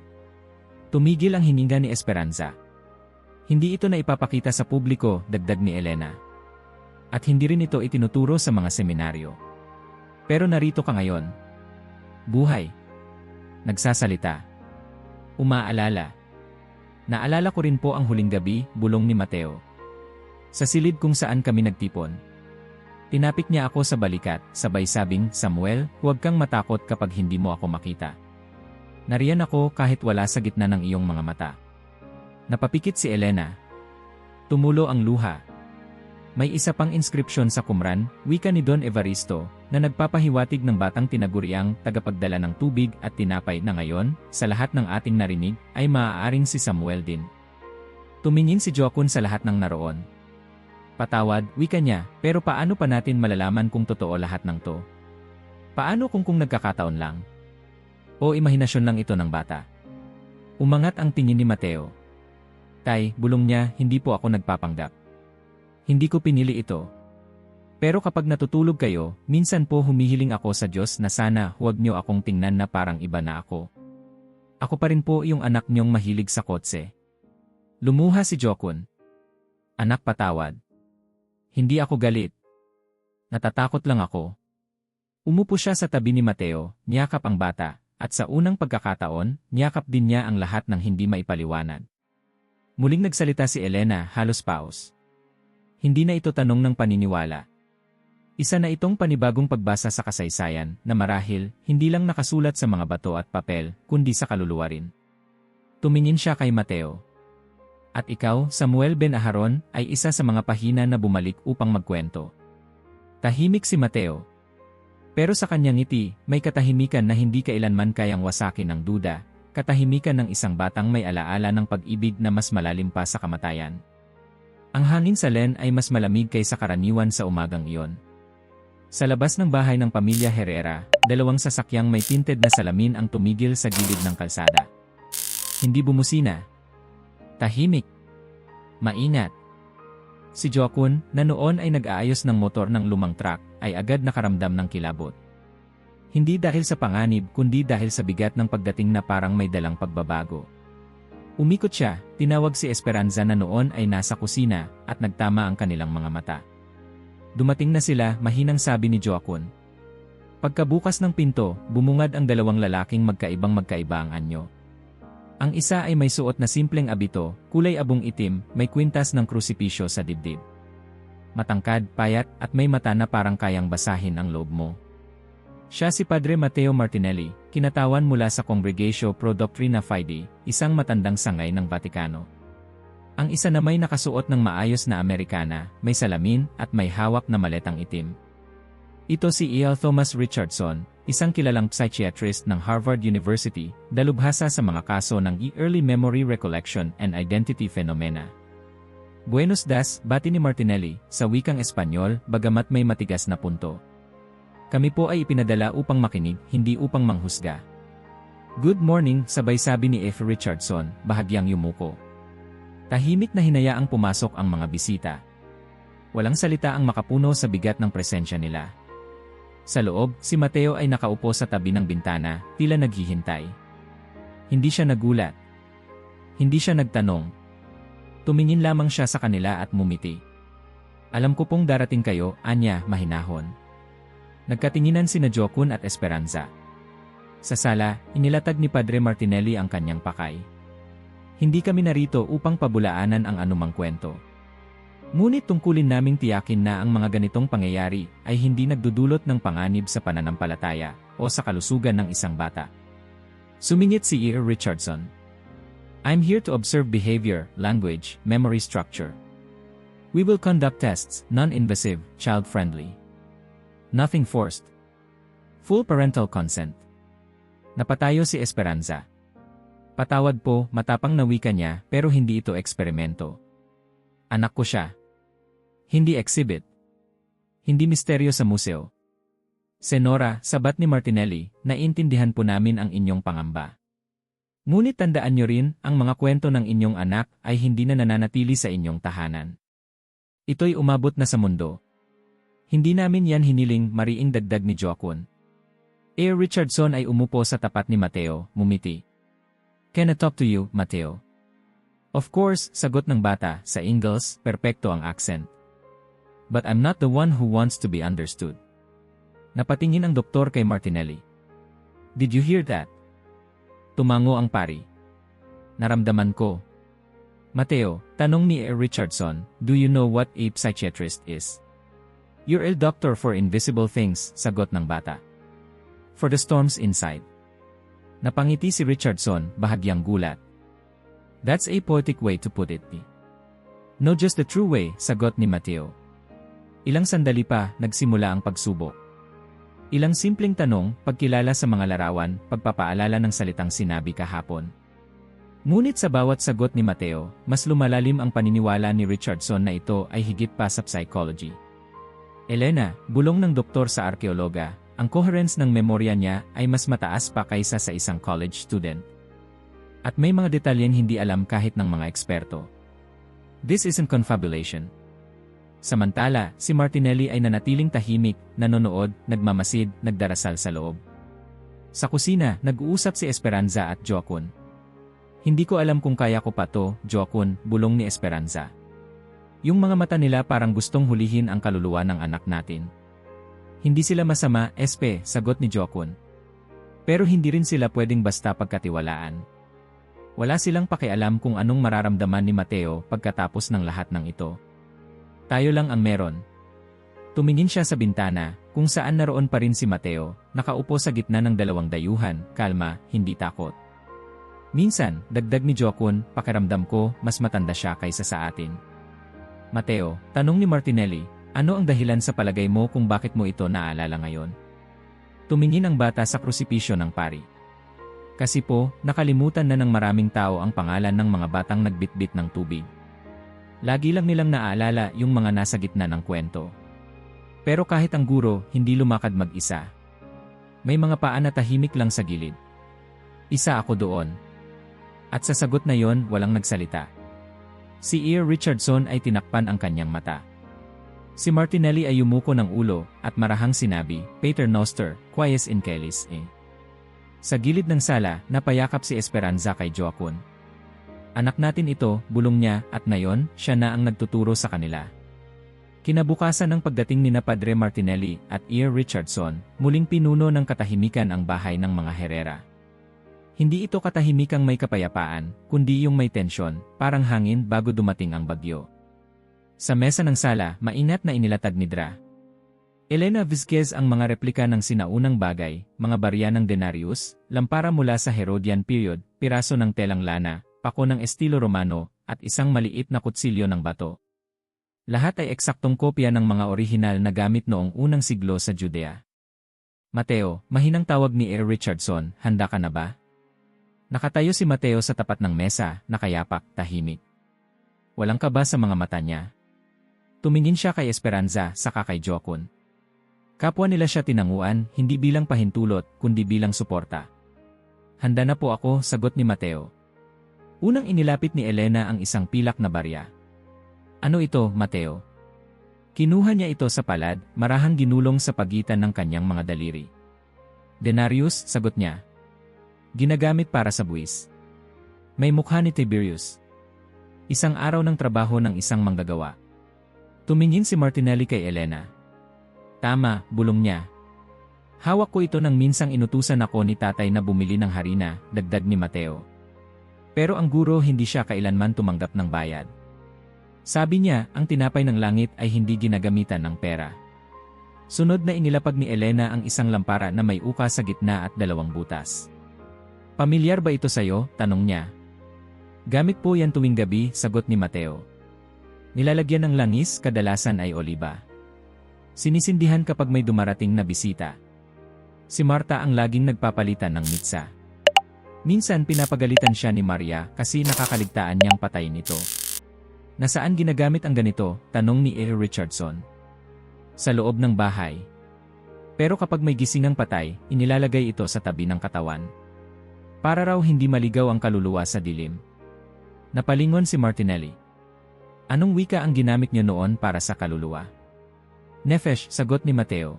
Tumigil ang hininga ni Esperanza. Hindi ito na ipapakita sa publiko, dagdag ni Elena. At hindi rin ito itinuturo sa mga seminaryo. Pero narito ka ngayon. Buhay. Nagsasalita. Umaalala. Naalala ko rin po ang huling gabi, bulong ni Mateo. Sa silid kung saan kami nagtipon. Tinapik niya ako sa balikat, sabay sabing, Samuel, huwag kang matakot kapag hindi mo ako makita. Nariyan ako kahit wala sa gitna ng iyong mga mata. Napapikit si Elena. Tumulo ang luha. May isa pang inskripsyon sa Qumran, wika ni Don Evaristo, na nagpapahiwatig ng batang tinaguriang tagapagdala ng tubig at tinapay na ngayon, sa lahat ng ating narinig, ay maaaring si Samuel din. Tumingin si Jokun sa lahat ng naroon. Patawad, wika niya, pero paano pa natin malalaman kung totoo lahat ng to? Paano kung nagkakataon lang? O imahinasyon lang ito ng bata? Umangat ang tingin ni Mateo. Tay, bulong niya, hindi po ako nagpapanggap. Hindi ko pinili ito. Pero kapag natutulog kayo, minsan po humihiling ako sa Diyos na sana huwag niyo akong tingnan na parang iba na ako. Ako pa rin po yung anak niyong mahilig sa kotse. Lumuha si Jokun. Anak, patawad. Hindi ako galit. Natatakot lang ako. Umupo siya sa tabi ni Mateo, niyakap ang bata, at sa unang pagkakataon, niyakap din niya ang lahat ng hindi maipaliwanag. Muling nagsalita si Elena, halos paus. Hindi na ito tanong ng paniniwala. Isa na itong panibagong pagbasa sa kasaysayan na marahil hindi lang nakasulat sa mga bato at papel, kundi sa kaluluwa rin. Tumingin siya kay Mateo. At ikaw, Samuel ben Aharon, ay isa sa mga pahina na bumalik upang magkwento. Tahimik si Mateo. Pero sa kanyang ngiti, may katahimikan na hindi kailanman kayang wasakin ng duda, katahimikan ng isang batang may alaala ng pag-ibig na mas malalim pa sa kamatayan. Ang hangin sa Len ay mas malamig kaysa karaniwan sa umagang iyon. Sa labas ng bahay ng pamilya Herrera, dalawang sasakyang may tinted na salamin ang tumigil sa gilid ng kalsada. Hindi bumusina. Tahimik. Maingat. Si Jokun, na noon ay nag-aayos ng motor ng lumang truck, ay agad nakaramdam ng kilabot. Hindi dahil sa panganib kundi dahil sa bigat ng pagdating na parang may dalang pagbabago. Umikot siya, tinawag si Esperanza na noon ay nasa kusina, at nagtama ang kanilang mga mata. Dumating na sila, mahinang sabi ni Jokun. Pagkabukas ng pinto, bumungad ang dalawang lalaking magkaiba ang anyo. Ang isa ay may suot na simpleng abito, kulay abong itim, may kwintas ng krusipisyo sa dibdib. Matangkad, payat, at may mata na parang kayang basahin ang loob mo. Siya si Padre Mateo Martinelli, kinatawan mula sa Congregatio Pro Doctrina Fide, isang matandang sangay ng Vatikano. Ang isa na may nakasuot ng maayos na Amerikana, may salamin, at may hawak na maletang itim. Ito si E.L. Thomas Richardson, isang kilalang psychiatrist ng Harvard University, dalubhasa sa mga kaso ng early memory recollection and identity phenomena. Buenos das, bati ni Martinelli, sa wikang Espanyol, bagamat may matigas na punto. Kami po ay ipinadala upang makinig, hindi upang manghusga. Good morning, sabay sabi ni F. Richardson, bahagyang yumuko. Tahimik na hinayaang pumasok ang mga bisita. Walang salita ang makapuno sa bigat ng presensya nila. Sa loob, si Mateo ay nakaupo sa tabi ng bintana, tila naghihintay. Hindi siya nagulat. Hindi siya nagtanong. Tumingin lamang siya sa kanila at mumiti. Alam ko pong darating kayo, anya, mahinahon. Nagkatinginan sina Jokun at Esperanza. Sa sala, inilatag ni Padre Martinelli ang kanyang pakay. Hindi kami narito upang pabulaanan ang anumang kwento. Ngunit tungkulin naming tiyakin na ang mga ganitong pangyayari ay hindi nagdudulot ng panganib sa pananampalataya o sa kalusugan ng isang bata. Sumingit si E. Richardson. I'm here to observe behavior, language, memory structure. We will conduct tests, non-invasive, child-friendly. Nothing forced. Full parental consent. Napatayo si Esperanza. Patawad po, matapang na wika niya, pero hindi ito eksperimento. Anak ko siya. Hindi exhibit. Hindi misteryo sa museo. Senora, sabat ni Martinelli, naiintindihan po namin ang inyong pangamba. Ngunit tandaan niyo rin, ang mga kwento ng inyong anak ay hindi na nananatili sa inyong tahanan. Ito'y umabot na sa mundo. Hindi namin yan hiniling, mariing dagdag ni Jokun. A. Richardson ay umupo sa tapat ni Mateo, mumiti. Can I talk to you, Mateo? Of course, sagot ng bata, sa Ingles, perpekto ang accent. But I'm not the one who wants to be understood. Napatingin ang doktor kay Martinelli. Did you hear that? Tumango ang pari. Naramdaman ko. Mateo, tanong ni A. Richardson, do you know what a psychiatrist is? You're a doctor for invisible things, sagot ng bata. For the storms inside. Napangiti si Richardson, bahagyang gulat. That's a poetic way to put it. No, just the true way, sagot ni Mateo. Ilang sandali pa, nagsimula ang pagsubok. Ilang simpleng tanong, pagkilala sa mga larawan, pagpapaalala ng salitang sinabi kahapon. Ngunit sa bawat sagot ni Mateo, mas lumalalim ang paniniwala ni Richardson na ito ay higit pa sa psychology. Elena, bulong ng doktor sa arkeologa, ang coherence ng memorya niya ay mas mataas pa kaysa sa isang college student. At may mga detalyeng hindi alam kahit ng mga eksperto. This isn't confabulation. Samantala, si Martinelli ay nanatiling tahimik, nanonood, nagmamasid, nagdarasal sa loob. Sa kusina, nag-uusap si Esperanza at Jokun. Hindi ko alam kung kaya ko pa to, Jokun, bulong ni Esperanza. Yung mga mata nila parang gustong hulihin ang kaluluwa ng anak natin. Hindi sila masama, Espe, sagot ni Jokun. Pero hindi rin sila pwedeng basta pagkatiwalaan. Wala silang pakialam kung anong mararamdaman ni Mateo pagkatapos ng lahat ng ito. Tayo lang ang meron. Tumingin siya sa bintana, kung saan naroon pa rin si Mateo, nakaupo sa gitna ng dalawang dayuhan, kalma, hindi takot. Minsan, dagdag ni Jokun, pakiramdam ko, mas matanda siya kaysa sa atin. Mateo, tanong ni Martinelli, ano ang dahilan sa palagay mo kung bakit mo ito naalala ngayon? Tumingin ang bata sa krusipisyo ng pari. Kasi po, nakalimutan na ng maraming tao ang pangalan ng mga batang nagbitbit ng tubig. Lagi lang nilang naaalala yung mga nasa gitna ng kwento. Pero kahit ang guro, hindi lumakad mag-isa. May mga paa na tahimik lang sa gilid. Isa ako doon. At sa sagot na yon, walang nagsalita. Si E. Richardson ay tinakpan ang kanyang mata. Si Martinelli ay yumuko ng ulo, at marahang sinabi, Pater Noster, quies in caelis e. Sa gilid ng sala, napayakap si Esperanza kay Jokun. Anak natin ito, bulong niya, at ngayon, siya na ang nagtuturo sa kanila. Kinabukasan ng pagdating ni na Padre Martinelli at E. Richardson, muling pinuno ng katahimikan ang bahay ng mga Herrera. Hindi ito katahimikang may kapayapaan, kundi yung may tensyon, parang hangin bago dumating ang bagyo. Sa mesa ng sala, mainat na inilatag ni Dra. Elena Vizquez ang mga replika ng sinaunang bagay, mga barya ng denarius, lampara mula sa Herodian period, piraso ng telang lana, pako ng estilo Romano, at isang maliit na kutsilyo ng bato. Lahat ay eksaktong kopya ng mga orihinal na gamit noong unang siglo sa Judea. Mateo, mahinang tawag ni A. Richardson, handa ka na ba? Nakatayo si Mateo sa tapat ng mesa, nakayapak, tahimik. Walang kaba sa mga mata niya. Tumingin siya kay Esperanza, saka kay Jocon. Kapwa nila siya tinanguan, hindi bilang pahintulot, kundi bilang suporta. Handa na po ako, sagot ni Mateo. Unang inilapit ni Elena ang isang pilak na barya. Ano ito, Mateo? Kinuha niya ito sa palad, marahang ginulong sa pagitan ng kanyang mga daliri. Denarius, sagot niya. Ginagamit para sa buwis. May mukha ni Tiberius. Isang araw ng trabaho ng isang manggagawa. Tumingin si Martinelli kay Elena. Tama, bulong niya. Hawak ko ito nang minsang inutusan ako ni tatay na bumili ng harina, dagdag ni Mateo. Pero ang guro hindi siya kailanman tumanggap ng bayad. Sabi niya, ang tinapay ng langit ay hindi ginagamitan ng pera. Sunod na inilapag ni Elena ang isang lampara na may uka sa gitna at 2 butas. Pamilyar ba ito sa'yo? Tanong niya. Gamit po yan tuwing gabi, sagot ni Mateo. Nilalagyan ng langis, kadalasan ay oliba. Sinisindihan kapag may dumarating na bisita. Si Marta ang laging nagpapalitan ng mitsa. Minsan pinapagalitan siya ni Maria kasi nakakaligtaan niyang patayin ito. Nasaan ginagamit ang ganito? Tanong ni A. Richardson. Sa loob ng bahay. Pero kapag may gisingang patay, inilalagay ito sa tabi ng katawan. Para raw hindi maligaw ang kaluluwa sa dilim. Napalingon si Martinelli. Anong wika ang ginamit niyo noon para sa kaluluwa? Nefesh, sagot ni Mateo.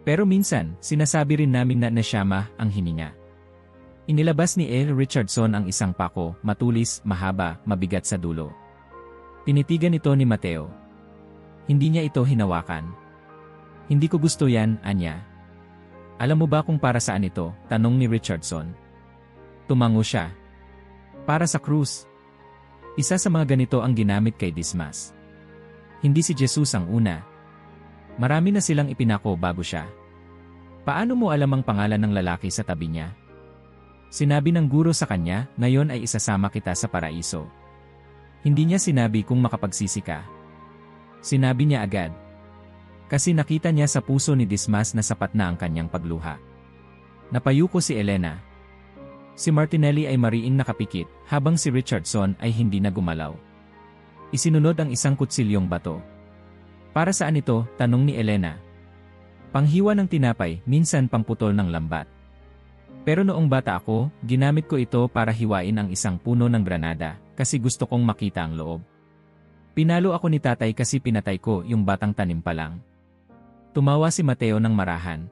Pero minsan, sinasabi rin namin na nesyama ang hininga. Inilabas ni A. Richardson ang isang pako, matulis, mahaba, mabigat sa dulo. Tinitigan ito ni Mateo. Hindi niya ito hinawakan. Hindi ko gusto yan, anya. Alam mo ba kung para saan ito? Tanong ni Richardson. Tumango siya. Para sa krus. Isa sa mga ganito ang ginamit kay Dismas. Hindi si Jesus ang una. Marami na silang ipinako bago siya. Paano mo alam ang pangalan ng lalaki sa tabi niya? Sinabi ng guro sa kanya, ngayon ay isasama kita sa paraiso. Hindi niya sinabi kung makapagsisi ka. Sinabi niya agad. Kasi nakita niya sa puso ni Dismas na sapat na ang kanyang pagluha. Napayuko si Elena. Si Martinelli ay mariing nakapikit, habang si Richardson ay hindi na gumalaw. Isinunod ang isang kutsilyong bato. Para saan ito? Tanong ni Elena. Panghiwa ng tinapay, minsan pangputol ng lambat. Pero noong bata ako, ginamit ko ito para hiwain ang isang puno ng granada, kasi gusto kong makita ang loob. Pinalo ako ni tatay kasi pinatay ko yung batang tanim pa lang. Tumawa si Mateo ng marahan.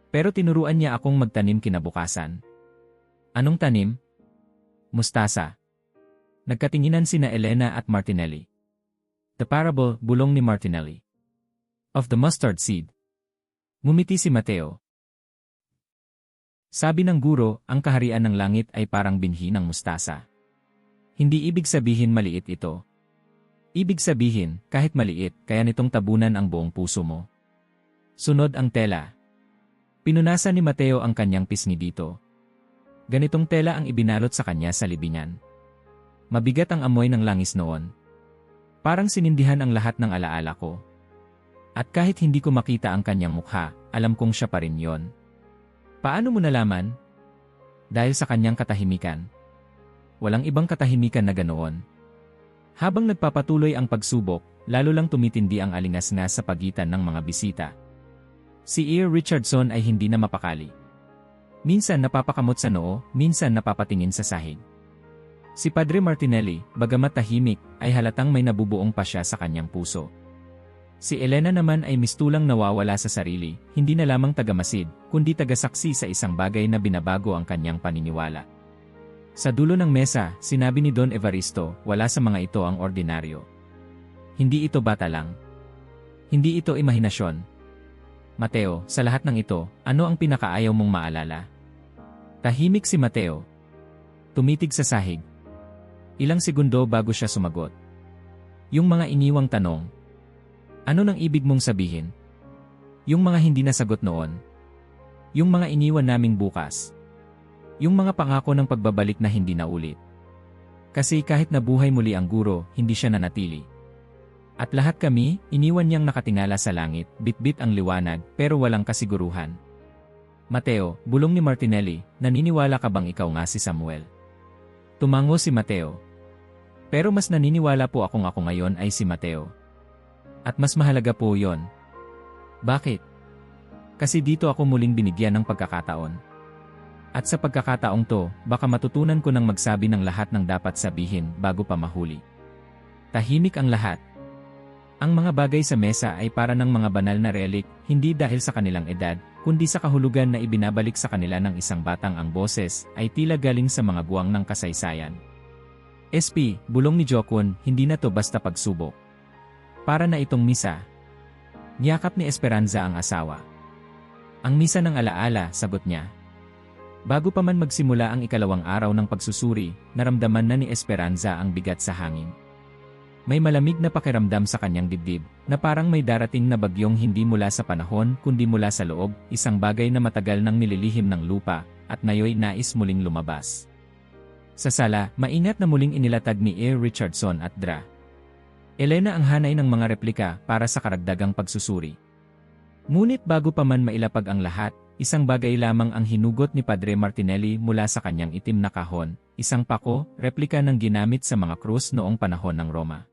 Pero tinuruan niya akong magtanim kinabukasan. Anong tanim? Mustasa. Nagkatinginan sina Elena at Martinelli. The Parable, bulong ni Martinelli. Of the mustard seed. Ngumiti si Mateo. Sabi ng guro, ang kaharian ng langit ay parang binhi ng mustasa. Hindi ibig sabihin maliit ito. Ibig sabihin, kahit maliit, kaya nitong tabunan ang buong puso mo. Sunod ang tela. Pinunasan ni Mateo ang kanyang pisngi dito. Ganitong tela ang ibinalot sa kanya sa libingan. Mabigat ang amoy ng langis noon. Parang sinindihan ang lahat ng alaala ko. At kahit hindi ko makita ang kanyang mukha, alam kong siya pa rin yon. Paano mo nalaman? Dahil sa kanyang katahimikan. Walang ibang katahimikan na ganoon. Habang nagpapatuloy ang pagsubok, lalo lang tumitindi ang alingas-ngas sa pagitan ng mga bisita. Si A. Richardson ay hindi na mapakali. Minsan napapakamot sa noo, minsan napapatingin sa sahig. Si Padre Martinelli, bagamat tahimik, ay halatang may nabubuong pasya sa kanyang puso. Si Elena naman ay mistulang nawawala sa sarili, hindi na lamang tagamasid, kundi tagasaksi sa isang bagay na binabago ang kanyang paniniwala. Sa dulo ng mesa, sinabi ni Don Evaristo, wala sa mga ito ang ordinaryo. Hindi ito bata lang. Hindi ito imahinasyon. Mateo, sa lahat ng ito, ano ang pinakaayaw mong maalala? Tahimik si Mateo. Tumitig sa sahig. Ilang segundo bago siya sumagot. Yung mga iniwang tanong. Ano nang ibig mong sabihin? Yung mga hindi nasagot noon. Yung mga iniwan naming bukas. Yung mga pangako ng pagbabalik na hindi naulit. Kasi kahit nabuhay muli ang guro, hindi siya nanatili. At lahat kami, iniwan niyang nakatingala sa langit, bitbit ang liwanag, pero walang kasiguruhan. Mateo, bulong ni Martinelli, naniniwala ka bang ikaw nga si Samuel? Tumango si Mateo. Pero mas naniniwala po ako ngayon ay si Mateo. At mas mahalaga po yon. Bakit? Kasi dito ako muling binigyan ng pagkakataon. At sa pagkakataong to, baka matutunan ko nang magsabi ng lahat ng dapat sabihin bago pa mahuli. Tahimik ang lahat. Ang mga bagay sa mesa ay para ng mga banal na relic, hindi dahil sa kanilang edad, kundi sa kahulugan na ibinabalik sa kanila ng isang batang ang boses ay tila galing sa mga buwang ng kasaysayan. SP, bulong ni Jokun, hindi na to basta pagsubok. Para na itong misa. Niyakap ni Esperanza ang asawa. Ang misa ng alaala, sagot niya. Bago pa man magsimula ang ikalawang araw ng pagsusuri, naramdaman na ni Esperanza ang bigat sa hangin. May malamig na pakiramdam sa kanyang dibdib, na parang may darating na bagyong hindi mula sa panahon kundi mula sa loob, isang bagay na matagal nang nililihim ng lupa, at ngayon nais muling lumabas. Sa sala, maingat na muling inilatag ni A. Richardson at Dra. Elena ang hanay ng mga replika para sa karagdagang pagsusuri. Ngunit bago pa man mailapag ang lahat, isang bagay lamang ang hinugot ni Padre Martinelli mula sa kanyang itim na kahon, isang pako, replika ng ginamit sa mga krus noong panahon ng Roma.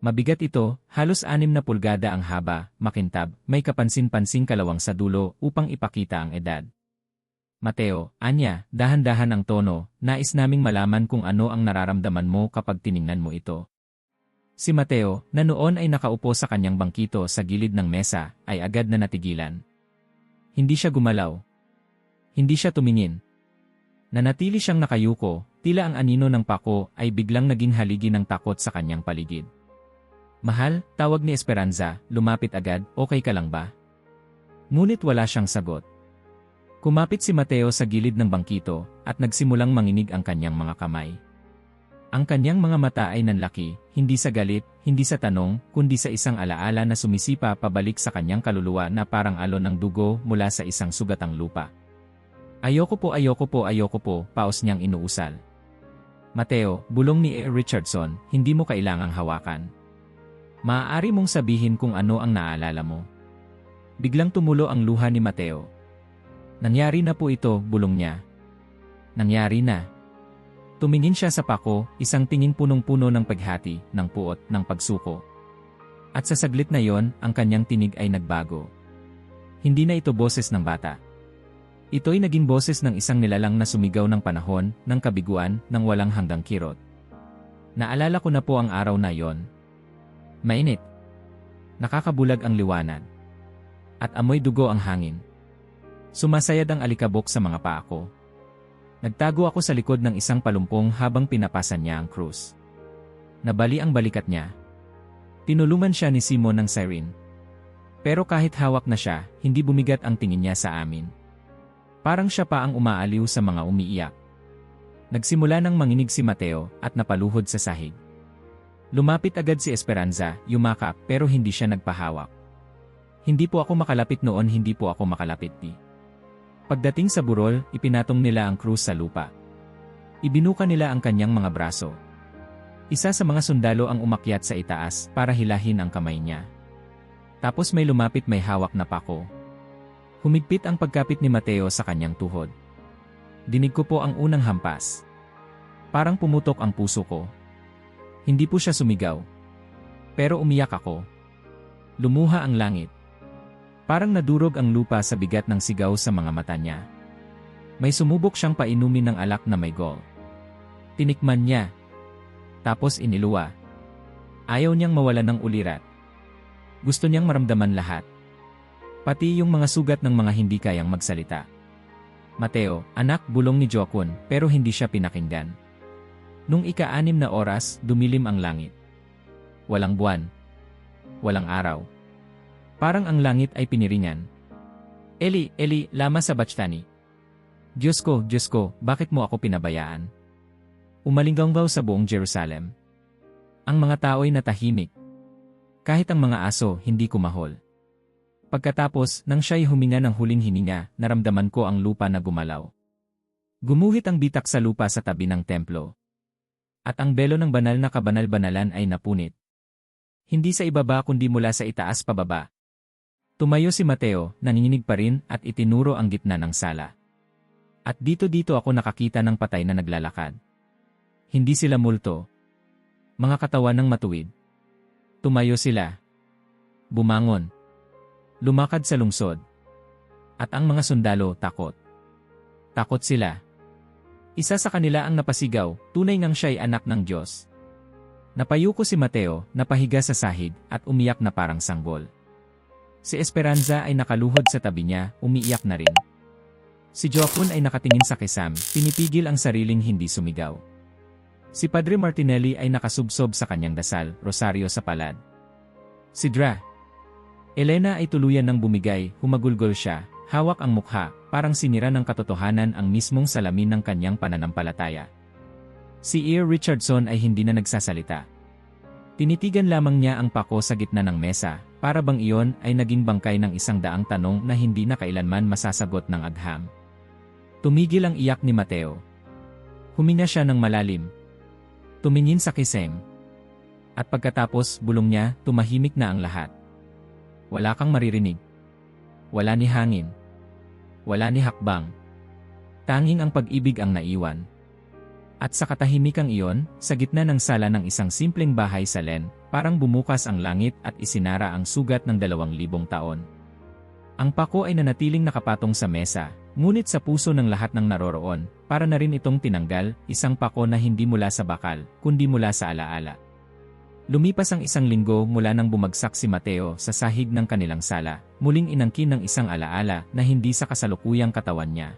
Mabigat ito, halos 6 na pulgada ang haba, makintab, may kapansin-pansing kalawang sa dulo upang ipakita ang edad. Mateo, anya, dahan-dahan ang tono, nais naming malaman kung ano ang nararamdaman mo kapag tiningnan mo ito. Si Mateo, na noon ay nakaupo sa kanyang bangkito sa gilid ng mesa, ay agad na natigilan. Hindi siya gumalaw. Hindi siya tumingin. Nanatili siyang nakayuko, tila ang anino ng pako ay biglang naging haligi ng takot sa kanyang paligid. Mahal, tawag ni Esperanza, lumapit agad, okay ka lang ba? Ngunit wala siyang sagot. Kumapit si Mateo sa gilid ng bangkito, at nagsimulang manginig ang kanyang mga kamay. Ang kanyang mga mata ay nanlaki, hindi sa galit, hindi sa tanong, kundi sa isang alaala na sumisipa pabalik sa kanyang kaluluwa na parang alon ng dugo mula sa isang sugatang lupa. Ayoko po, paos niyang inuusal. Mateo, bulong ni A. Richardson, hindi mo kailangang hawakan. Maaari mong sabihin kung ano ang naalala mo. Biglang tumulo ang luha ni Mateo. Nangyari na po ito, bulong niya. Nangyari na. Tumingin siya sa pako, isang tingin punong-puno ng paghati, ng puot, ng pagsuko. At sa saglit na yon, ang kanyang tinig ay nagbago. Hindi na ito boses ng bata. Ito'y naging boses ng isang nilalang na sumigaw ng panahon, ng kabiguan, ng walang hanggang kirot. Naalala ko na po ang araw na yon. Mainit. Nakakabulag ang liwanag. At amoy dugo ang hangin. Sumasayad ang alikabok sa mga paa ko. Nagtago ako sa likod ng isang palumpong habang pinapasan niya ang krus. Nabali ang balikat niya. Tinulungan siya ni Simon ng Cyrene. Pero kahit hawak na siya, hindi bumigat ang tingin niya sa amin. Parang siya pa ang umaaliw sa mga umiiyak. Nagsimula nang manginig si Mateo at napaluhod sa sahig. Lumapit agad si Esperanza, yumakap pero hindi siya nagpahawak. Hindi po ako makalapit noon, hindi po ako makalapit di. Pagdating sa burol, ipinatong nila ang krus sa lupa. Ibinuka nila ang kanyang mga braso. Isa sa mga sundalo ang umakyat sa itaas para hilahin ang kamay niya. Tapos may lumapit may hawak na pako. Humigpit ang pagkapit ni Mateo sa kanyang tuhod. Dinig ko po ang unang hampas. Parang pumutok ang puso ko. Hindi po siya sumigaw. Pero umiyak ako. Lumuha ang langit. Parang nadurog ang lupa sa bigat ng sigaw sa mga mata niya. May sumubok siyang painumin ng alak na may gol. Tinikman niya. Tapos iniluwa. Ayaw niyang mawalan ng ulirat. Gusto niyang maramdaman lahat. Pati yung mga sugat ng mga hindi kayang magsalita. Mateo, anak, bulong ni Jokun, pero hindi siya pinakinggan. Nung ika-6 na oras, dumilim ang langit. Walang buwan. Walang araw. Parang ang langit ay piniringan. Eli, Eli, lama sabachthani. Diyos ko, bakit mo ako pinabayaan? Umalinggaw sa buong Jerusalem. Ang mga tao'y natahimik. Kahit ang mga aso, hindi kumahol. Pagkatapos, nang siya'y huminga ng huling hininga, naramdaman ko ang lupa na gumalaw. Gumuhit ang bitak sa lupa sa tabi ng templo. At ang belo ng banal na kabanal-banalan ay napunit. Hindi sa ibaba kundi mula sa itaas pababa. Tumayo si Mateo, nanginginig pa rin at itinuro ang gitna ng sala. At dito ako nakakita ng patay na naglalakad. Hindi sila multo. Mga katawan ng matuwid. Tumayo sila. Bumangon. Lumakad sa lungsod. At ang mga sundalo takot. Takot sila. Isa sa kanila ang napasigaw, tunay ngang siya'y anak ng Diyos. Napayuko si Mateo, napahiga sa sahig, at umiyak na parang sanggol. Si Esperanza ay nakaluhod sa tabi niya, umiiyak na rin. Si Joaquin ay nakatingin sa kisam, pinipigil ang sariling hindi sumigaw. Si Padre Martinelli ay nakasubsob sa kanyang dasal, rosaryo sa palad. Si Elena ay tuluyan ng bumigay, humagulgol siya, hawak ang mukha, parang sinira ng katotohanan ang mismong salamin ng kanyang pananampalataya. Si Ear Richardson ay hindi na nagsasalita. Tinitigan lamang niya ang pako sa gitna ng mesa, para bang iyon ay naging bangkay ng 100 tanong na hindi na kailanman masasagot ng agham. Tumigil ang iyak ni Mateo. Huminga siya ng malalim. Tumingin sa kisem. At pagkatapos bulong niya, tumahimik na ang lahat. Wala kang maririnig. Wala ni hangin. Wala ni hakbang. Tanging ang pag-ibig ang naiwan. At sa katahimikang iyon, sa gitna ng sala ng isang simpleng bahay sa Len, parang bumukas ang langit at isinara ang sugat ng 2,000 taon. Ang pako ay nanatiling nakapatong sa mesa, ngunit sa puso ng lahat ng naroroon, para na rin itong tinanggal, isang pako na hindi mula sa bakal, kundi mula sa alaala. Lumipas ang 1 linggo mula nang bumagsak si Mateo sa sahig ng kanilang sala, muling inangkin ng isang alaala na hindi sa kasalukuyang katawan niya.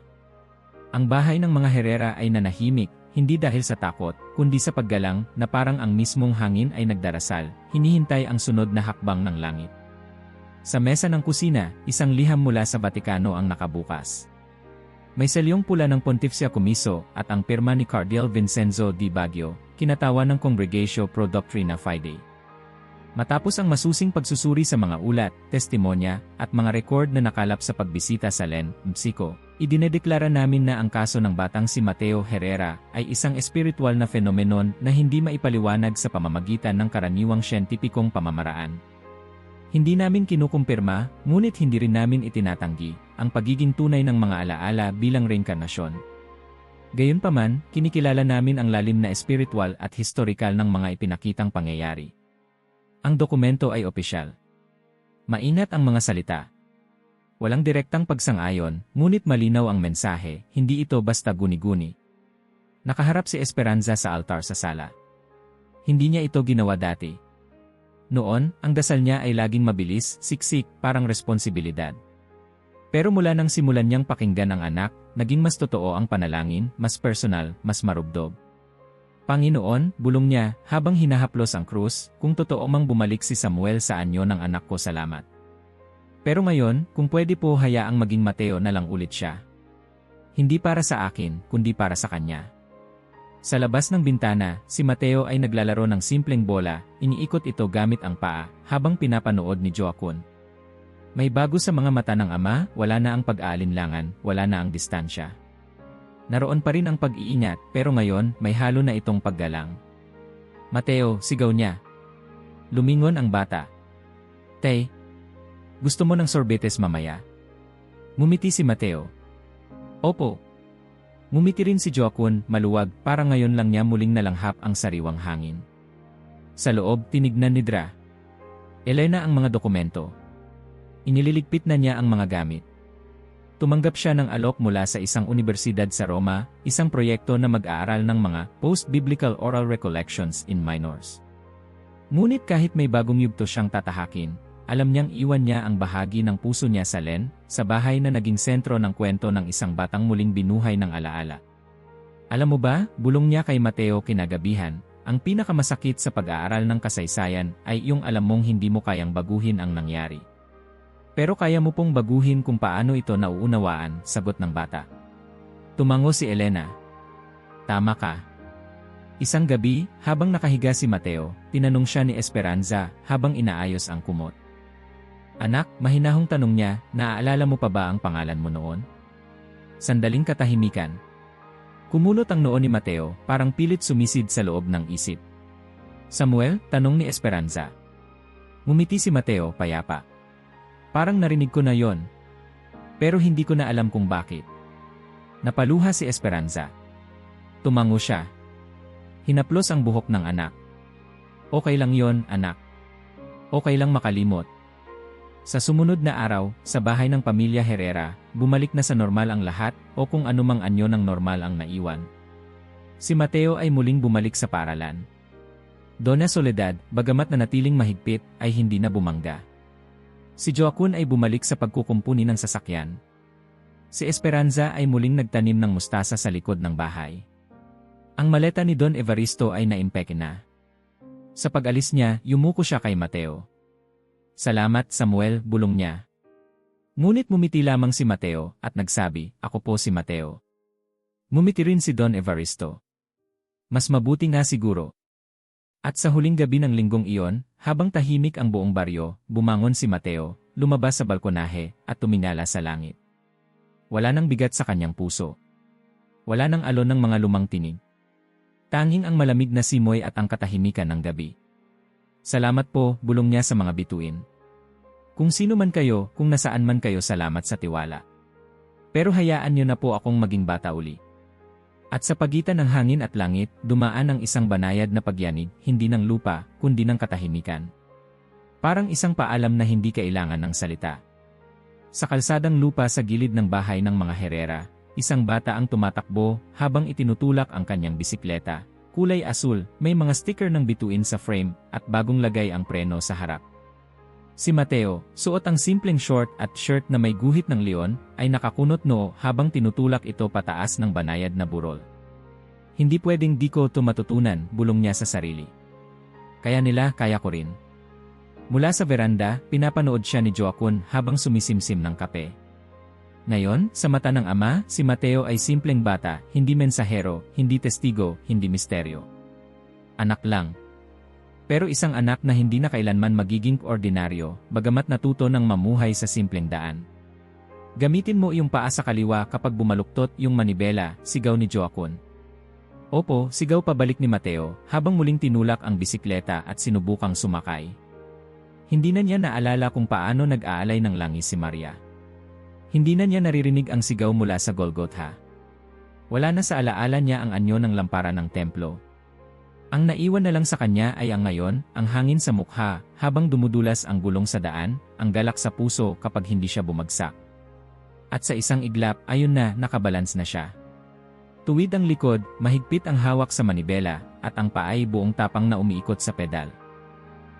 Ang bahay ng mga Herrera ay nanahimik, hindi dahil sa takot, kundi sa paggalang na parang ang mismong hangin ay nagdarasal, hinihintay ang sunod na hakbang ng langit. Sa mesa ng kusina, isang liham mula sa Batikano ang nakabukas. May selyong pula ng Pontificia Commisso at ang pirma ni Cardinal Vincenzo di Baggio, kinatawan ng Congregatio Pro Doctrina Fidei. Matapos ang masusing pagsusuri sa mga ulat, testimonya, at mga record na nakalap sa pagbisita sa Len, Mexico, idinedeklara namin na ang kaso ng batang si Mateo Herrera ay isang espiritual na fenomenon na hindi maipaliwanag sa pamamagitan ng karaniwang siyentipikong pamamaraan. Hindi namin kinukumpirma, ngunit hindi rin namin itinatanggi, ang pagiging tunay ng mga alaala bilang reinkarnasyon. Gayunpaman, kinikilala namin ang lalim na espiritual at historikal ng mga ipinakitang pangyayari. Ang dokumento ay opisyal. Mainat ang mga salita. Walang direktang pagsang-ayon, ngunit malinaw ang mensahe, hindi ito basta guni-guni. Nakaharap si Esperanza sa altar sa sala. Hindi niya ito ginawa dati. Noon, ang dasal niya ay laging mabilis, siksik, parang responsibilidad. Pero mula nang simulan niyang pakinggan ang anak, naging mas totoo ang panalangin, mas personal, mas marubdob. Panginoon, bulong niya, habang hinahaplos ang krus, kung totoo mang bumalik si Samuel sa anyo ng anak ko, salamat. Pero ngayon, kung pwede po hayaang maging Mateo na lang ulit siya. Hindi para sa akin, kundi para sa kanya. Sa labas ng bintana, si Mateo ay naglalaro ng simpleng bola, iniikot ito gamit ang paa, habang pinapanood ni Joaquin. May bago sa mga mata ng ama, wala na ang pag-aalinlangan, wala na ang distansya. Naroon pa rin ang pag-iingat, pero ngayon, may halo na itong paggalang. Mateo, sigaw niya. Lumingon ang bata. Tay, gusto mo ng sorbetes mamaya? Ngumiti si Mateo. Opo. Ngumiti rin si Joaquin, maluwag, para ngayon lang niya muling nalanghap ang sariwang hangin. Sa loob, tinignan ni Elena ang mga dokumento. Inililigpit na niya ang mga gamit. Tumanggap siya ng alok mula sa isang unibersidad sa Roma, isang proyekto na mag-aaral ng mga post-biblical oral recollections in minors. Ngunit kahit may bagong yugto siyang tatahakin, alam niyang iwan niya ang bahagi ng puso niya sa Len, sa bahay na naging sentro ng kwento ng isang batang muling binuhay ng alaala. Alam mo ba, bulong niya kay Mateo kinagabihan, ang pinakamasakit sa pag-aaral ng kasaysayan ay yung alam mong hindi mo kayang baguhin ang nangyari. Pero kaya mo pong baguhin kung paano ito nauunawaan, sagot ng bata. Tumango si Elena. Tama ka. Isang gabi, habang nakahiga si Mateo, tinanong siya ni Esperanza habang inaayos ang kumot. Anak, mahinahong tanong niya, naaalala mo pa ba ang pangalan mo noon? Sandaling katahimikan. Kumulot ang noo ni Mateo, parang pilit sumisid sa loob ng isip. Samuel, tanong ni Esperanza. Ngumiti si Mateo, payapa. Parang narinig ko na yon. Pero hindi ko na alam kung bakit. Napaluha si Esperanza. Tumango siya. Hinaplos ang buhok ng anak. Okay lang yon, anak. Okay lang makalimot. Sa sumunod na araw, sa bahay ng pamilya Herrera, bumalik na sa normal ang lahat o kung anumang anyo ng normal ang naiwan. Si Mateo ay muling bumalik sa paaralan. Donna Soledad, bagamat nanatiling mahigpit, ay hindi na bumangga. Si Joaquin ay bumalik sa pagkukumpuni ng sasakyan. Si Esperanza ay muling nagtanim ng mustasa sa likod ng bahay. Ang maleta ni Don Evaristo ay naimpeke na. Sa pag-alis niya, yumuko siya kay Mateo. Salamat, Samuel, bulong niya. Ngunit mumiti lamang si Mateo at nagsabi, ako po si Mateo. Mumiti rin si Don Evaristo. Mas mabuti nga siguro. At sa huling gabi ng linggong iyon, habang tahimik ang buong baryo, bumangon si Mateo, lumabas sa balkonahe at tumingala sa langit. Wala nang bigat sa kanyang puso. Wala nang alon ng mga lumang tinig. Tanging ang malamig na simoy at ang katahimikan ng gabi. Salamat po, bulong niya sa mga bituin. Kung sino man kayo, kung nasaan man kayo, salamat sa tiwala. Pero hayaan niyo na po akong maging bata uli. At sa pagitan ng hangin at langit, dumaan ang isang banayad na pagyanig, hindi ng lupa, kundi ng katahimikan. Parang isang paalam na hindi kailangan ng salita. Sa kalsadang lupa sa gilid ng bahay ng mga Herrera, isang bata ang tumatakbo habang itinutulak ang kanyang bisikleta. Kulay asul, may mga sticker ng bituin sa frame at bagong lagay ang preno sa harap. Si Mateo, suot ang simpleng short at shirt na may guhit ng leon, ay nakakunot noo habang tinutulak ito pataas ng banayad na burol. Hindi pwedeng di ko ito matutunan, bulong niya sa sarili. Kaya nila, kaya ko rin. Mula sa veranda, pinapanood siya ni Joaquin habang sumisimsim ng kape. Ngayon, sa mata ng ama, si Mateo ay simpleng bata, hindi mensahero, hindi testigo, hindi misteryo. Anak lang. Pero isang anak na hindi na kailanman magiging ordinaryo, bagamat natuto ng mamuhay sa simpleng daan. Gamitin mo iyong paa sa kaliwa kapag bumaluktot yung manibela, sigaw ni Joaquin. Opo, sigaw pabalik ni Mateo, habang muling tinulak ang bisikleta at sinubukang sumakay. Hindi na niya naalala kung paano nag-aalay ng langis si Maria. Hindi na niya naririnig ang sigaw mula sa Golgotha. Wala na sa alaala niya ang anyo ng lamparan ng templo. Ang naiwan na lang sa kanya ay ang ngayon, ang hangin sa mukha, habang dumudulas ang gulong sa daan, ang galak sa puso kapag hindi siya bumagsak. At sa isang iglap, ayun na, nakabalans na siya. Tuwid ang likod, mahigpit ang hawak sa manibela, at ang paay buong tapang na umiikot sa pedal.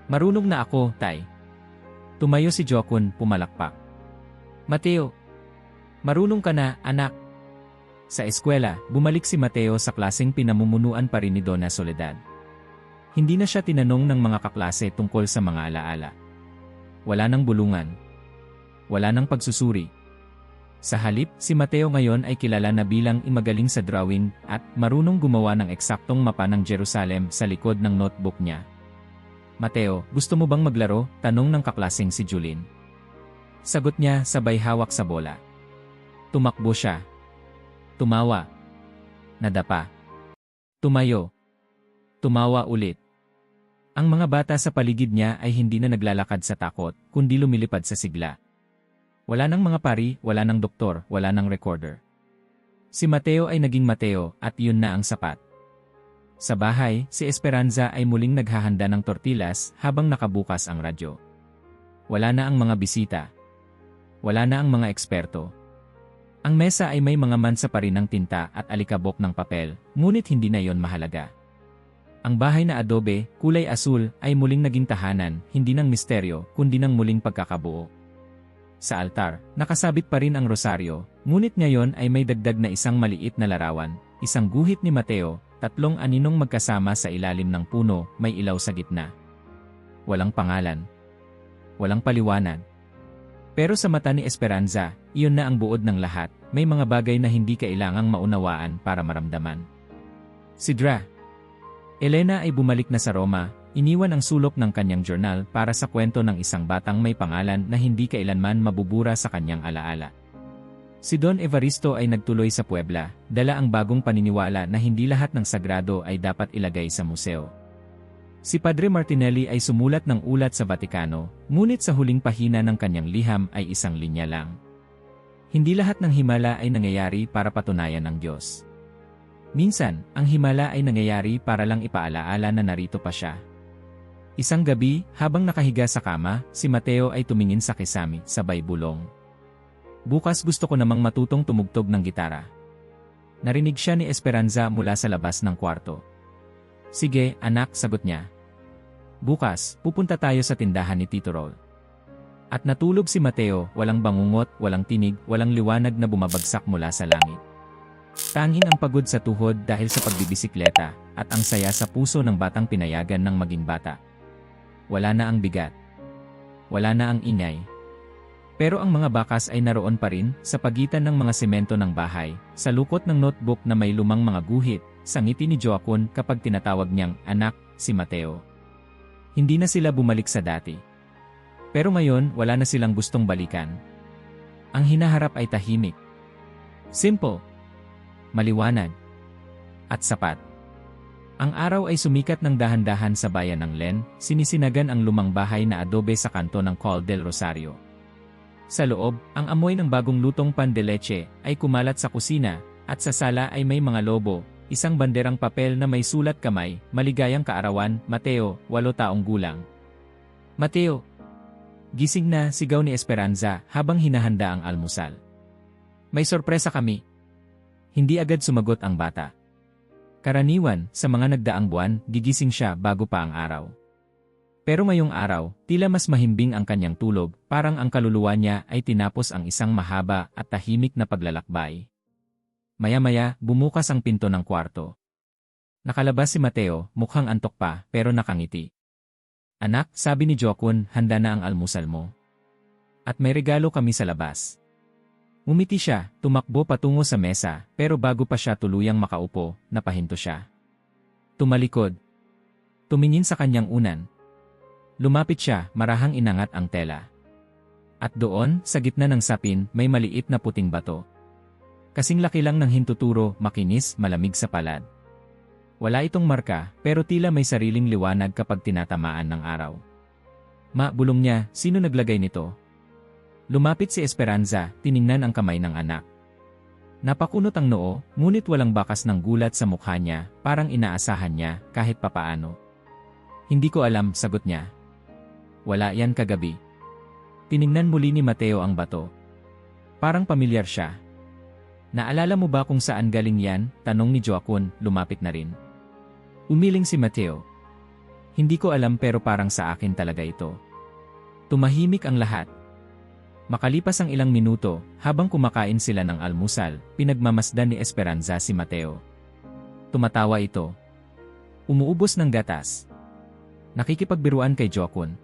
Marunong na ako, tay. Tumayo si Joaquin, pumalakpak. Mateo, marunong ka na, anak. Sa eskwela, bumalik si Mateo sa klaseng pinamumunuan pa rin ni Donna Soledad. Hindi na siya tinanong ng mga kaklase tungkol sa mga alaala. Wala nang bulungan. Wala nang pagsusuri. Sa halip, si Mateo ngayon ay kilala na bilang magaling sa drawing at marunong gumawa ng eksaktong mapa ng Jerusalem sa likod ng notebook niya. Mateo, gusto mo bang maglaro? Tanong ng kaklaseng si Julin. Sagot niya sabay hawak sa bola. Tumakbo siya. Tumawa. Nadapa. Tumayo. Tumawa ulit. Ang mga bata sa paligid niya ay hindi na naglalakad sa takot, kundi lumilipad sa sigla. Wala nang mga pari, wala nang doktor, wala nang recorder. Si Mateo ay naging Mateo at yun na ang sapat. Sa bahay, si Esperanza ay muling naghahanda ng tortillas habang nakabukas ang radyo. Wala na ang mga bisita. Wala na ang mga eksperto. Ang mesa ay may mga mansa pa rin ng tinta at alikabok ng papel, ngunit hindi na yon mahalaga. Ang bahay na adobe, kulay asul, ay muling naging tahanan, hindi ng misteryo, kundi ng muling pagkakabuo. Sa altar, nakasabit pa rin ang rosaryo, ngunit ngayon ay may dagdag na isang maliit na larawan, isang guhit ni Mateo, 3 aninong magkasama sa ilalim ng puno, may ilaw sa gitna. Walang pangalan. Walang paliwanag. Pero sa mata ni Esperanza, iyon na ang buod ng lahat, may mga bagay na hindi kailangang maunawaan para maramdaman. Si Dra. Elena ay bumalik na sa Roma, iniwan ang sulok ng kanyang journal para sa kwento ng isang batang may pangalan na hindi kailanman mabubura sa kanyang alaala. Si Don Evaristo ay nagtuloy sa Puebla, dala ang bagong paniniwala na hindi lahat ng sagrado ay dapat ilagay sa museo. Si Padre Martinelli ay sumulat ng ulat sa Vatikano, ngunit sa huling pahina ng kanyang liham ay isang linya lang. Hindi lahat ng himala ay nangyayari para patunayan ng Diyos. Minsan, ang himala ay nangyayari para lang ipaalaala na narito pa siya. Isang gabi, habang nakahiga sa kama, si Mateo ay tumingin sa kisame, sabay bulong. Bukas gusto ko namang matutong tumugtog ng gitara. Narinig siya ni Esperanza mula sa labas ng kwarto. Sige, anak, sagot niya. Bukas, pupunta tayo sa tindahan ni Tito Rol. At natulog si Mateo, walang bangungot, walang tinig, walang liwanag na bumabagsak mula sa langit. Tanging ang pagod sa tuhod dahil sa pagbibisikleta, at ang saya sa puso ng batang pinayagan ng maging bata. Wala na ang bigat. Wala na ang ingay. Pero ang mga bakas ay naroon pa rin, sa pagitan ng mga semento ng bahay, sa lukot ng notebook na may lumang mga guhit, sa ngiti ni Joaquin kapag tinatawag niyang anak, si Mateo. Hindi na sila bumalik sa dati. Pero ngayon, wala na silang gustong balikan. Ang hinaharap ay tahimik. Simple. Maliwanag. At sapat. Ang araw ay sumikat ng dahan-dahan sa bayan ng Len, sinisinagan ang lumang bahay na adobe sa kanto ng Col del Rosario. Sa loob, ang amoy ng bagong lutong pan de leche ay kumalat sa kusina, at sa sala ay may mga lobo, isang banderang papel na may sulat kamay, maligayang kaarawan, Mateo, 8 taong gulang. Mateo! Gising na, sigaw ni Esperanza habang hinahanda ang almusal. May sorpresa kami. Hindi agad sumagot ang bata. Karaniwan, sa mga nagdaang buwan, gigising siya bago pa ang araw. Pero ngayong araw, tila mas mahimbing ang kanyang tulog, parang ang kaluluwa niya ay tinapos ang isang mahaba at tahimik na paglalakbay. Maya-maya, bumukas ang pinto ng kwarto. Nakalabas si Mateo, mukhang antok pa, pero nakangiti. Anak, sabi ni Joaquin, handa na ang almusal mo. At may regalo kami sa labas. Ngumiti siya, tumakbo patungo sa mesa, pero bago pa siya tuluyang makaupo, napahinto siya. Tumalikod. Tumingin sa kanyang unan. Lumapit siya, marahang inangat ang tela. At doon, sa gitna ng sapin, may maliit na puting bato. Kasing laki lang ng hintuturo, makinis, malamig sa palad. Wala itong marka, pero tila may sariling liwanag kapag tinatamaan ng araw. Bulong niya, sino naglagay nito? Lumapit si Esperanza, tiningnan ang kamay ng anak. Napakunot ang noo, ngunit walang bakas ng gulat sa mukha niya, parang inaasahan niya, kahit papaano. Hindi ko alam, sagot niya. Wala yan kagabi. Tiningnan muli ni Mateo ang bato. Parang pamilyar siya. Naalala mo ba kung saan galing yan? Tanong ni Joaquin, lumapit na rin. Umiling si Mateo. Hindi ko alam pero parang sa akin talaga ito. Tumahimik ang lahat. Makalipas ang ilang minuto, habang kumakain sila ng almusal, pinagmamasdan ni Esperanza si Mateo. Tumatawa ito. Umuubos ng gatas. Nakikipagbiruan kay Joaquin.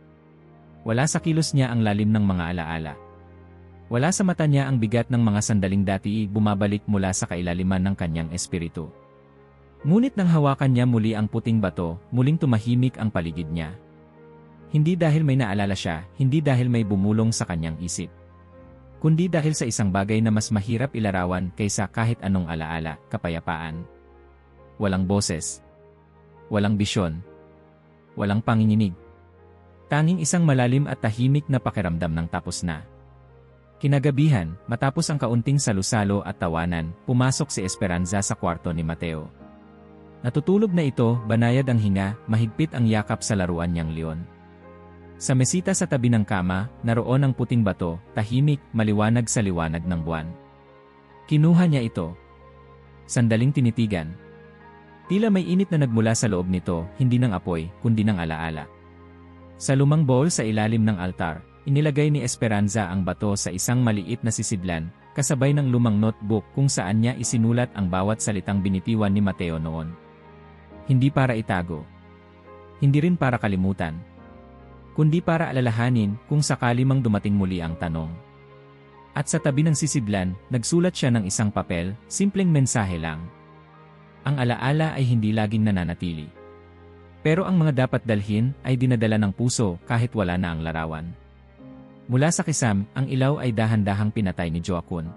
Wala sa kilos niya ang lalim ng mga alaala. Wala sa mata niya ang bigat ng mga sandaling dati bumabalik mula sa kailaliman ng kanyang espiritu. Ngunit nang hawakan niya muli ang puting bato, muling tumahimik ang paligid niya. Hindi dahil may naalala siya, hindi dahil may bumulong sa kanyang isip. Kundi dahil sa isang bagay na mas mahirap ilarawan kaysa kahit anong alaala, kapayapaan. Walang boses. Walang bisyon. Walang panginginig. Tanging isang malalim at tahimik na pakiramdam ng tapos na. Kinagabihan, matapos ang kaunting salusalo at tawanan, pumasok si Esperanza sa kwarto ni Mateo. Natutulog na ito, banayad ang hinga, mahigpit ang yakap sa laruan niyang leon. Sa mesita sa tabi ng kama, naroon ang puting bato, tahimik, maliwanag sa liwanag ng buwan. Kinuha niya ito. Sandaling tinitigan. Tila may init na nagmula sa loob nito, hindi ng apoy, kundi ng alaala. Sa lumang bowl sa ilalim ng altar, inilagay ni Esperanza ang bato sa isang maliit na sisidlan, kasabay ng lumang notebook kung saan niya isinulat ang bawat salitang binitiwan ni Mateo noon. Hindi para itago. Hindi rin para kalimutan. Kundi para alalahanin kung sakali mang dumating muli ang tanong. At sa tabi ng sisidlan, nagsulat siya ng isang papel, simpleng mensahe lang. Ang alaala ay hindi laging nananatili. Pero ang mga dapat dalhin ay dinadala ng puso kahit wala na ang larawan. Mula sa kisam, ang ilaw ay dahan-dahang pinatay ni Joaquin.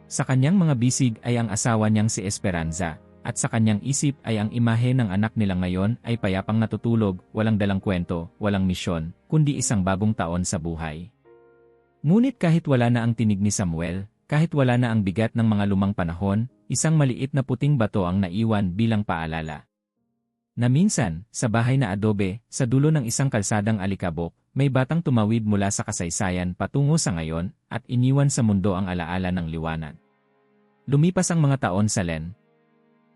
Sa kanyang mga bisig ay ang asawa niyang si Esperanza, at sa kanyang isip ay ang imahe ng anak nila ngayon ay payapang natutulog, walang dalang kwento, walang misyon, kundi isang bagong taon sa buhay. Ngunit kahit wala na ang tinig ni Samuel, kahit wala na ang bigat ng mga lumang panahon, isang maliit na puting bato ang naiwan bilang paalala. Na minsan, sa bahay na adobe, sa dulo ng isang kalsadang alikabok, may batang tumawid mula sa kasaysayan patungo sa ngayon, at iniwan sa mundo ang alaala ng liwanag. Lumipas ang mga taon sa Len.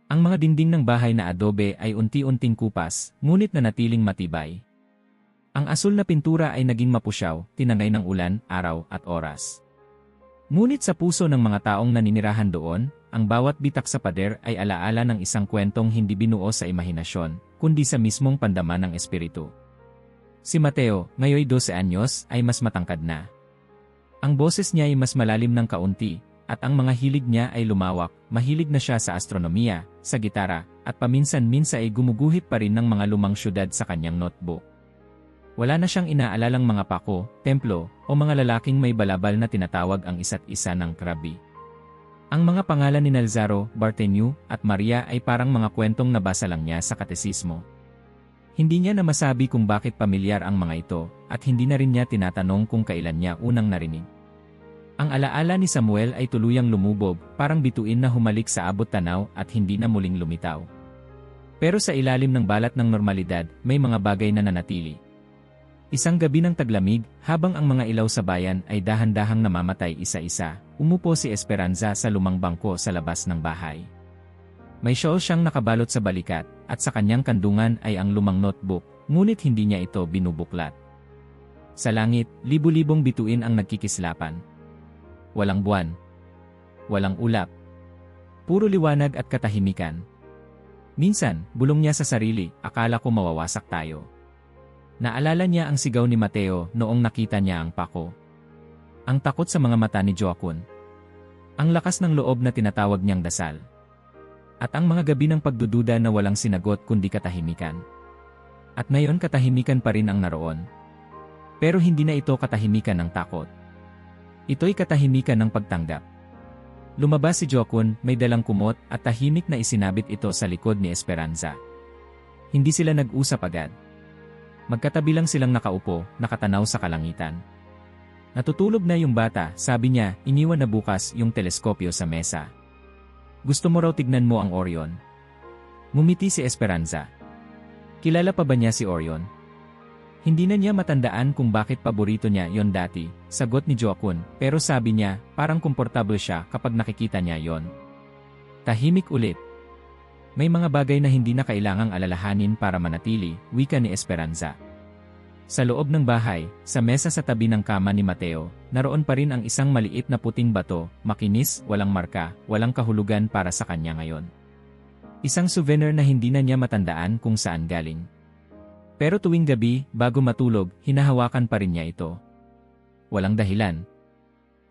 Ang mga dingding ng bahay na adobe ay unti-unting kupas, ngunit nanatiling matibay. Ang asul na pintura ay naging mapusyaw, tinangay ng ulan, araw at oras. Ngunit sa puso ng mga taong naninirahan doon, ang bawat bitak sa pader ay alaala ng isang kwentong hindi binuo sa imahinasyon, kundi sa mismong pandama ng espiritu. Si Mateo, ngayon 12 anyos, ay mas matangkad na. Ang boses niya ay mas malalim ng kaunti, at ang mga hilig niya ay lumawak, mahilig na siya sa astronomiya, sa gitara, at paminsan-minsan ay gumuguhit pa rin ng mga lumang syudad sa kanyang notebook. Wala na siyang inaalalang mga pako, templo, o mga lalaking may balabal na tinatawag ang isa't isa ng krabi. Ang mga pangalan ni Nalzaro, Barthenu, at Maria ay parang mga kwentong nabasa lang niya sa katesismo. Hindi niya na masabi kung bakit pamilyar ang mga ito, at hindi na rin niya tinatanong kung kailan niya unang narinig. Ang alaala ni Samuel ay tuluyang lumubog, parang bituin na humalik sa abot tanaw at hindi na muling lumitaw. Pero sa ilalim ng balat ng normalidad, may mga bagay na nanatili. Isang gabi ng taglamig, habang ang mga ilaw sa bayan ay dahan-dahang namamatay isa-isa, umupo si Esperanza sa lumang bangko sa labas ng bahay. May shawl siyang nakabalot sa balikat, at sa kanyang kandungan ay ang lumang notebook, ngunit hindi niya ito binubuklat. Sa langit, libu-libong bituin ang nagkikislapan. Walang buwan. Walang ulap. Puro liwanag at katahimikan. Minsan, bulong niya sa sarili, akala ko mawawasak tayo. Naalala niya ang sigaw ni Mateo noong nakita niya ang pako. Ang takot sa mga mata ni Joaquin. Ang lakas ng loob na tinatawag niyang dasal. At ang mga gabi ng pagdududa na walang sinagot kundi katahimikan. At ngayon katahimikan pa rin ang naroon. Pero hindi na ito katahimikan ng takot. Ito'y katahimikan ng pagtanggap. Lumabas si Joaquin, may dalang kumot at tahimik na isinabit ito sa likod ni Esperanza. Hindi sila nag-usap agad. Magkatabi lang silang nakaupo, nakatanaw sa kalangitan. Natutulog na yung bata, sabi niya, iniwan na bukas yung teleskopyo sa mesa. Gusto mo raw tignan mo ang Orion? Ngumiti si Esperanza. Kilala pa ba niya si Orion? Hindi na niya matandaan kung bakit paborito niya yon dati, sagot ni Joaquin, pero sabi niya, parang komportable siya kapag nakikita niya yon. Tahimik ulit. May mga bagay na hindi na kailangang alalahanin para manatili, wika ni Esperanza. Sa loob ng bahay, sa mesa sa tabi ng kama ni Mateo, naroon pa rin ang isang maliit na puting bato, makinis, walang marka, walang kahulugan para sa kanya ngayon. Isang souvenir na hindi na niya matandaan kung saan galing. Pero tuwing gabi, bago matulog, hinahawakan pa rin niya ito. Walang dahilan.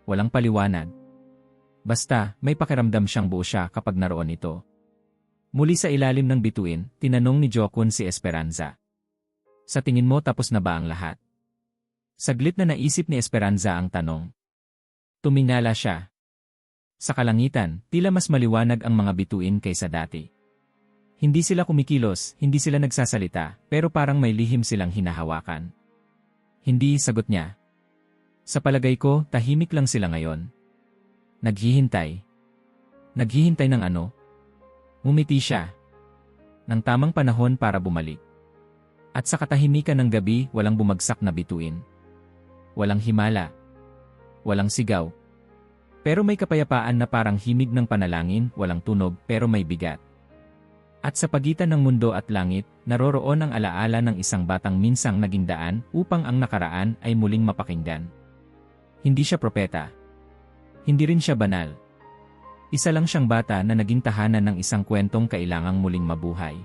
Walang paliwanag. Basta, may pakiramdam siyang buo siya kapag naroon ito. Muli sa ilalim ng bituin, tinanong ni Joaquin si Esperanza. Sa tingin mo tapos na ba ang lahat? Saglit na naisip ni Esperanza ang tanong. Tumingala siya. Sa kalangitan, tila mas maliwanag ang mga bituin kaysa dati. Hindi sila kumikilos, hindi sila nagsasalita, pero parang may lihim silang hinahawakan. Hindi, sagot niya. Sa palagay ko, tahimik lang sila ngayon. Naghihintay. Naghihintay ng ano? Ngumiti siya. Ng tamang panahon para bumalik. At sa katahimikan ng gabi, walang bumagsak na bituin. Walang himala. Walang sigaw. Pero may kapayapaan na parang himig ng panalangin, walang tunog, pero may bigat. At sa pagitan ng mundo at langit, naroroon ang alaala ng isang batang minsang naging daan upang ang nakaraan ay muling mapakinggan. Hindi siya propeta. Hindi rin siya banal. Isa lang siyang bata na naging tahanan ng isang kwentong kailangang muling mabuhay.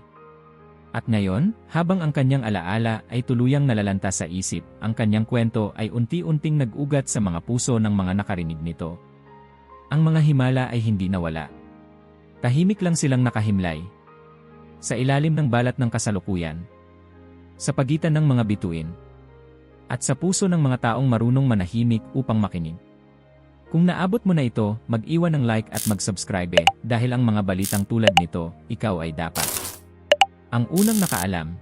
At ngayon, habang ang kanyang alaala ay tuluyang nalalanta sa isip, ang kanyang kwento ay unti-unting nag-ugat sa mga puso ng mga nakarinig nito. Ang mga himala ay hindi nawala. Tahimik lang silang nakahimlay. sa ilalim ng balat ng kasalukuyan, sa pagitan ng mga bituin, at sa puso ng mga taong marunong manahimik upang makinig. Kung naabot mo na ito, mag-iwan ng like at mag-subscribe dahil ang mga balitang tulad nito, ikaw ay dapat ang unang nakaalam.